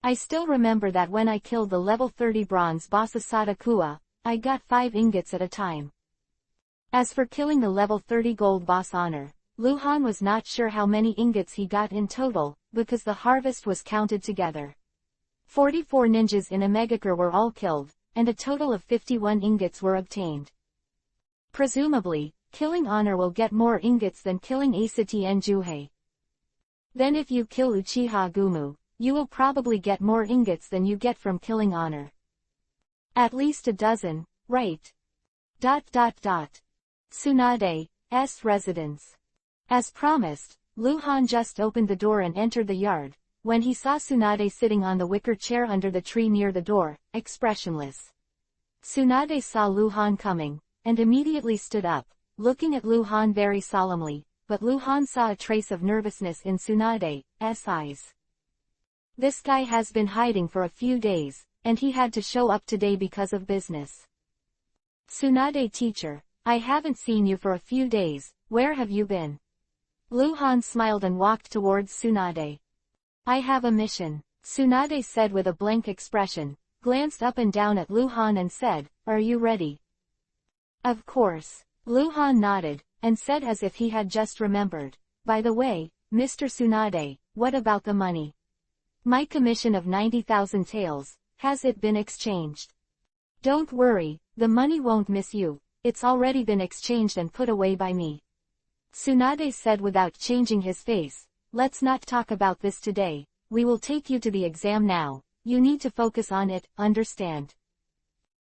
I still remember that when I killed the level 30 bronze boss Asada Kua, I got 5 ingots at a time. As for killing the level 30 gold boss Honor, Lu Han was not sure how many ingots he got in total, because the harvest was counted together. 44 ninjas in Omegakure were all killed, and a total of 51 ingots were obtained. Presumably, killing Honor will get more ingots than killing Asati and Juhei. Then if you kill Uchiha Gumu, you will probably get more ingots than you get from killing Honor. At least a dozen, right? Tsunade's residence. As promised, Lu Han just opened the door and entered the yard, when he saw Tsunade sitting on the wicker chair under the tree near the door, expressionless. Tsunade saw Lu Han coming, and immediately stood up, looking at Lu Han very solemnly, but Lu Han saw a trace of nervousness in Tsunade's eyes. This guy has been hiding for a few days, and he had to show up today because of business. Tsunade teacher, I haven't seen you for a few days, where have you been? Lu Han smiled and walked towards Tsunade. I have a mission, Tsunade said with a blank expression, glanced up and down at Lu Han and said, are you ready? Of course. Lu Han nodded, and said as if he had just remembered, by the way, Mr. Tsunade, what about the money? My commission of 90,000 taels, has it been exchanged? Don't worry, the money won't miss you, it's already been exchanged and put away by me. Tsunade said without changing his face, let's not talk about this today, we will take you to the exam now, you need to focus on it, understand?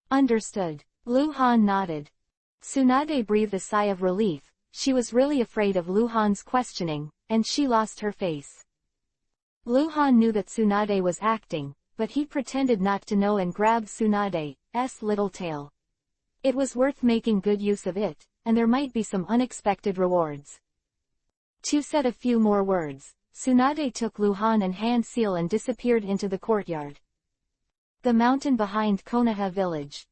Understood. Lu Han nodded. Tsunade breathed a sigh of relief, she was really afraid of Lu Han's questioning, and she lost her face. Lu Han knew that Tsunade was acting, but he pretended not to know and grabbed Tsunade's little tail. It was worth making good use of it, and there might be some unexpected rewards. To said a few more words, Tsunade took Lu Han and hand seal and disappeared into the courtyard. The mountain behind Konoha village.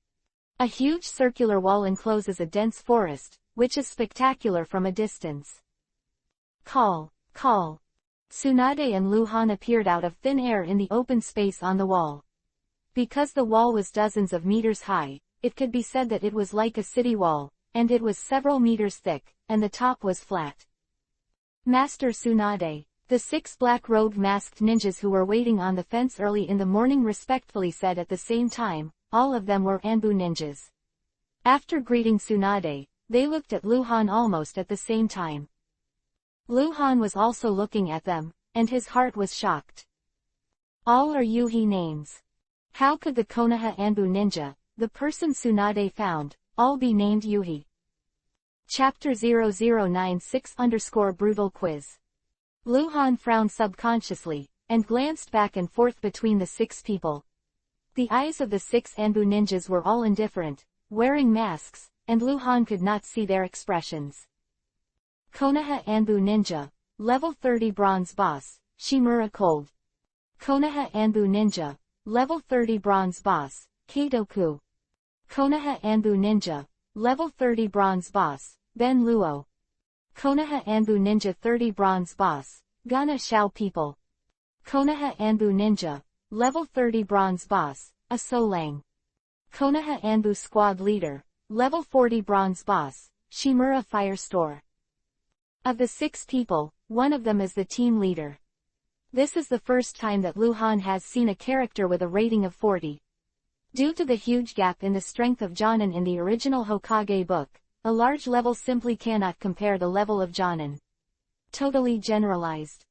A huge circular wall encloses a dense forest, which is spectacular from a distance. Call. Tsunade and Lu Han appeared out of thin air in the open space on the wall. Because the wall was dozens of meters high, it could be said that it was like a city wall, and it was several meters thick, and the top was flat. Master Tsunade. The 6 black-robed masked ninjas who were waiting on the fence early in the morning respectfully said at the same time, all of them were Anbu ninjas. After greeting Tsunade, they looked at Lu Han almost at the same time. Lu Han was also looking at them, and his heart was shocked. All are Yuhi names. How could the Konoha Anbu ninja, the person Tsunade found, all be named Yuhi? Chapter 0096_brutal quiz. Lu Han frowned subconsciously, and glanced back and forth between the 6 people. The eyes of the 6 Anbu ninjas were all indifferent, wearing masks, and Lu Han could not see their expressions. Konoha Anbu Ninja, Level 30 Bronze Boss, Shimura Cold. Konoha Anbu Ninja, Level 30 Bronze Boss, Keidoku. Konoha Anbu Ninja, Level 30 Bronze Boss, Ben Luo. Konoha Anbu Ninja 30 Bronze Boss, Gana Xiao People. Konoha Anbu Ninja, Level 30 Bronze Boss, Asolang. Konoha Anbu Squad Leader, Level 40 Bronze Boss, Shimura Firestore. Of the 6 people, one of them is the team leader. This is the first time that Lu Han has seen a character with a rating of 40. Due to the huge gap in the strength of Jonin in the original Hokage book, a large level simply cannot compare the level of Jonin. Totally generalized.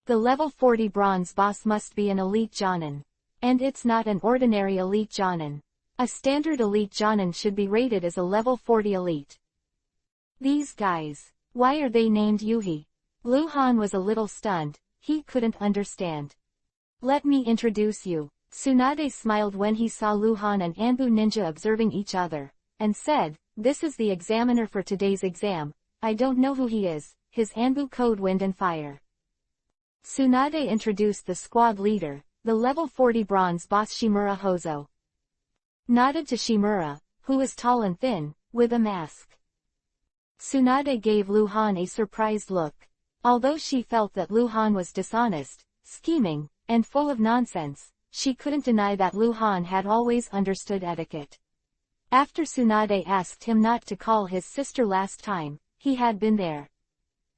The level 40 bronze boss must be an elite Jonin. And it's not an ordinary elite Jonin. A standard elite Jonin should be rated as a level 40 elite. These guys. Why are they named Yuhi? Lu Han was a little stunned, he couldn't understand. Let me introduce you. Tsunade smiled when he saw Lu Han and Anbu Ninja observing each other, and said, this is the examiner for today's exam. I don't know who he is, his Anbu code Wind and Fire. Tsunade introduced the squad leader, the level 40 bronze boss Shimura Hozo. Nodded to Shimura, who was tall and thin, with a mask. Tsunade gave Luhan a surprised look. Although she felt that Luhan was dishonest, scheming, and full of nonsense, she couldn't deny that Luhan had always understood etiquette. After Tsunade asked him not to call his sister last time, he had been there.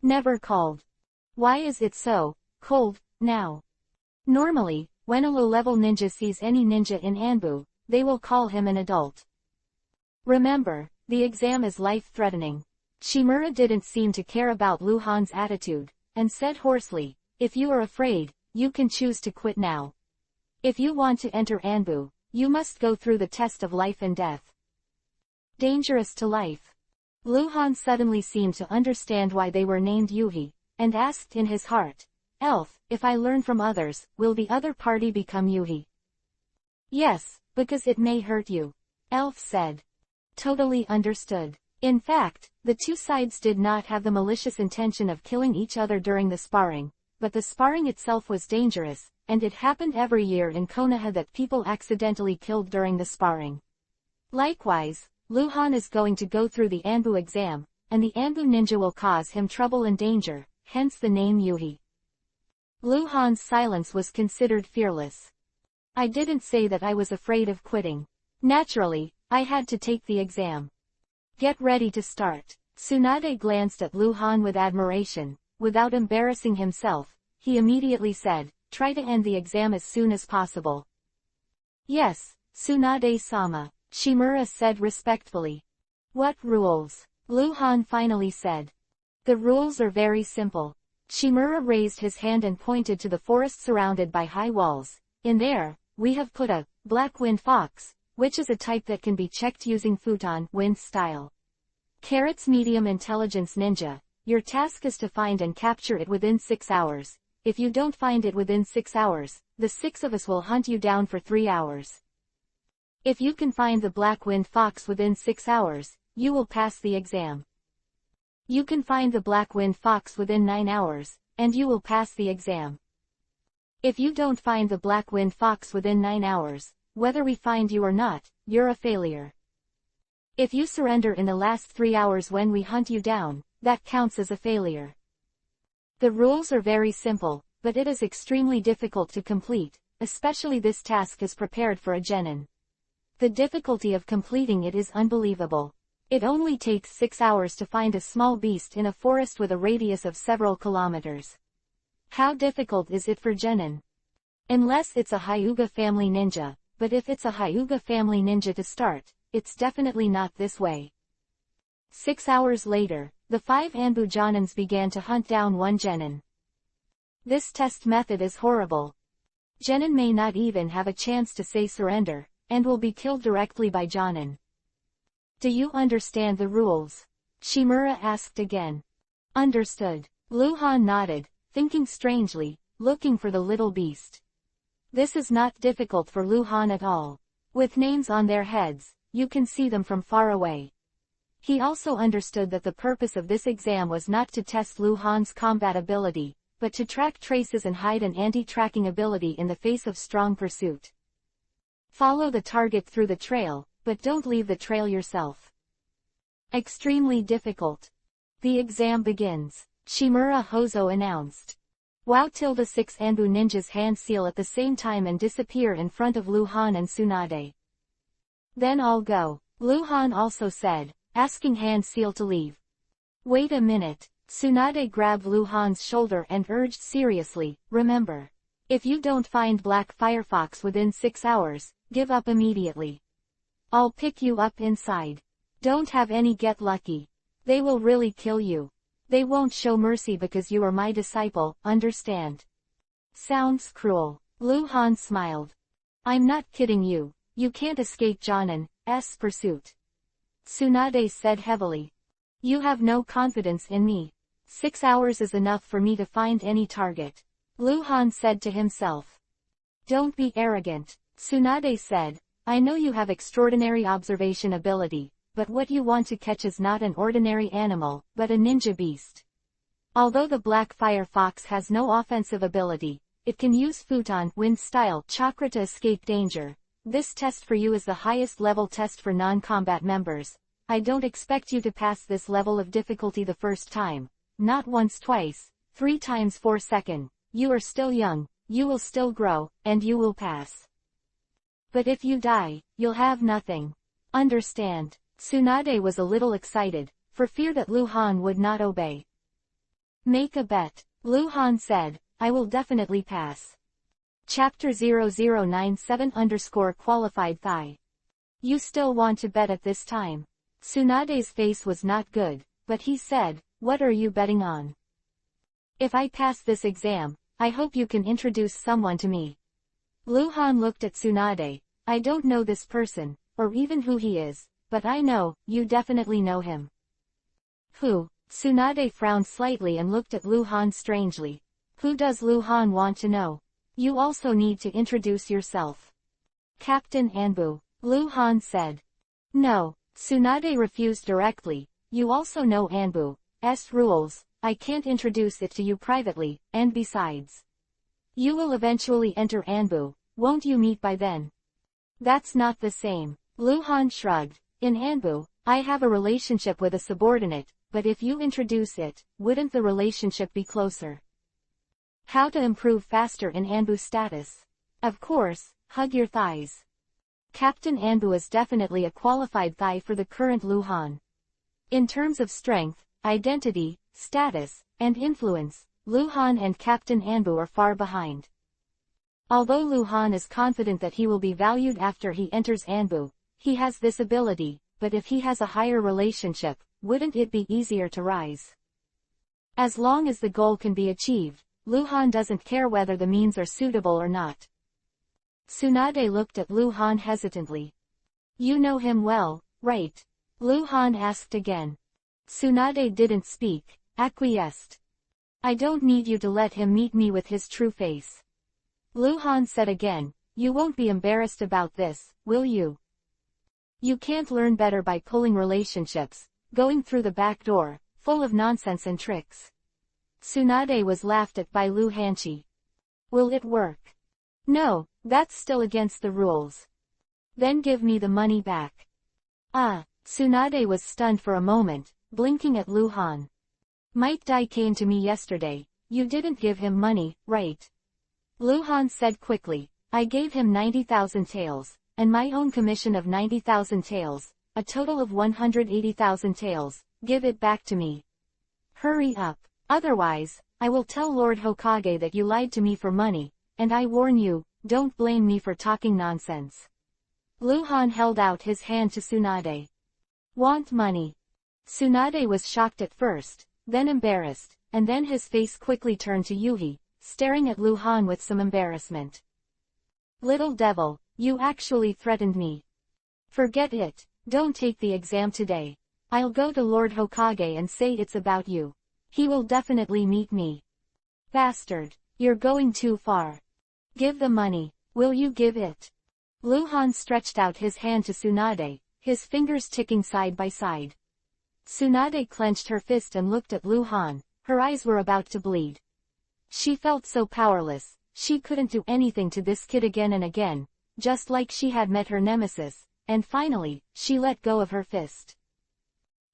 Never called. Why is it so cold now? Normally, when a low-level ninja sees any ninja in Anbu, they will call him an adult. Remember, the exam is life-threatening. Shimura didn't seem to care about Luhan's attitude, and said hoarsely, if you are afraid, you can choose to quit now. If you want to enter Anbu, you must go through the test of life and death. Dangerous to life. Luhan suddenly seemed to understand why they were named Yuhi, and asked in his heart, Elf, if I learn from others, will the other party become Yuhi? Yes, because it may hurt you. Elf said. Totally understood. In fact, the two sides did not have the malicious intention of killing each other during the sparring, but the sparring itself was dangerous, and it happened every year in Konoha that people accidentally killed during the sparring. Likewise, Luhan is going to go through the Anbu exam, and the Anbu ninja will cause him trouble and danger, hence the name Yuhi. Luhan's silence was considered fearless. I didn't say that I was afraid of quitting. Naturally, I had to take the exam. Get ready to start. Tsunade glanced at Luhan with admiration. Without embarrassing himself, he immediately said, try to end the exam as soon as possible. Yes, Tsunade-sama, Shimura said respectfully. What rules? Luhan finally said. The rules are very simple. Shimura raised his hand and pointed to the forest surrounded by high walls. In there, we have put a black wind fox, which is a type that can be checked using futon wind style. Carrot's medium intelligence ninja. Your task is to find and capture it within 6 hours. If you don't find it within 6 hours, the 6 of us will hunt you down for 3 hours. If you can find the black wind fox within 6 hours, you will pass the exam. You can find the black wind fox within 9 hours, and you will pass the exam. If you don't find the black wind fox within 9 hours, whether we find you or not, you're a failure. If you surrender in the last 3 hours when we hunt you down, that counts as a failure. The rules are very simple, but it is extremely difficult to complete, especially this task is prepared for a genin. The difficulty of completing it is unbelievable. It only takes 6 hours to find a small beast in a forest with a radius of several kilometers. How difficult is it for genin? Unless it's a Hyuga family ninja, but if it's a Hyuga family ninja to start, it's definitely not this way. 6 hours later, the 5 Anbu Jonins began to hunt down one genin. This test method is horrible. Genin may not even have a chance to say surrender, and will be killed directly by Jonin. Do you understand the rules? Shimura asked again. Understood. Luhan nodded, thinking strangely, looking for the little beast. This is not difficult for Luhan at all. With names on their heads, you can see them from far away. He also understood that the purpose of this exam was not to test Luhan's combat ability, but to track traces and hide an anti-tracking ability in the face of strong pursuit. Follow the target through the trail, but don't leave the trail yourself. Extremely difficult. The exam begins, Shimura Hozo announced. Wow! 6 Anbu ninjas hand seal at the same time and disappear in front of Luhan and Tsunade. Then all go, Luhan also said, asking hand seal to leave. Wait a minute. Tsunade grabbed Luhan's shoulder and urged seriously, remember. If you don't find Black Firefox within 6 hours, give up immediately. I'll pick you up inside. Don't have any get lucky. They will really kill you. They won't show mercy because you are my disciple, understand? Sounds cruel. Luhan smiled. I'm not kidding you. You can't escape Jonin's pursuit. Tsunade said heavily. You have no confidence in me. 6 hours is enough for me to find any target. Luhan said to himself. Don't be arrogant. Tsunade said, I know you have extraordinary observation ability, but what you want to catch is not an ordinary animal, but a ninja beast. Although the black fire fox has no offensive ability, it can use futon wind style chakra to escape danger. This test for you is the highest level test for non-combat members. I don't expect you to pass this level of difficulty the first time. Not once, twice, 3 times 4 seconds. You are still young, you will still grow, and you will pass. But if you die, you'll have nothing. Understand? Tsunade was a little excited, for fear that Lu Han would not obey. Make a bet, Lu Han said. I will definitely pass. Chapter 0097_qualified thigh. You still want to bet at this time? Tsunade's face was not good, but he said, what are you betting on? If I pass this exam, I hope you can introduce someone to me. Lu Han looked at Tsunade. I don't know this person, or even who he is, but I know, you definitely know him. Who? Tsunade frowned slightly and looked at Lu Han strangely. Who does Lu Han want to know? You also need to introduce yourself. Captain Anbu, Lu Han said. No, Tsunade refused directly. You also know Anbu's rules. I can't introduce it to you privately, and besides, you will eventually enter Anbu, won't you meet by then? That's not the same. Lu Han shrugged. In Anbu, I have a relationship with a subordinate, but if you introduce it, wouldn't the relationship be closer? How to improve faster in Anbu status? Of course, hug your thighs. Captain Anbu is definitely a qualified thigh for the current Lu Han. In terms of strength, identity, status, and influence, Lu Han and Captain Anbu are far behind. Although Lu Han is confident that he will be valued after he enters Anbu, he has this ability, but if he has a higher relationship, wouldn't it be easier to rise? As long as the goal can be achieved, Lu Han doesn't care whether the means are suitable or not. Tsunade looked at Lu Han hesitantly. You know him well, right? Lu Han asked again. Tsunade didn't speak, acquiesced. I don't need you to let him meet me with his true face. Lu Han said again, you won't be embarrassed about this, will you? You can't learn better by pulling relationships, going through the back door, full of nonsense and tricks. Tsunade was laughed at by Lu Hanchi. Will it work? No, that's still against the rules. Then give me the money back. Tsunade was stunned for a moment, blinking at Lu Han. Might Dai came to me yesterday, you didn't give him money, right? Lu Han said quickly, I gave him 90,000 taels, and my own commission of 90,000 taels, a total of 180,000 taels, give it back to me. Hurry up, otherwise, I will tell Lord Hokage that you lied to me for money, and I warn you, don't blame me for talking nonsense. Lu Han held out his hand to Tsunade. Want money? Tsunade was shocked at first, then embarrassed, and then his face quickly turned to Yuhi, staring at Lu Han with some embarrassment. Little devil, you actually threatened me. Forget it, don't take the exam today. I'll go to Lord Hokage and say it's about you. He will definitely meet me. Bastard, you're going too far. Give the money, will you give it? Lu Han stretched out his hand to Tsunade, his fingers ticking side by side. Tsunade clenched her fist and looked at Lu Han, her eyes were about to bleed. She felt so powerless, she couldn't do anything to this kid again and again, just like she had met her nemesis, and finally, she let go of her fist.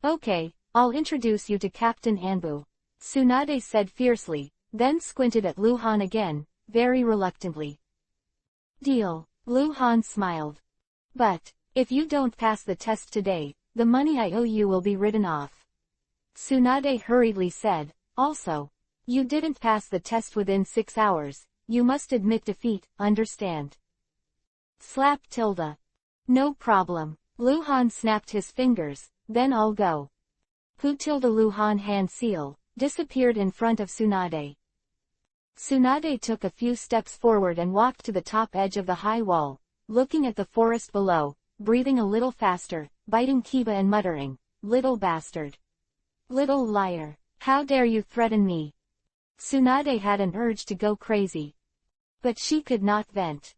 Okay, I'll introduce you to Captain Anbu, Tsunade said fiercely, then squinted at Lu Han again, very reluctantly. Deal, Lu Han smiled. But, if you don't pass the test today, the money I owe you will be written off. Tsunade hurriedly said, also, you didn't pass the test within 6 hours, you must admit defeat, understand? Slap tilde. No problem. Lu Han snapped his fingers, then I'll go. Hu tilde Lu Han hand seal, disappeared in front of Tsunade. Tsunade took a few steps forward and walked to the top edge of the high wall, looking at the forest below, breathing a little faster, biting Kiba and muttering, little bastard. Little liar, how dare you threaten me? Tsunade had an urge to go crazy. But she could not vent.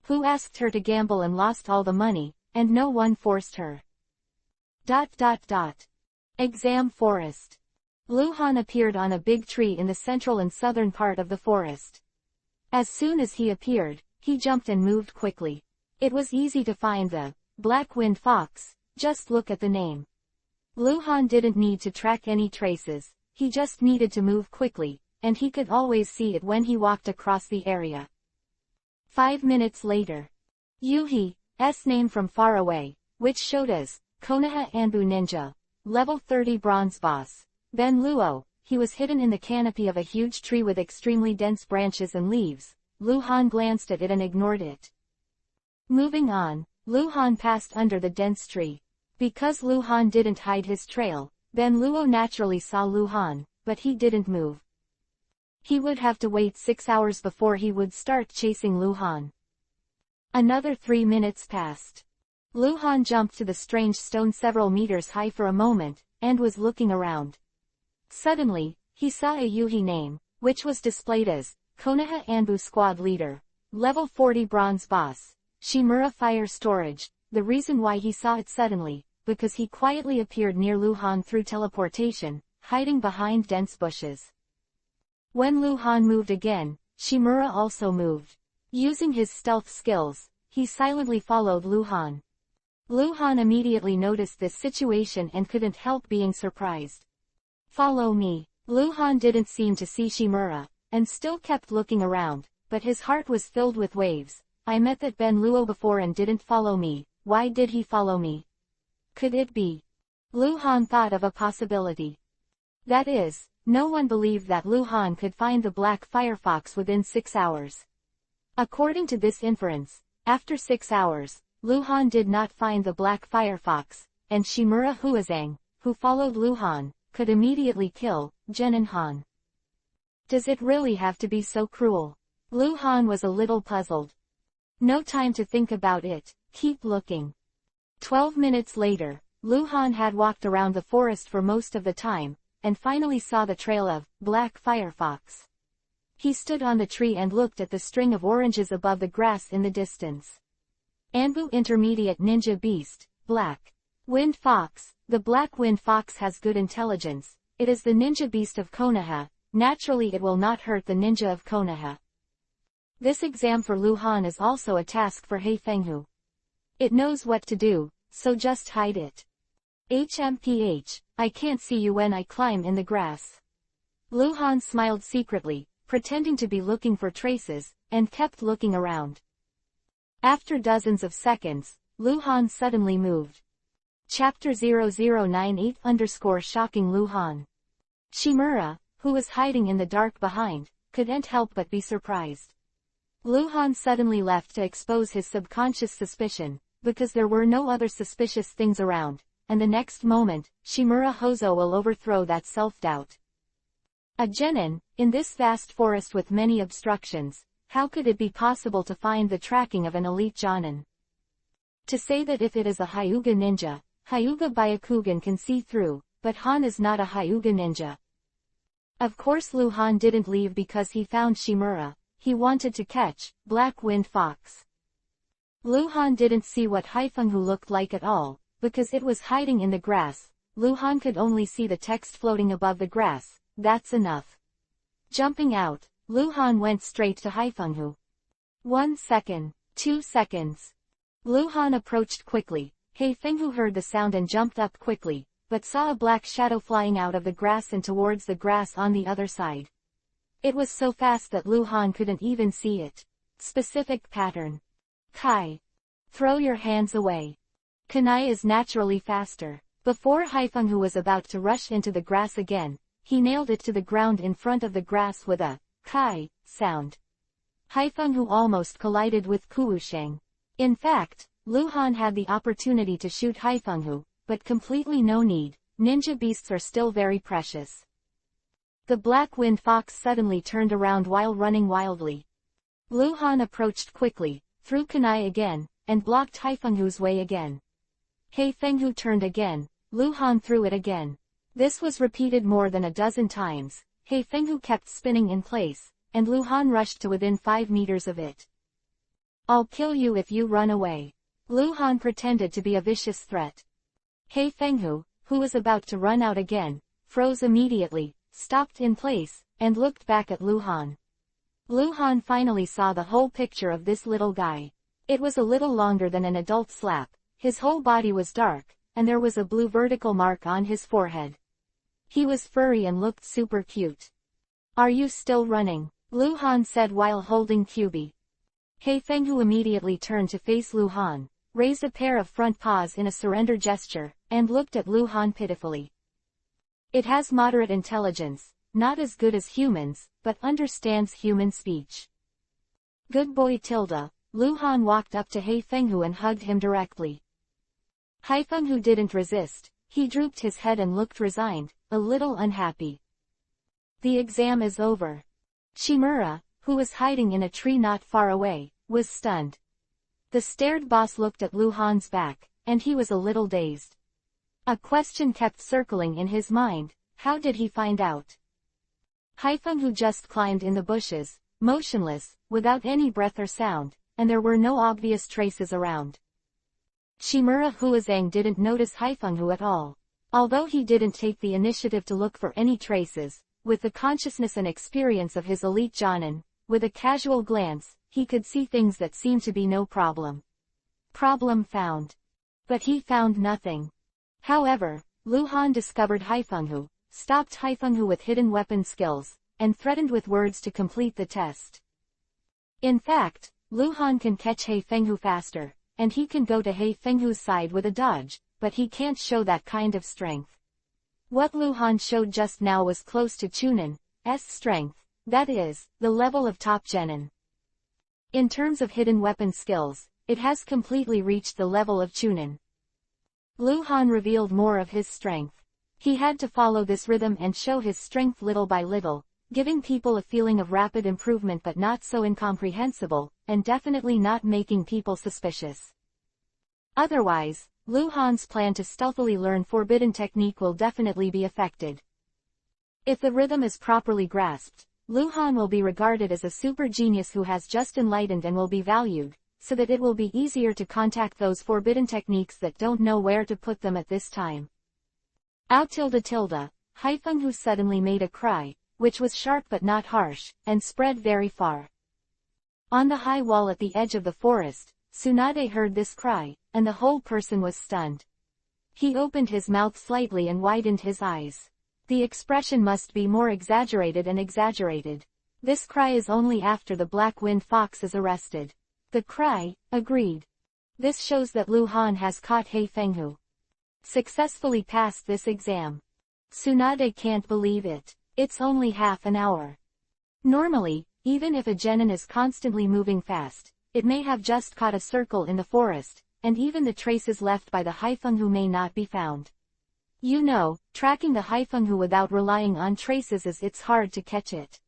Who asked her to gamble and lost all the money, and no one forced her. Exam forest. Lu Han appeared on a big tree in the central and southern part of the forest. As soon as he appeared, he jumped and moved quickly. It was easy to find the black-winged fox, just look at the name. Lu Han didn't need to track any traces, he just needed to move quickly, and he could always see it when he walked across the area. 5 minutes later. Yuhi's name from far away, which showed as Konoha Anbu Ninja, level 30 bronze boss. Ben Luo, he was hidden in the canopy of a huge tree with extremely dense branches and leaves. Lu Han glanced at it and ignored it. Moving on, Lu Han passed under the dense tree. Because Lu Han didn't hide his trail, Ben Luo naturally saw Lu Han, but he didn't move. He would have to wait 6 hours before he would start chasing Lu Han. Another 3 minutes passed. Lu Han jumped to the strange stone several meters high for a moment, and was looking around. Suddenly, he saw a Yuhi name, which was displayed as Konoha Anbu Squad Leader, level 40 bronze boss, Shimura Fire Storage. The reason why he saw it suddenly, because he quietly appeared near Lu Han through teleportation, hiding behind dense bushes. When Lu Han moved again, Shimura also moved. Using his stealth skills, he silently followed Lu Han. Lu Han immediately noticed this situation and couldn't help being surprised. Follow me. Lu Han didn't seem to see Shimura, and still kept looking around, but his heart was filled with waves. I met that Ben Luo before and didn't follow me. Why did he follow me? Could it be? Lu Han thought of a possibility. That is, no one believed that Lu Han could find the black firefox within 6 hours. According to this inference, after 6 hours, Lu Han did not find the black firefox, and Shimura Huazang, who followed Lu Han, could immediately kill Jenin Han. Does it really have to be so cruel? Lu Han was a little puzzled. No time to think about it, keep looking. 12 minutes later, Lu Han had walked around the forest for most of the time, and finally saw the trail of black firefox. He stood on the tree and looked at the string of oranges above the grass in the distance. Anbu Intermediate Ninja Beast, Black Wind Fox. The black wind fox has good intelligence. It is the ninja beast of Konoha. Naturally it will not hurt the ninja of Konoha. This exam for Lu Han is also a task for He Fenghu. It knows what to do, so just hide it. HMPH, I can't see you when I climb in the grass. Lu Han smiled secretly, pretending to be looking for traces, and kept looking around. After dozens of seconds, Lu Han suddenly moved. Chapter 0098_Shocking Lu Han. Shimura, who was hiding in the dark behind, couldn't help but be surprised. Lu Han suddenly left to expose his subconscious suspicion, because there were no other suspicious things around, and the next moment, Shimura Hozo will overthrow that self-doubt. A genin, in this vast forest with many obstructions, how could it be possible to find the tracking of an elite jonin? To say that if it is a Hyuga ninja, Hyuga Byakugan can see through, but Han is not a Hyuga ninja. Of course Lu Han didn't leave because he found Shimura. He wanted to catch Black Wind Fox. Lu Han didn't see what Haifenghu looked like at all, because it was hiding in the grass. Lu Han could only see the text floating above the grass. That's enough. Jumping out, Lu Han went straight to Haifenghu. 1 second, 2 seconds. Lu Han approached quickly. Haifenghu heard the sound and jumped up quickly, but saw a black shadow flying out of the grass and towards the grass on the other side. It was so fast that Lu Han couldn't even see it. Specific pattern. Kai. Throw your hands away. Kanai is naturally faster. Before Haifenghu was about to rush into the grass again, he nailed it to the ground in front of the grass with a Kai sound. Haifenghu almost collided with Kuwusheng. In fact, Lu Han had the opportunity to shoot Haifenghu, but completely no need. Ninja beasts are still very precious. The Black Wind Fox suddenly turned around while running wildly. Lu Han approached quickly, threw Kanai again, and blocked Haifenghu's way again. Haifenghu turned again. Lu Han threw it again. This was repeated more than a dozen times. Haifenghu kept spinning in place, and Lu Han rushed to within 5 meters of it. I'll kill you if you run away. Lu Han pretended to be a vicious threat. He Fenghu, who was about to run out again, froze immediately, stopped in place, and looked back at Lu Han. Lu Han finally saw the whole picture of this little guy. It was a little longer than an adult slap, his whole body was dark, and there was a blue vertical mark on his forehead. He was furry and looked super cute. "Are you still running?" Lu Han said while holding QB. He Fenghu immediately turned to face Lu Han, raised a pair of front paws in a surrender gesture, and looked at Lu Han pitifully. "It has moderate intelligence, not as good as humans, but understands human speech." "Good boy Tilda." Lu Han walked up to He Fenghu and hugged him directly. He Fenghu didn't resist, he drooped his head and looked resigned, a little unhappy. "The exam is over." Shimura, who was hiding in a tree not far away, was stunned. The stared boss looked at Lu Han's back, and he was a little dazed. A question kept circling in his mind: how did he find out? He Fenghu just climbed in the bushes, motionless, without any breath or sound, and there were no obvious traces around. Shimura Huazang didn't notice He Fenghu at all. Although he didn't take the initiative to look for any traces, with the consciousness and experience of his elite Jonin, with a casual glance, he could see things that seemed to be no problem. Problem found. But he found nothing. However, Lu Han discovered He Fenghu, stopped He Fenghu with hidden weapon skills, and threatened with words to complete the test. In fact, Lu Han can catch He Fenghu faster, and he can go to He Fenghu's side with a dodge, but he can't show that kind of strength. What Lu Han showed just now was close to Chunin's strength, that is, the level of top genin. In terms of hidden weapon skills, it has completely reached the level of Chunin. Lu Han revealed more of his strength. He had to follow this rhythm and show his strength little by little, giving people a feeling of rapid improvement but not so incomprehensible, and definitely not making people suspicious. Otherwise, Lu Han's plan to stealthily learn forbidden technique will definitely be affected. If the rhythm is properly grasped, Lu Han will be regarded as a super genius who has just enlightened and will be valued, so that it will be easier to contact those forbidden techniques that don't know where to put them at this time. Ow tilde tilde, He Fenghu suddenly made a cry, which was sharp but not harsh, and spread very far. On the high wall at the edge of the forest, Tsunade heard this cry, and the whole person was stunned. He opened his mouth slightly and widened his eyes. The expression must be more exaggerated and exaggerated. This cry is only after the black-winged fox is arrested. The cry, agreed. This shows that Lu Han has caught He Fenghu. Successfully passed this exam. Tsunade can't believe it. It's only half an hour. Normally, even if a genin is constantly moving fast, it may have just caught a circle in the forest, and even the traces left by the He Fenghu may not be found. You know, tracking the He Fenghu without relying on traces is it's hard to catch it.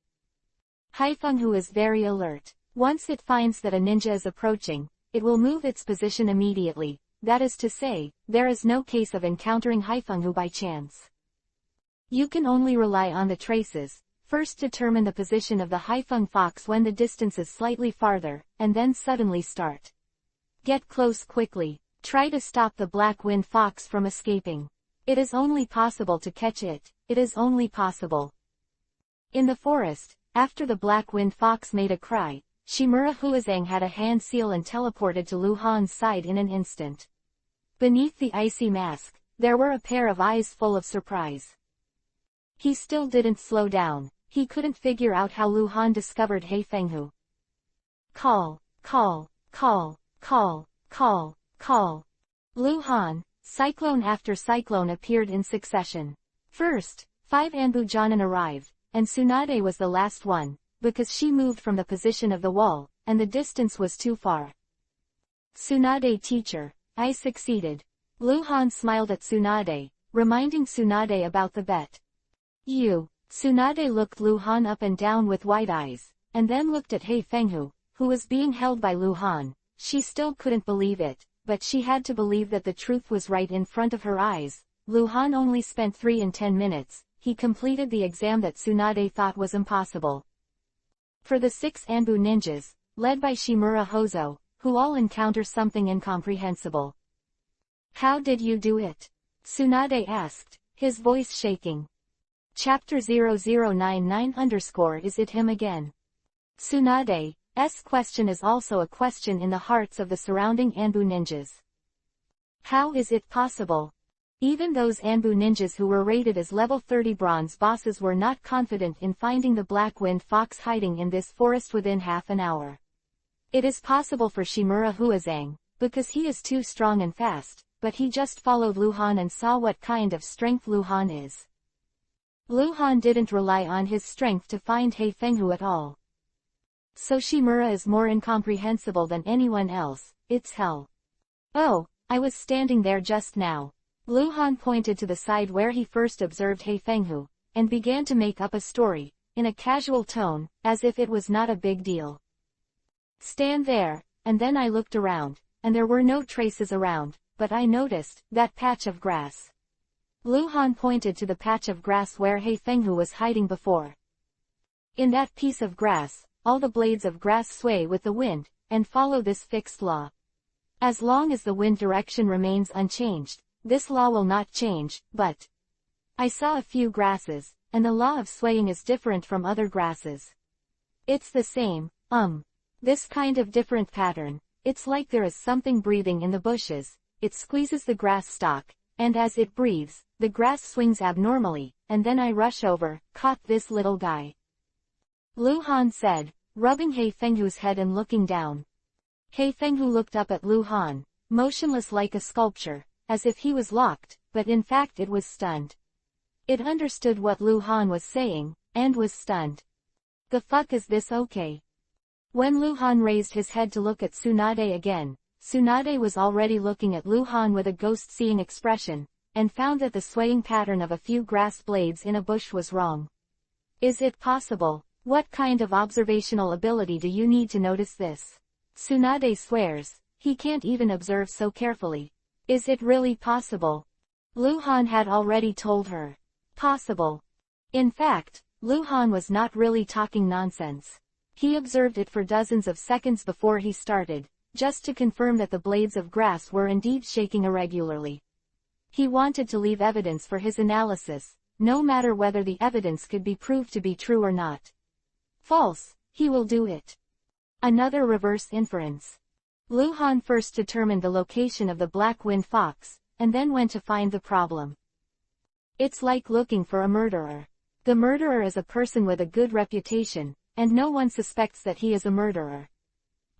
He Fenghu is very alert. Once it finds that a ninja is approaching, it will move its position immediately, that is to say, there is no case of encountering He Fenghu by chance. You can only rely on the traces. First determine the position of the He Feng fox when the distance is slightly farther, and then suddenly start. Get close quickly. Try to stop the black-winged fox from escaping. It is only possible to catch it. It is only possible. In the forest, after the black-winged fox made a cry, Shimura Huazang had a hand seal and teleported to Lu Han's side in an instant. Beneath the icy mask, there were a pair of eyes full of surprise. He still didn't slow down. He couldn't figure out how Lu Han discovered He Fenghu. Call, call, call, call, call, call. Lu Han, cyclone after cyclone appeared in succession. First, 5 Anbu Jonin arrived, and Tsunade was the last one, because she moved from the position of the wall, and the distance was too far. Tsunade teacher, I succeeded. Lu Han smiled at Tsunade, reminding Tsunade about the bet. Tsunade looked Lu Han up and down with wide eyes, and then looked at He Fenghu, who was being held by Lu Han. She still couldn't believe it, but she had to believe that the truth was right in front of her eyes. Lu Han only spent 3 in 10 minutes, he completed the exam that Tsunade thought was impossible. For the 6 Anbu ninjas, led by Shimura Hozo, who all encounter something incomprehensible. How did you do it? Tsunade asked, his voice shaking. Chapter 0099 _ Is it him again? Tsunade's question is also a question in the hearts of the surrounding Anbu ninjas. How is it possible? Even those Anbu ninjas who were rated as level 30 bronze bosses were not confident in finding the Black Wind Fox hiding in this forest within half an hour. It is possible for Shimura Huazang, because he is too strong and fast, but he just followed Luhan and saw what kind of strength Luhan is. Luhan didn't rely on his strength to find He Fenghu at all. So Shimura is more incomprehensible than anyone else. It's hell. Oh, I was standing there just now. Luhan pointed to the side where he first observed He Fenghu, and began to make up a story, in a casual tone, as if it was not a big deal. Stand there, and then I looked around, and there were no traces around, but I noticed that patch of grass. Luhan pointed to the patch of grass where He Fenghu was hiding before. In that piece of grass, all the blades of grass sway with the wind, and follow this fixed law. As long as the wind direction remains unchanged, this law will not change, but I saw a few grasses, and the law of swaying is different from other grasses. It's the same, this kind of different pattern. It's like there is something breathing in the bushes. It squeezes the grass stalk, and as it breathes, the grass swings abnormally, and then I rush over, caught this little guy. Luhan said, rubbing He Fenghu's head and looking down. He Fenghu looked up at Luhan, motionless like a sculpture, as if he was locked, but in fact it was stunned. It understood what Luhan was saying, and was stunned. The fuck is this okay? When Luhan raised his head to look at Tsunade again, Tsunade was already looking at Luhan with a ghost-seeing expression, and found that the swaying pattern of a few grass blades in a bush was wrong. Is it possible? What kind of observational ability do you need to notice this? Tsunade swears, he can't even observe so carefully. Is it really possible? Luhan had already told her. Possible. In fact, Luhan was not really talking nonsense. He observed it for dozens of seconds before he started, just to confirm that the blades of grass were indeed shaking irregularly. He wanted to leave evidence for his analysis, no matter whether the evidence could be proved to be true or not. False, he will do it. Another reverse inference. Luhan first determined the location of the Black Wind Fox, and then went to find the problem. It's like looking for a murderer. The murderer is a person with a good reputation, and no one suspects that he is a murderer.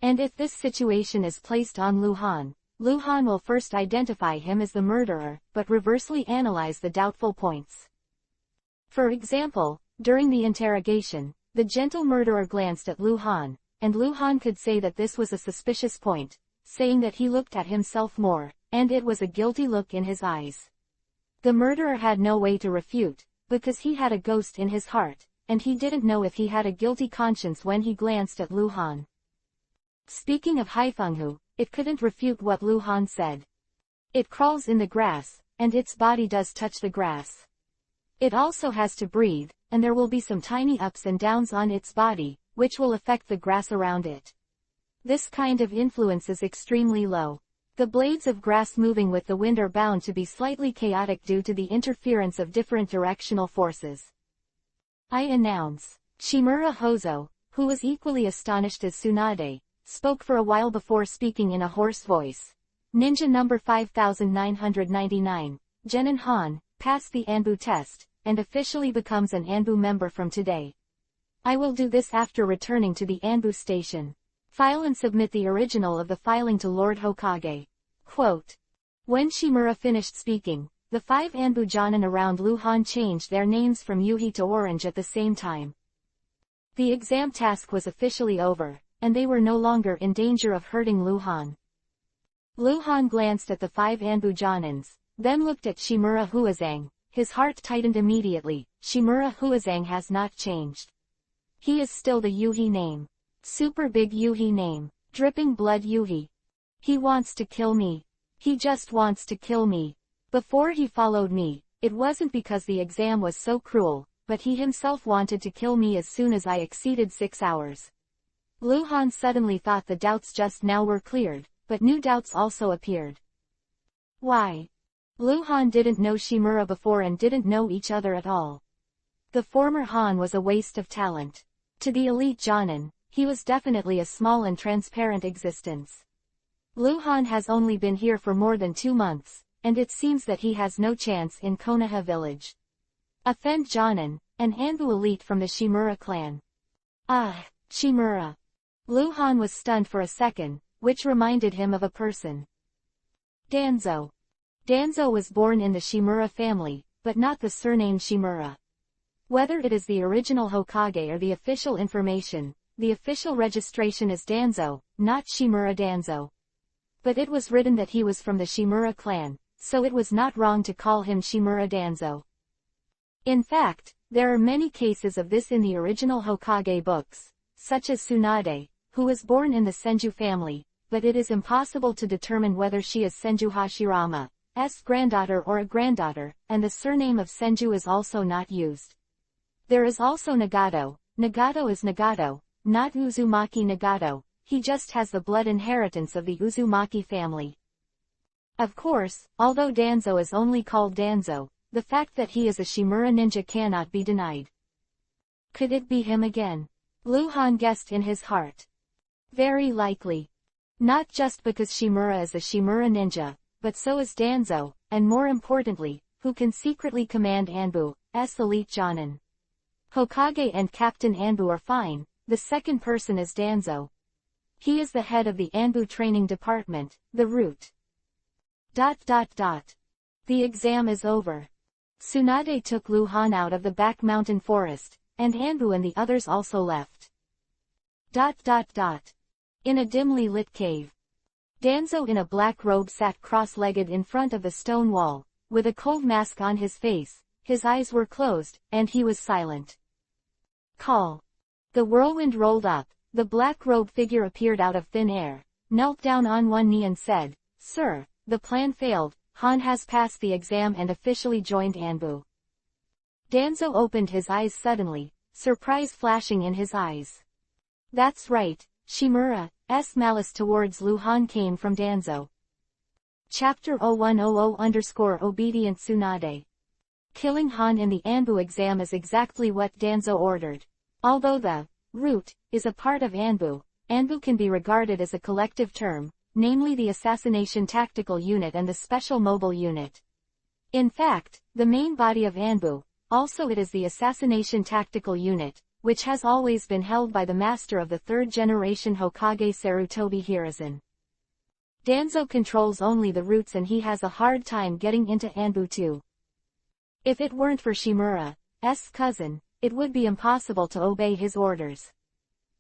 And if this situation is placed on Luhan, Luhan will first identify him as the murderer, but reversely analyze the doubtful points. For example, during the interrogation, the gentle murderer glanced at Luhan, and Luhan could say that this was a suspicious point, saying that he looked at himself more, and it was a guilty look in his eyes. The murderer had no way to refute, because he had a ghost in his heart, and he didn't know if he had a guilty conscience when he glanced at Luhan. Speaking of He Fenghu, it couldn't refute what Luhan said. It crawls in the grass, and its body does touch the grass. It also has to breathe, and there will be some tiny ups and downs on its body, which will affect the grass around it. This kind of influence is extremely low. The blades of grass moving with the wind are bound to be slightly chaotic due to the interference of different directional forces. I announce. Shimura Hozo, who was equally astonished as Tsunade, spoke for a while before speaking in a hoarse voice. Ninja number 5999, Jenin Han, passed the Anbu test, and officially becomes an Anbu member from today. I will do this after returning to the Anbu station. File and submit the original of the filing to Lord Hokage. Quote. When Shimura finished speaking, the 5 Anbu Jonin around Luhan changed their names from Yuhi to Orange at the same time. The exam task was officially over, and they were no longer in danger of hurting Luhan. Luhan glanced at the 5 Anbu Jonins, then looked at Shimura Huazang. His heart tightened immediately. Shimura Huazang has not changed. He is still the Yuhi name. Super big Yuhi name. Dripping blood Yuhi. He wants to kill me. He just wants to kill me. Before he followed me, it wasn't because the exam was so cruel, but he himself wanted to kill me as soon as I exceeded 6 hours. Luhan suddenly thought the doubts just now were cleared, but new doubts also appeared. Why? Han didn't know Shimura before and didn't know each other at all. The former Han was a waste of talent. To the elite Jonin, he was definitely a small and transparent existence. Han has only been here for more than 2 months, and it seems that he has no chance in Konoha village. Offend Jonin, an Anbu elite from the Shimura clan. Ah, Shimura. Han was stunned for a second, which reminded him of a person. Danzo. Danzo was born in the Shimura family, but not the surname Shimura. Whether it is the original Hokage or the official information, the official registration is Danzo, not Shimura Danzo. But it was written that he was from the Shimura clan, so it was not wrong to call him Shimura Danzo. In fact, there are many cases of this in the original Hokage books, such as Tsunade, who was born in the Senju family, but it is impossible to determine whether she is Senju Hashirama's granddaughter or a granddaughter, and the surname of Senju is also not used. There is also Nagato. Nagato is Nagato, not Uzumaki Nagato, he just has the blood inheritance of the Uzumaki family. Of course, although Danzo is only called Danzo, the fact that he is a Shimura ninja cannot be denied. Could it be him again? Han guessed in his heart. Very likely. Not just because Shimura is a Shimura ninja, but so is Danzo, and more importantly, who can secretly command Anbu's elite Jonin. Hokage and Captain Anbu are fine, the second person is Danzo. He is the head of the Anbu training department, the root. The exam is over. Tsunade took Han out of the back mountain forest, and Anbu and the others also left. In a dimly lit cave. Danzo in a black robe sat cross-legged in front of the stone wall, with a cold mask on his face, his eyes were closed, and he was silent. Call. The whirlwind rolled up, the black robe figure appeared out of thin air, knelt down on one knee and said, "Sir, the plan failed, Han has passed the exam and officially joined Anbu." Danzo opened his eyes suddenly, surprise flashing in his eyes. That's right, Shimura's malice towards Han came from Danzo. Chapter-81-100 Tsunade. Killing Han in the Anbu exam is exactly what Danzo ordered. Although the root is a part of Anbu, Anbu can be regarded as a collective term, namely the Assassination Tactical Unit and the Special Mobile Unit. In fact, the main body of Anbu, also it is the Assassination Tactical Unit, which has always been held by the master of the third-generation Hokage Sarutobi Hiruzen. Danzo controls only the roots and he has a hard time getting into Anbu too. If it weren't for Shimura's cousin, it would be impossible to obey his orders.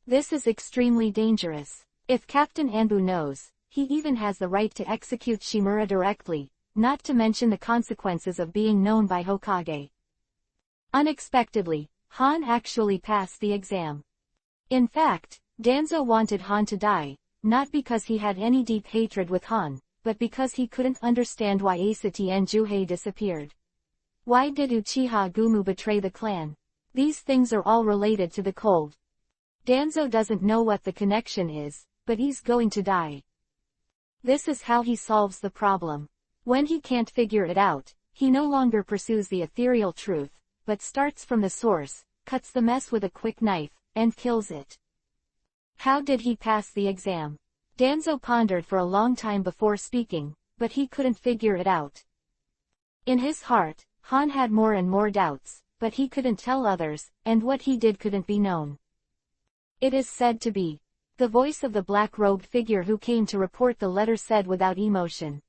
This is extremely dangerous. If Captain Anbu knows, he even has the right to execute Shimura directly, not to mention the consequences of being known by Hokage. Unexpectedly, Han actually passed the exam. In fact, Danzo wanted Han to die, not because he had any deep hatred with Han, but because he couldn't understand why Asati and Juhei disappeared. Why did Uchiha Gumu betray the clan? These things are all related to the cold. Danzo doesn't know what the connection is, but he's going to die. This is how he solves the problem. When he can't figure it out, he no longer pursues the ethereal truth, but starts from the source, cuts the mess with a quick knife, and kills it. How did he pass the exam? Danzo pondered for a long time before speaking, but he couldn't figure it out. In his heart, Han had more and more doubts, but he couldn't tell others, and what he did couldn't be known. It is said to be. The voice of the black-robed figure who came to report the letter said without emotion.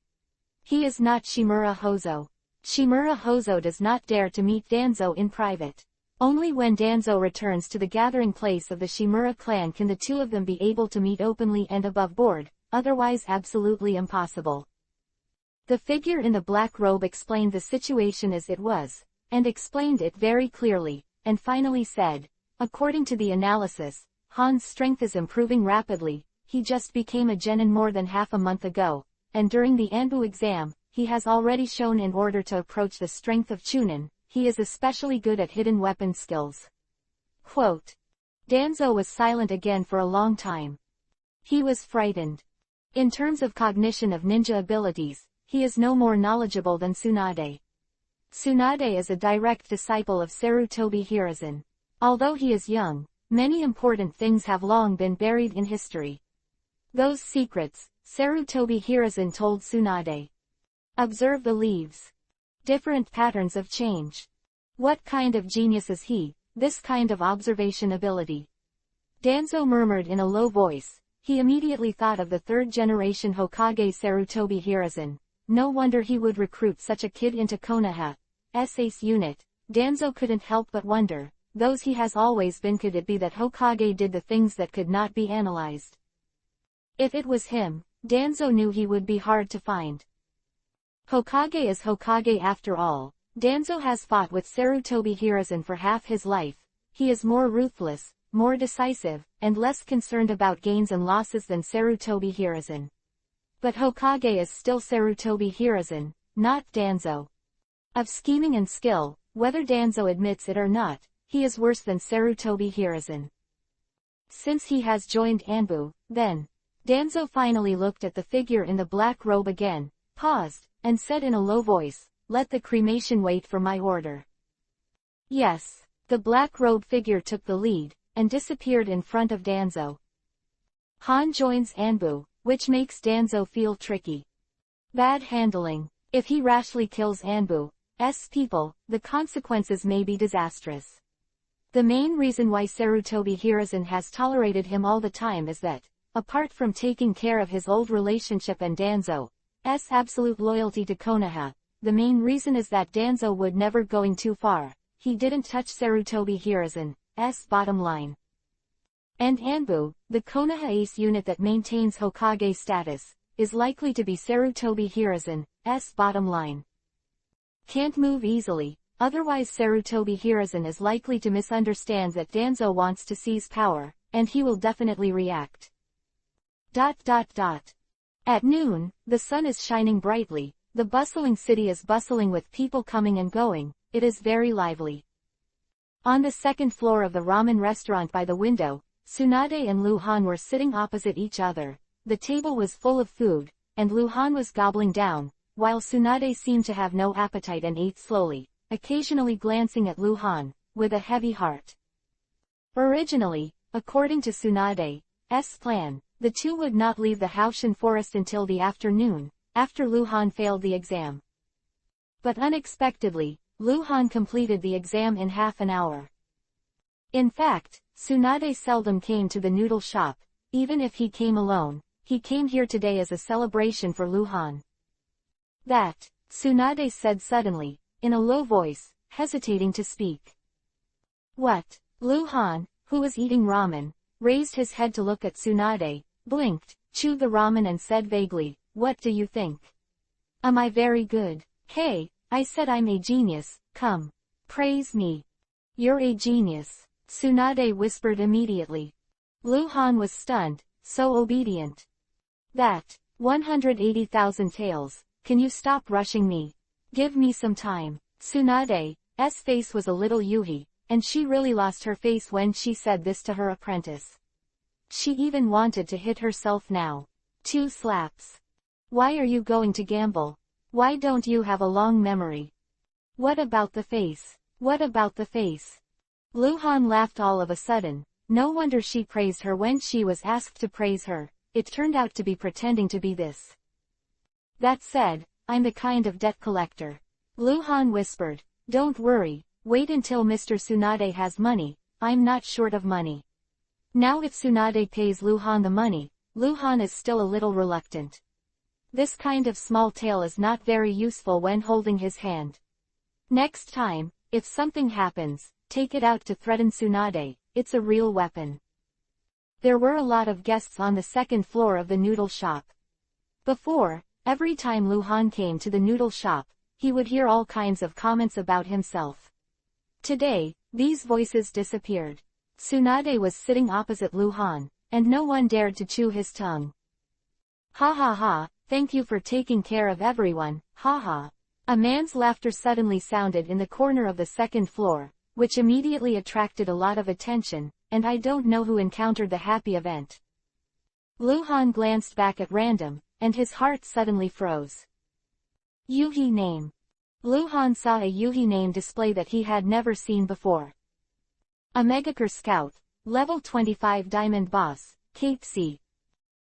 He is not Shimura Hozo. Shimura Hozo does not dare to meet Danzo in private. Only when Danzo returns to the gathering place of the Shimura clan can the two of them be able to meet openly and above board, otherwise absolutely impossible. The figure in the black robe explained the situation as it was, and explained it very clearly, and finally said, according to the analysis, Han's strength is improving rapidly, he just became a genin more than half a month ago, and during the Anbu exam, he has already shown in order to approach the strength of Chunin, he is especially good at hidden weapon skills. Quote. Danzo was silent again for a long time. He was frightened. In terms of cognition of ninja abilities, he is no more knowledgeable than Tsunade. Tsunade is a direct disciple of Sarutobi Hiruzen. Although he is young, many important things have long been buried in history. Those secrets, Sarutobi Hiruzen told Tsunade. Observe the leaves. Different patterns of change. What kind of genius is he, this kind of observation ability? Danzo murmured in a low voice. He immediately thought of the third-generation Hokage Sarutobi Hiruzen. No wonder he would recruit such a kid into Konoha's ace unit. Danzo couldn't help but wonder, those he has always been, could it be that Hokage did the things that could not be analyzed? If it was him, Danzo knew he would be hard to find. Hokage is Hokage after all. Danzo has fought with Sarutobi Hiruzen for half his life. He is more ruthless, more decisive, and less concerned about gains and losses than Sarutobi Hiruzen. But Hokage is still Sarutobi Hiruzen, not Danzo. Of scheming and skill, whether Danzo admits it or not, he is worse than Sarutobi Hiruzen. Since he has joined Anbu, then. Danzo finally looked at the figure in the black robe again, paused, and said in a low voice, "Let the cremation wait for my order." Yes, the black robe figure took the lead, and disappeared in front of Danzo. Han joins Anbu, which makes Danzo feel tricky. Bad handling. If he rashly kills Anbu's people, the consequences may be disastrous. The main reason why Sarutobi Hiruzen has tolerated him all the time is that, apart from taking care of his old relationship and Danzo's absolute loyalty to Konoha, the main reason is that Danzo would never going too far. He didn't touch Sarutobi Hiruzen's bottom line. And Anbu, the Konoha ace unit that maintains Hokage status, is likely to be Sarutobi Hiruzen's bottom line. Can't move easily, otherwise Sarutobi Hiruzen is likely to misunderstand that Danzo wants to seize power, and he will definitely react. At noon, the sun is shining brightly, the bustling city is bustling with people coming and going, it is very lively. On the second floor of the ramen restaurant by the window, Tsunade and Lu Han were sitting opposite each other. The table was full of food, and Lu Han was gobbling down, while Tsunade seemed to have no appetite and ate slowly, occasionally glancing at Lu Han, with a heavy heart. Originally, according to Tsunade's plan, the two would not leave the Haoshan forest until the afternoon, after Lu Han failed the exam. But unexpectedly, Lu Han completed the exam in half an hour. In fact, Tsunade seldom came to the noodle shop. Even if he came alone, he came here today as a celebration for Lu Han. That, Tsunade said suddenly, in a low voice, hesitating to speak. What? Lu Han, who was eating ramen, raised his head to look at Tsunade, blinked, chewed the ramen and said vaguely, "What do you think? Am I very good?" "Hey, I said I'm a genius, come. Praise me." "You're a genius," Tsunade whispered immediately. Lu Han was stunned, so obedient. "That, 180,000 taels, can you stop rushing me? Give me some time." Tsunade's face was a little yuhi, and she really lost her face when she said this to her apprentice. She even wanted to hit herself now. 2 slaps. Why are you going to gamble? Why don't you have a long memory? What about the face? What about the face? Lu Han laughed all of a sudden. No wonder she praised her when she was asked to praise her. It turned out to be pretending to be this. "That said, I'm the kind of debt collector." Lu Han whispered. "Don't worry, wait until Mr. Tsunade has money, I'm not short of money." Now if Tsunade pays Lu Han the money, Lu Han is still a little reluctant. This kind of small tale is not very useful when holding his hand. Next time, if something happens, take it out to threaten Tsunade, it's a real weapon. There were a lot of guests on the second floor of the noodle shop. Before, every time Lu Han came to the noodle shop, he would hear all kinds of comments about himself. Today, these voices disappeared. Tsunade was sitting opposite Lu Han, and no one dared to chew his tongue. "Ha ha ha, thank you for taking care of everyone, ha ha." A man's laughter suddenly sounded in the corner of the second floor, which immediately attracted a lot of attention, and I don't know who encountered the happy event. Lu Han glanced back at random, and his heart suddenly froze. Yuhi name. Luhan saw a Yuhi name display that he had never seen before. A Megakure Scout, level 25 Diamond Boss, Cape C.